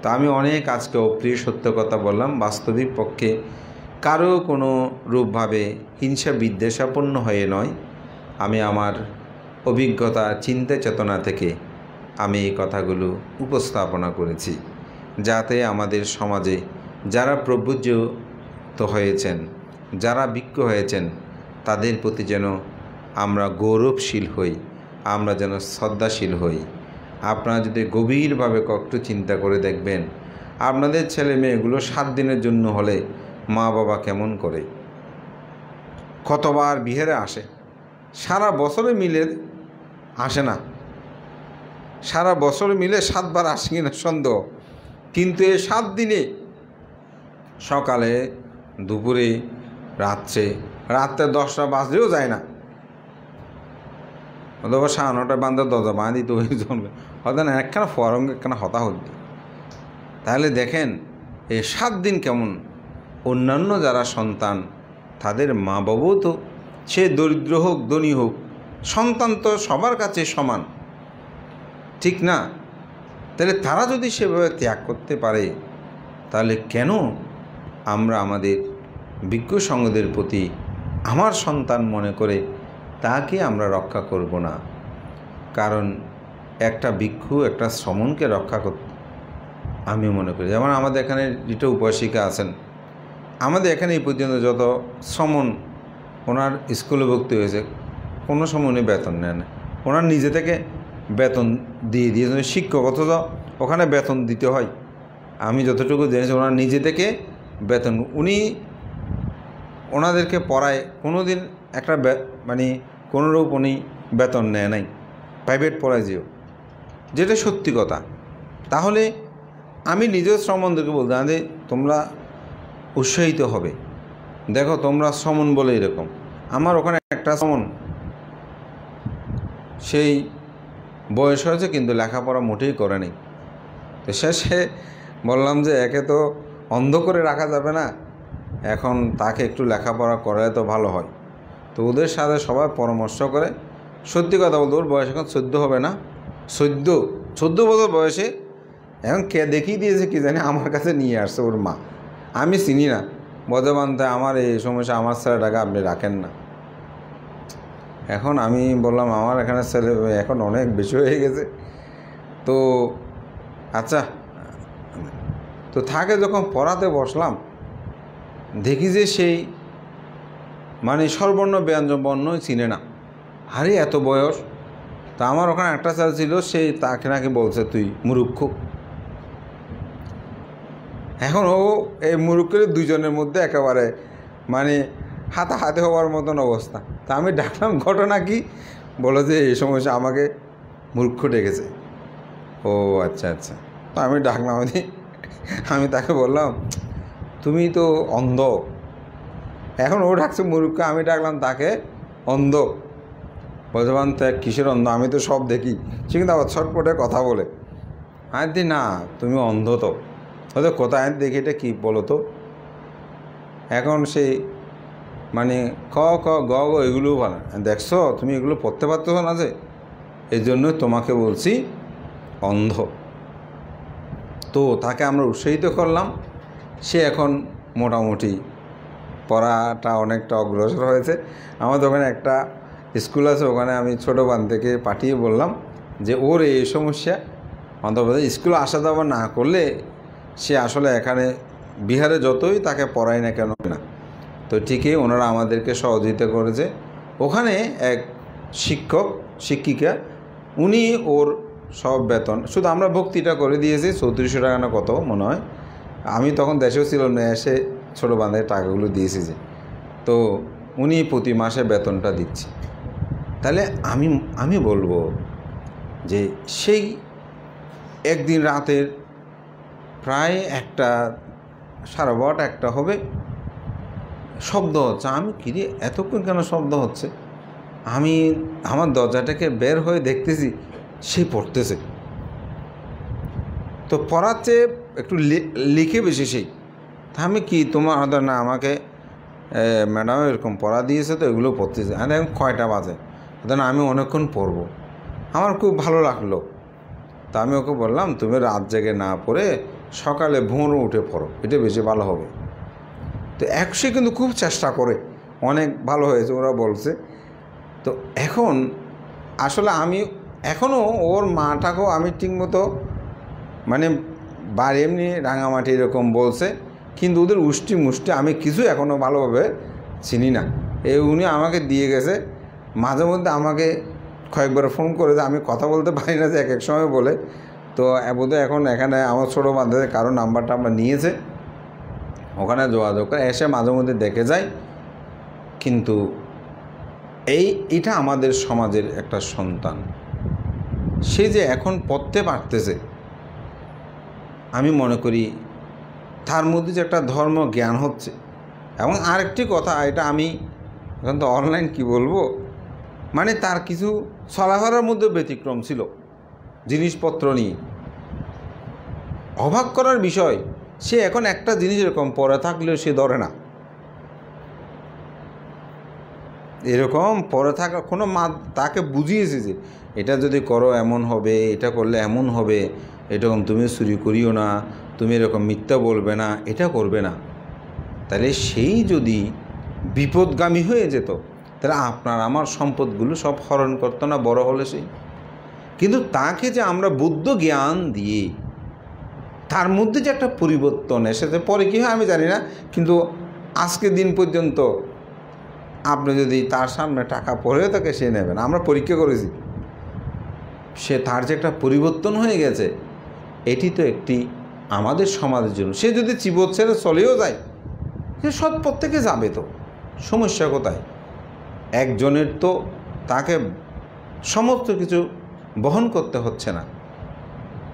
[SPEAKER 4] তো আমি অনেক আজকে অপ্রিয় সত্য কথা বললাম। বাস্তবিক পক্ষে কারো কোনো রূপভাবে হিংসা বিদ্বেষাপন্ন হয়ে নয়, আমি আমার অভিজ্ঞতা চিন্তা চেতনা থেকে আমি এই কথাগুলো উপস্থাপনা করেছি, যাতে আমাদের সমাজে যারা প্রবুদ্ধ হয়েছেন, যারা বিজ্ঞ হয়েছেন, তাদের প্রতি যেন আমরা গৌরবশীল হই, আমরা যেন শ্রদ্ধাশীল হই। আপনারা যদি গভীরভাবে একটু চিন্তা করে দেখবেন, আপনাদের ছেলে মেয়েগুলো 7 দিনের জন্য হলে মা বাবা কেমন করে, কতবার বিহারে আসে, সারা বছরে মিলে আসে না, সারা বছর মিলে 7 বার আসে কিনা সন্দেহ। কিন্তু এই 7 দিনে সকালে, দুপুরে, রাত্রে 10টা বাজলেও যায় না, অথবা 9:30 বান্ধব দরজা বাঁধি তো জন্মে হয়তো না, একখানা ফরঙ্গ একখানা হতা হতি। তাহলে দেখেন এই 7 দিন কেমন। অন্যান্য যারা সন্তান, তাদের মা বাবাও তো সে দরিদ্র হোক ধনী হোক, সন্তান তো সবার কাছে সমান, ঠিক না? তাহলে তারা যদি সেভাবে ত্যাগ করতে পারে, তাহলে কেন আমরা আমাদের বিজ্ঞ সঙ্গদের প্রতি আমার সন্তান মনে করে তাকে আমরা রক্ষা করব না? কারণ একটা ভিক্ষু একটা শ্রমণকে রক্ষা করতে আমি মনে করি, যেমন আমাদের এখানে যেটা উপাসিকা আছেন, আমাদের এখানে এই পর্যন্ত যত শ্রমণ ওনার স্কুলে ভর্তি হয়েছে, কোনো সময় উনি বেতন নেন, ওনার নিজে থেকে বেতন দিয়ে দিয়েছেন শিক্ষক, অথচ ওখানে বেতন দিতে হয়। আমি যতটুকু জেনেছি ওনার নিজে থেকে বেতন, উনি ওনাদেরকে পড়ায় কোনো দিন একটা মানে কোনোরূপ উনি বেতন নেয় নাই, প্রাইভেট পড়ায় যেও, যেটা সত্যি কথা। তাহলে আমি নিজের শ্রমণদেরকে বলতে যে তোমরা উৎসাহিত হবে। দেখো তোমরা শ্রমণ বলে এরকম, আমার ওখানে একটা শ্রমণ সেই বয়স হয়েছে কিন্তু লেখাপড়া মোটেই করে নেই। তো শেষে বললাম যে একে তো অন্ধ করে রাখা যাবে না, এখন তাকে একটু লেখাপড়া করালে তো ভালো হয়। তো ওদের সাথে সবাই পরামর্শ করে, সত্যি কথা বলতে ওর বয়স এখন 14 হবে না, 14 বছর বয়সে এখন কে দেখিয়ে দিয়েছে কি জানি, আমার কাছে নিয়ে আসছে ওর মা। আমি চিনি না, বদবান্তে আমার এই সমস্যা, আমার ছেলেটাকে আপনি রাখেন না। এখন আমি বললাম আমার এখানে ছেলে এখন অনেক বেশি হয়ে গেছে, তো আচ্ছা। তো তাকে যখন পড়াতে বসলাম, দেখি যে সেই মানে স্বরবর্ণ ব্যঞ্জন বর্ণই চিনে না। আরে এত বয়স! তা আমার ওখানে একটা ছেলে ছিল, সেই তাকে নাকি বলছে তুই মূর্খ। এখন ও এই মূর্খের দুজনের মধ্যে একেবারে মানে হাতাহাতি হওয়ার মতন অবস্থা। তা আমি ডাকলাম, ঘটনা কি? বলো যে এই সমস্যা আমাকে মূর্খ ডেকেছে। ও আচ্ছা আচ্ছা। তো আমি ডাকলাম, আমি তাকে বললাম তুমি তো অন্ধ। এখন ও ডাকছে মূর্খ, আমি ডাকলাম তাকে অন্ধ। বলছেন তো কিসের অন্ধ, আমি তো সব দেখি। সে কিন্তু আবার ছটপটে কথা বলে। আমি না তুমি অন্ধ তো, হয়তো কোথায় দেখি এটা কী বলো তো। এখন সেই মানে ক ক গ গ এগুলোও ভালো, দেখছো তুমি এগুলো পড়তে পারতো না, যে এই জন্য তোমাকে বলছি অন্ধ। তো তাকে আমরা উৎসাহিত করলাম, সে এখন মোটামুটি পড়াটা অনেকটা অগ্রসর হয়েছে। আমাদের ওখানে একটা স্কুল আছে, ওখানে আমি ছোটো বান থেকে পাঠিয়ে বললাম যে ওর এই সমস্যা, অন্তর্ভুক্ত স্কুলে আসা যাওয়া না করলে সে আসলে এখানে বিহারে যতই তাকে পড়ায় না কেন না। তো ঠিকই ওনারা আমাদেরকে সহযোগিতা করেছে। ওখানে এক শিক্ষক শিক্ষিকা, উনি ওর সব বেতন, শুধু আমরা ভক্তিটা করে দিয়েছি 3400 টাকা না কত মনে হয়। আমি তখন দেশেও ছিলাম না, এসে ছোটো বান্ধবের টাকাগুলো দিয়েছি যে, তো উনি প্রতি মাসে বেতনটা দিচ্ছে। তাহলে আমি বলবো যে সেই একদিন রাতের প্রায় 1টা 12:30 1টা হবে, শব্দ হচ্ছে। আমি কিরে এতক্ষণ কেন শব্দ হচ্ছে? আমি আমার দরজাটাকে বের হয়ে দেখতেছি সে পড়তেছে। তো পড়াচ্ছে একটু লিখে বেশি সেই। তা আমি কি তোমার না আমাকে ম্যাডাম এরকম পড়া দিয়েছে তো এগুলো পড়তেছে। আর এখন কয়টা বাজে? দেন আমি অনেকক্ষণ পড়বো। আমার খুব ভালো লাগলো। তা আমি ওকে বললাম, তুমি রাত জেগে না পড়ে সকালে ভোর উঠে পড়ো, এটা বেশি ভালো হবে। তো সে কিন্তু খুব চেষ্টা করে, অনেক ভালো হয়েছে ওরা বলছে। তো এখন আসলে আমি এখনও ওর মাটাকেও আমি ঠিকমতো মানে বাড়ি এমনি রাঙামাটি এরকম বলছে, কিন্তু ওদের মুষ্টি আমি কিছু এখনও ভালোভাবে চিনি না। উনি আমাকে দিয়ে গেছে, মাঝে মধ্যে আমাকে কয়েকবার ফোন করেছে, আমি কথা বলতে পারি না যে এক এক সময় বলে। তো বোধহয় এখন এখানে আমার ছোটো বান্ধবী কারো নাম্বারটা আমরা নিয়েছে, ওখানে যোগাযোগ করে এসে মাঝে মধ্যে দেখে যায়। কিন্তু এটা আমাদের সমাজের একটা সন্তান, সে যে এখন পড়তে পারতেছে, আমি মনে করি তার মধ্যে যে একটা ধর্ম জ্ঞান হচ্ছে। এবং আরেকটি কথা, এটা আমি এখন তো অনলাইন কি বলবো, মানে তার কিছু চলাফেরার মধ্যে ব্যতিক্রম ছিল জিনিসপত্র নিয়ে। অবাক করার বিষয়, সে এখন একটা জিনিস এরকম পরে থাকলেও সে ধরে না। এরকম পরে থাকা কোনো মা তাকে বুঝিয়েছে যে এটা যদি করো এমন হবে, এটা করলে এমন হবে, এরকম তুমি চুরি করিও না, তুমি এরকম মিথ্যা বলবে না, এটা করবে না। তাহলে সেই যদি বিপদগামী হয়ে যেত, তাহলে আপনার আমার সম্পদগুলো সব হরণ করতো না বড় হলে সেই। কিন্তু তাকে যে আমরা বুদ্ধ জ্ঞান দিয়ে তার মধ্যে যে একটা পরিবর্তন এসেছে, পরে কী হয় আমি জানি না, কিন্তু আজকে দিন পর্যন্ত আপনি যদি তার সামনে টাকা পড়েও থাকে সে নেবেন। আমরা পরীক্ষা করেছি, সে তার যে একটা পরিবর্তন হয়ে গেছে, এটি তো একটি আমাদের সমাজের জন্য। সে যদি চিবোধ ছেড়ে চলেও যায়, সে সৎ পথ থেকে যাবে, তো সমস্যা কোথায়? একজনের তো তাকে সমস্ত কিছু বহন করতে হচ্ছে না।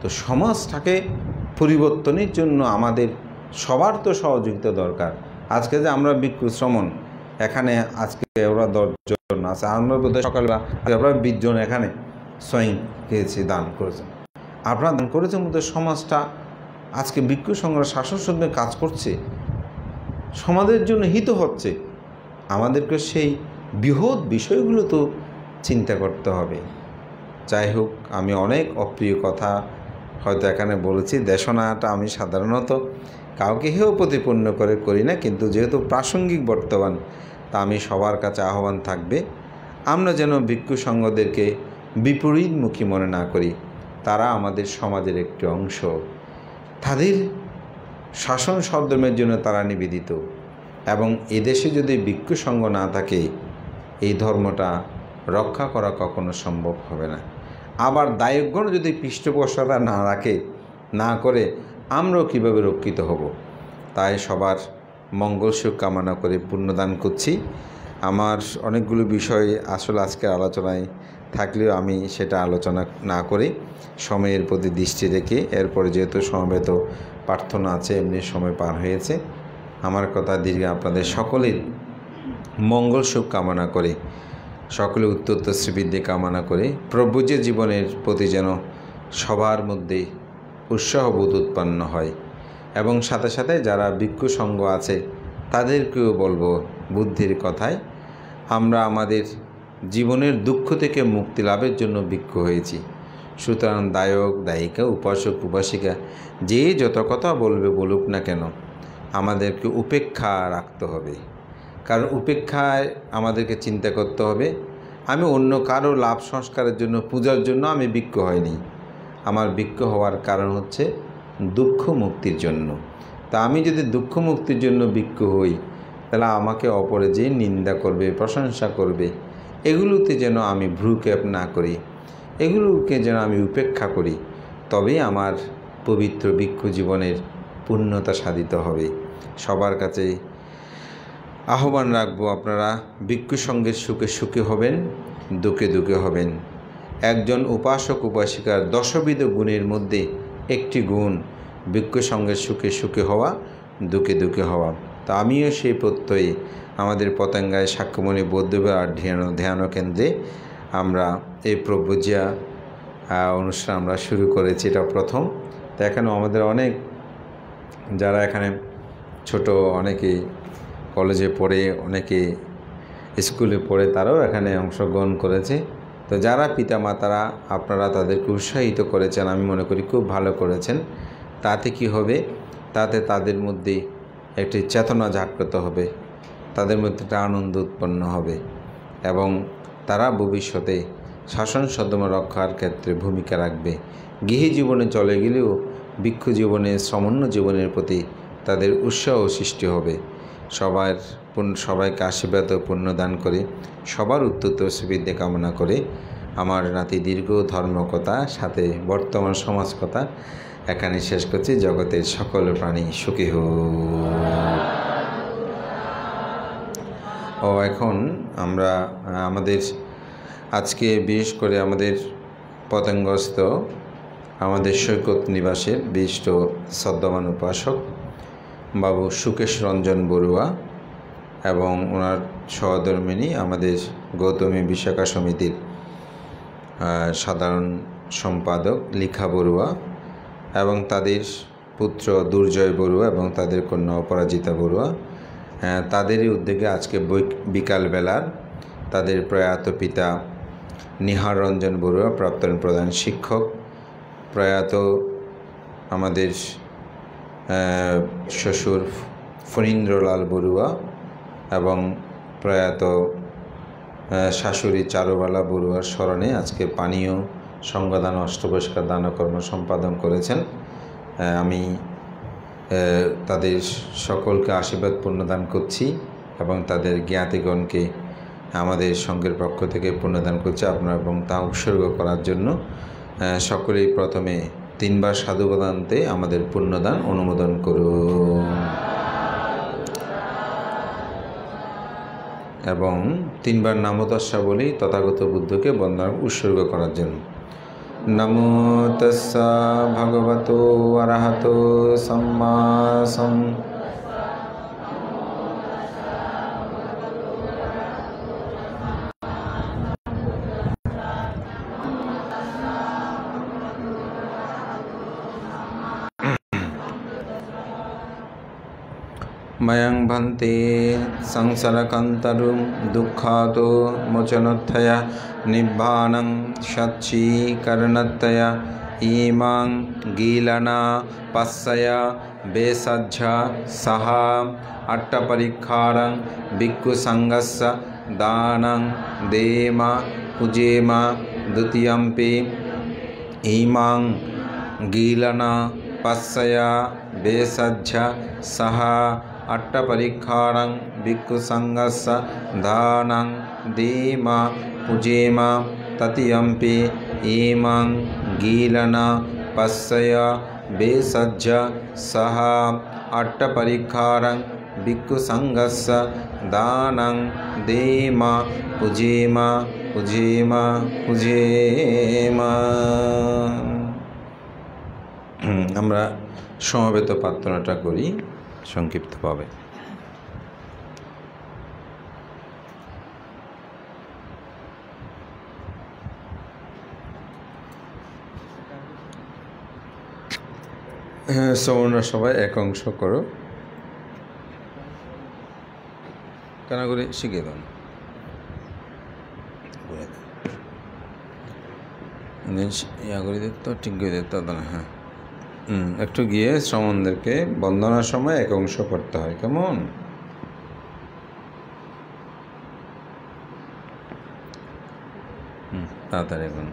[SPEAKER 4] তো সমাজটাকে পরিবর্তনের জন্য আমাদের সবার তো সহযোগিতা দরকার। আজকে যে আমরা ভিক্ষু শ্রমণ এখানে, আজকে ওরা 10 জন আছে, আমরা বোধহয় সকালবেলা আমরা 20 জন এখানে সহিং খেয়েছি, দান করেছেন। আপনারা দান করেছেন মধ্যে সমাজটা আজকে ভিক্ষু সংঘরা শাসন সঙ্গে কাজ করছে, সমাজের জন্য হিত হচ্ছে। আমাদেরকে সেই বৃহৎ বিষয়গুলো তো চিন্তা করতে হবে। যাই হোক, আমি অনেক অপ্রিয় কথা হয়তো এখানে বলেছি। দেশনাটা আমি সাধারণত কাউকে হেয় প্রতিপন্ন করে করি না, কিন্তু যেহেতু প্রাসঙ্গিক বর্তমান, তা আমি সবার কাছে আহ্বান থাকবে, আমরা যেন ভিক্ষু সংঘদেরকে বিপরীতমুখী মনে না করি। তারা আমাদের সমাজের একটি অংশ, তাদের শাসন সদ্ধর্মের জন্য তারা নিবেদিত। এবং এদেশে যদি ভিক্ষু সংঘ না থাকে, এই ধর্মটা রক্ষা করা কখনো সম্ভব হবে না। আবার দায়কগণ যদি পৃষ্ঠপোষকতা না করে আমরাও কীভাবে রক্ষিত হব? তাই সবার মঙ্গল সুখ কামনা করে পুণ্যদান করছি। আমার অনেকগুলো বিষয় আসলে আজকের আলোচনায় থাকলেও আমি সেটা আলোচনা না করে সময়ের প্রতি দৃষ্টি রেখে, এরপরে যেহেতু সমবেত প্রার্থনা আছে, এমনি সময় পার হয়েছে, আমার কথা দীর্ঘ আপনাদের সকলের মঙ্গল সুখ কামনা করে, সকলে উত্তর শ্রীবৃদ্ধি কামনা করে, প্রভু যে জীবনের প্রতি যেন সবার মধ্যে উৎসাহবোধ উৎপন্ন হয়। এবং সাথে সাথে যারা ভিক্ষু সংঘ আছে তাদেরকেও বলবো, বুদ্ধির কথায় আমরা আমাদের জীবনের দুঃখ থেকে মুক্তি লাভের জন্য ভিক্ষু হয়েছি। সুতরাং দায়ক, দায়িকা, উপাসক, উপাসিকা যে যত কথা বলবে বলুক না কেন, আমাদেরকে উপেক্ষা রাখতে হবে। কারণ উপেক্ষায় আমাদেরকে চিন্তা করতে হবে, আমি অন্য কারো লাভ সংস্কারের জন্য, পূজার জন্য আমি ভিক্ষু হয়নি। আমার ভিক্ষু হওয়ার কারণ হচ্ছে দুঃখ মুক্তির জন্য। তা আমি যদি দুঃখ মুক্তির জন্য ভিক্ষু হই, তাহলে আমাকে অপরে যে নিন্দা করবে, প্রশংসা করবে, এগুলোতে যেন আমি ভ্রুক্ষেপ না করি, এগুলোকে যেন আমি উপেক্ষা করি। তবেই আমার পবিত্র ভিক্ষু জীবনের পূর্ণতা সাধিত হবে। সবার কাছে আহ্বান রাখবো, আপনারা ভিক্ষু সঙ্গের সুখে সুখে হবেন, দুঃখে দুঃখে হবেন। একজন উপাসক উপাসিকার 10বিধ গুণের মধ্যে একটি গুণ ভিক্ষু সঙ্গের সুখে সুখে হওয়া, দুঃখে দুঃখে হওয়া। তা আমিও সেই প্রত্যয়ে আমাদের পতেঙ্গায় সাক্ষ্যমণি বৌদ্ধবিহার ধ্যান কেন্দ্রে আমরা এই প্রভুজিয়া অনুষ্ঠান আমরা শুরু করেছি, এটা প্রথম। তো এখানেও আমাদের অনেক যারা এখানে ছোট অনেকেই কলেজে পড়ে, অনেকে স্কুলে পড়ে, তারাও এখানে অংশগ্রহণ করেছে। তো যারা পিতামাতারা আপনারা তাদেরকে উৎসাহিত করেছেন, আমি মনে করি খুব ভালো করেছেন। তাতে কি হবে, তাতে তাদের মধ্যে একটি চেতনা জাগ্রত হবে, তাদের মধ্যে একটা আনন্দ উৎপন্ন হবে এবং তারা ভবিষ্যতে শাসন সদম রক্ষার ক্ষেত্রে ভূমিকা রাখবে। গৃহী জীবনে চলে গেলেও ভিক্ষু জীবনে, শ্রমণ্য জীবনের প্রতি তাদের উৎসাহ সৃষ্টি হবে। সবাইকে আশীর্বাদ ও পুণ্য দান করে, সবার উত্তর সুবিধে কামনা করে আমার নাতি দীর্ঘ ধর্মকথা সাথে বর্তমান সমাজ কথা এখানে শেষ করছি। জগতের সকল প্রাণী সুখী হোক। ও এখন আমরা আমাদের আজকে বিশেষ করে আমাদের পতঙ্গস্থ আমাদের সৈকত নিবাসের বিশিষ্ট শ্রদ্ধমান উপাসক বাবু সুকেশ রঞ্জন বড়ুয়া এবং ওনার সহধর্মিণী আমাদের গৌতমী বিশাখা সমিতির সাধারণ সম্পাদক লিখা বড়ুয়া এবং তাদের পুত্র দুর্জয় বড়ুয়া এবং তাদের কন্যা অপরাজিতা বড়ুয়া, তাদেরই উদ্যোগে আজকে বিকালবেলার তাদের প্রয়াত পিতা নিহার রঞ্জন বড়ুয়া, প্রাক্তন প্রধান শিক্ষক, প্রয়াত আমাদের শ্বশুর ফণীন্দ্রলাল বড়ুয়া এবং প্রয়াত শাশুড়ি চারুবালা বড়ুয়ার স্মরণে আজকে পানীয় সংবাদান অষ্টপুরস্কার দানকর্ম সম্পাদন করেছেন। আমি তাদের সকলকে আশীর্বাদ পুণ্যদান করছি এবং তাদের জ্ঞাতিগণকে আমাদের সংঘের পক্ষ থেকে পুণ্যদান করছি আপনারা এবং তা উৎসর্গ করার জন্য সকলেই প্রথমে 3 বার সাধুবাদান্তে আমাদের পুণ্যদান অনুমোদন করুন এবং 3 বার নামোদস্যা বলি তথাগত বুদ্ধকে বন্দনা উৎসর্গ করার জন্য। নমো তস্যা ভগবতো অরহতো সম্মা ময়ং ভন্তে সংসারকান্তরুং দুঃখাতো মোচনোত্থয়া নিব্বানং সচ্চীকরণত্তয়া ইমাং গীলনা পাস্যয়া বেসজ্জা সাহা অট্টপরিক্ষারং ভিক্ষু সংঘস্য দানং দেমা পূজেমা দ্বিতীয়ম্পি ইমাং গীলনা পাস্যয়া বেসজ্জা সাহা অট্টপরিক্ষারং ভিক্ষু সংঘস্য দানং দেমা পূজেমা তৃতীয়ম্পি ইমাং গীলনা পাস্যয়া বেসজ্জা সাহা অট্টপরিক্ষারং ভিক্ষু সংঘস্য দানং দেমা পূজেমা পূজেমা পূজেমা। আমরা সমবেত প্রার্থনাটা করি সংক্ষিপ্তভাবে। তোমরা সবাই এক অংশ করো, কেন করে শিখে দাও ইয়া করে দিত ঠিক করে দিত না। হ্যাঁ, একটু গিয়ে শ্রমণদেরকে বন্দনার সময় এক অংশ করতে হয়, কেমন? তাড়াতাড়ি এখন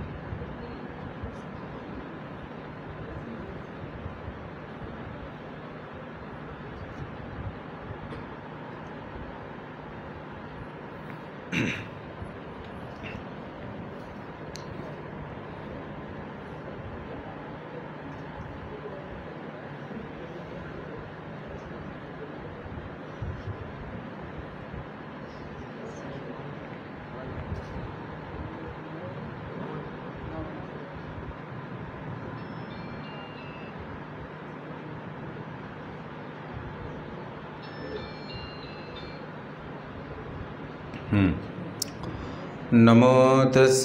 [SPEAKER 4] नमो तस्स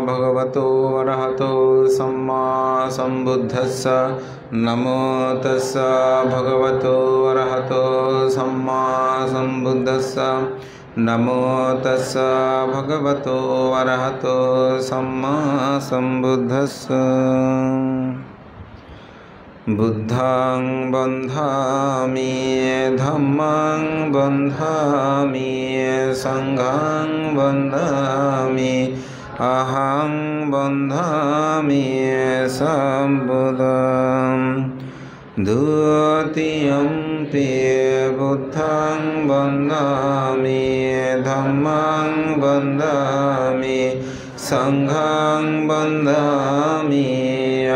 [SPEAKER 4] भगवतो अरहतो सम्मा सम्बुद्धस्स नमो तस्स भगवतो अरहतो सम्मा सम्बुद्धस्स नमो तस्स भगवतो अरहतो सम्मा सम्बुद्धस्स बुद्धं बन्धामि धम्मं बन्धामि संघं बन्धामि अहं बन्धामि सम्बुद्धं द्वितीयम्पि बुद्धं बन्धामि धम्मं बन्धामि संघं बन्धामि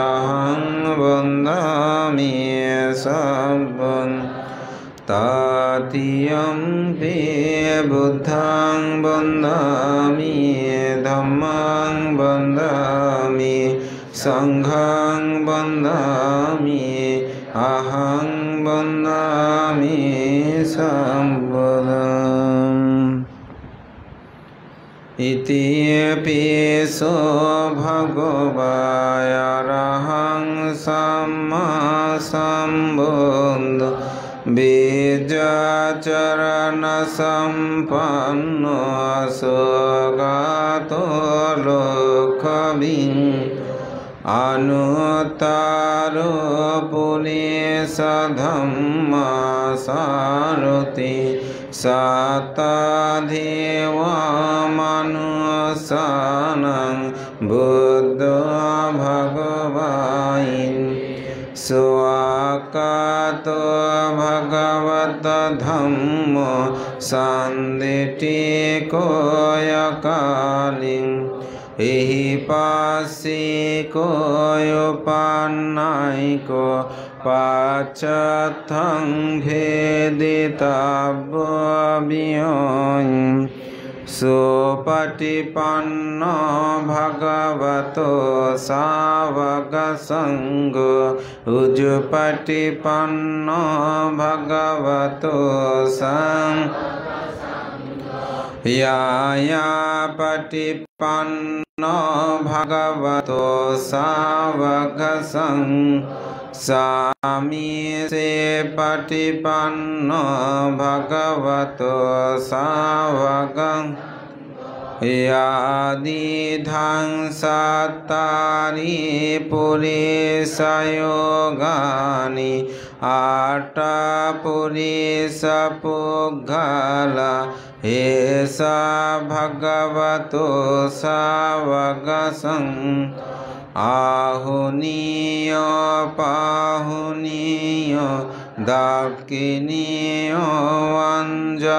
[SPEAKER 4] अहं बन्धामि सम्बुद्धं तृतीयम्पि बुद्धं बन्धामि धम्मं बन्धामि संघं बन्धामि अहं बन्धामि सम्बुद्धम् इत्यपि भगवायरहं सम्मा सम्बुद्धो बीजाचरणसम्पन्नो सुगतो लोकविं अनुत्तरो पुरुषधम्मसारथि सतदेवमनुसानं बुद्धो भगवान् स्वाकातो भगवत धम्मो सन्दिटिको यकालिं एहि पासिको योपान्नायिको पाचथं भेदितव्यं सुपटिपन्नो भगवतो सावकसङ्गो उजुपटिपन्नो भगवतो यायापटिपन्नो भगवतो सावकसङ्गो सामीसे पटिपन्नो भगवतो सावकं यादिधं सत्तानि पुरुषयोगानि आट्टपुरुषपुग्गला एषा भगवतो सावकसङ्गो आहुनीय पाहुनीय दाक्षिणीय अञ्जलिकरणीय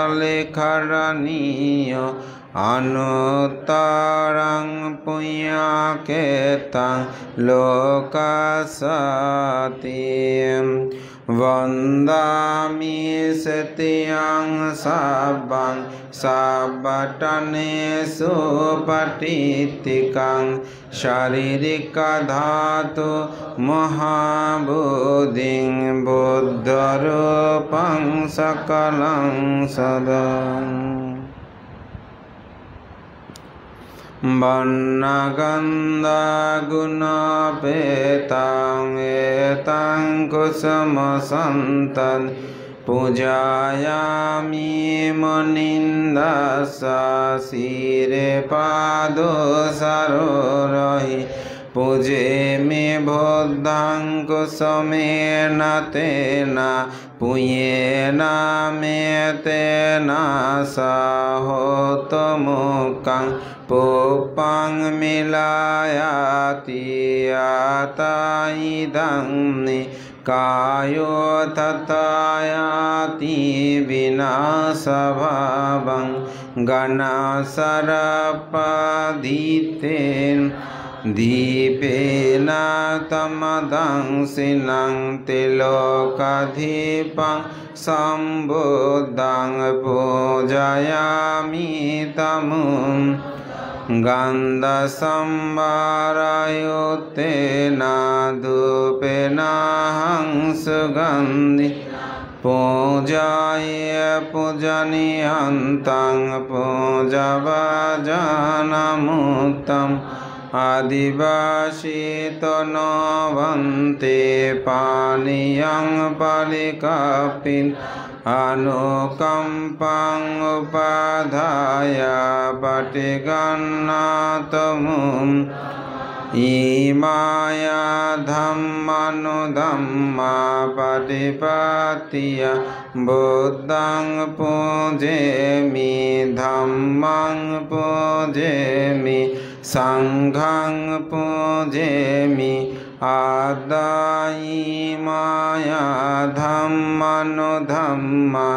[SPEAKER 4] अनुत्तरं पुण्यकेतं लोकसतीं वन्दामि सत्यं सब्बं सब्बटनेषु पठितिकं शारीरिकधातु महाबोधिं बुद्धरूपं सकलं सदम् वर्णगन्धगुणपेतं एतं कुसुमसन्तन् पूजायामि मुनिन्दस्य शिरे पादो सरोरहि पूजे मे बुद्धं कुसुमेन तेन पुण्येन मे तेन सहोतमुखं पुष्पं मिलायाति याताइदं कायो तथायाति विनाशभावं गणसरपदितेन दीपेन तमदंसिनं त्रिलोकाधिपं सम्बुद्धं पूजयामि तमुं गन्धसंवारयुक्तेन धूपेन सुगन्धि पूजाय पूजनीयन्तं पूजभाजनमुक्तम् आदिवासितो न वन्ते पानीयं परिकपिन् अनुकम्पं उपाधाय पटिगन्नातमुम् इमाया धम्मानुधम्मा पटिपत्तिय बुद्धं पूजेमि धम्मं पूजेमि संघं पूजेमि आदायि माया धम्मानुधम्मा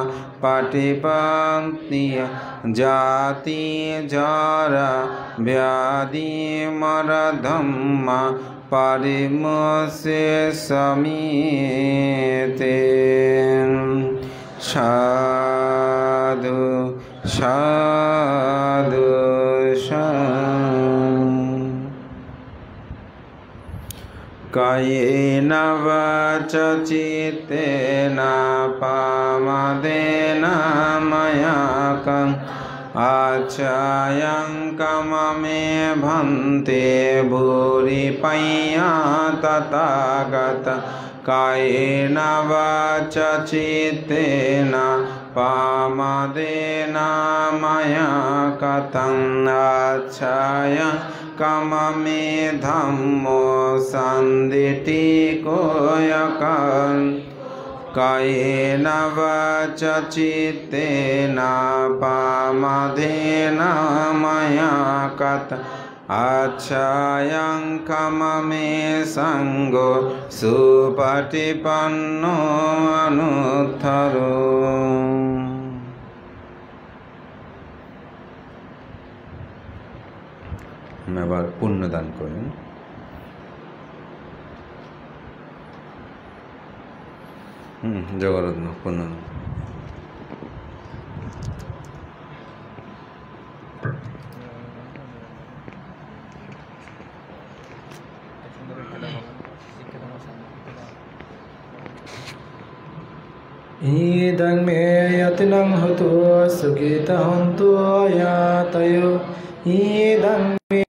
[SPEAKER 4] पटिपत्तिय जाति जरा व्याधि मरधम्मा परिमुस्य समीते साधु साधु कायेन वाचा चित्तेन प्रमादेन मया कं आचार्यं कममे भन्ते भूरिपय्या तथागत कायेन वाचा चित्तेन प्रमादेन मया कथं आचार्यं कममे धम्मो सन्दिटिको यकन् कायेन वाचा चित्तेन प्रमादेन मया कथं आचार्यं कममे संगो सुपटिपन्नो अनुत्तरो। मैं আবার পুণ্যদান করেন। জগরত্ন পুণ্যদান।
[SPEAKER 3] ईदं मे यत्नं हतो सुखिता हन्तु यातयो ईदं मे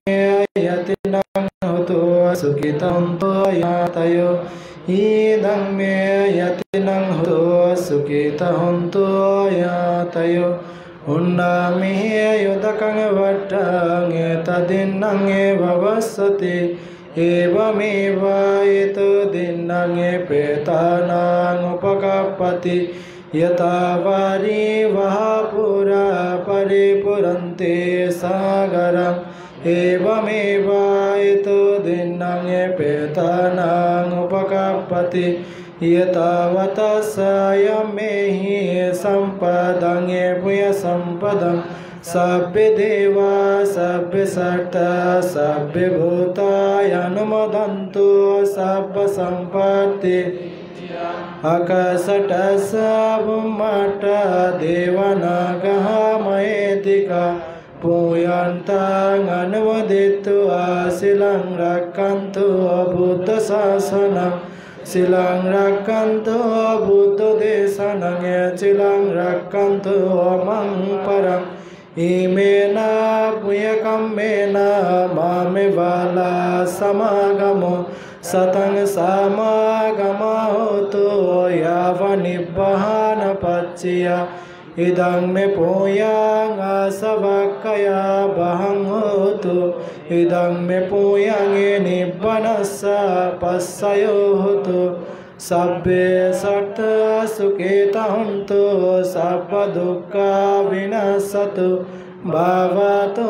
[SPEAKER 3] यत्नं हतो सुखिता हन्तु यातयो ईदं मे यत्नं हतो सुखिता हन्तु यातयो उन्नामि युदकं वट्टं तदिन्नं भवस्सति एवमेव एतदिन्नं प्रेतानां उपकपति यथा वारिवः पुरा परिपुरन्ते सागरम् एवमेव एतदिन्नं प्रेतानां उपकपति यथा वतस्यमेहि सम्पदं पुण्यसम्पदं सभ्य देवा सभ्य सत्ता सभ्य भूतायनुमोदन्तु सभ्य सम्पत्ति अकसट सबुम्मट देवनागः महेतिका पूयन्तं अनुमोदित्वा शिलं रक्षन्तु बुद्धशासनं शिलं रक्षन्तु बुद्धदेशनं शिलं रक्षन्तु मं परम् इमेन पुण्यकम्मेन मामे बाला समागमो सतं समागमो होतु यावनिब्बहानपच्चिया इदं मे पूयं असवक्कया बहं होतु इदं मे पूयं निब्बनस्स पस्सयो होतु सभ्ये सत् सुखिता हन्तु सर्वदुःखा विनश्यतु भवतु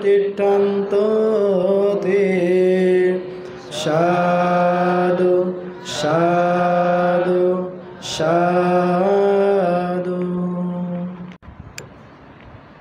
[SPEAKER 3] तिष्ठन्तु ते साधु साधु साधु।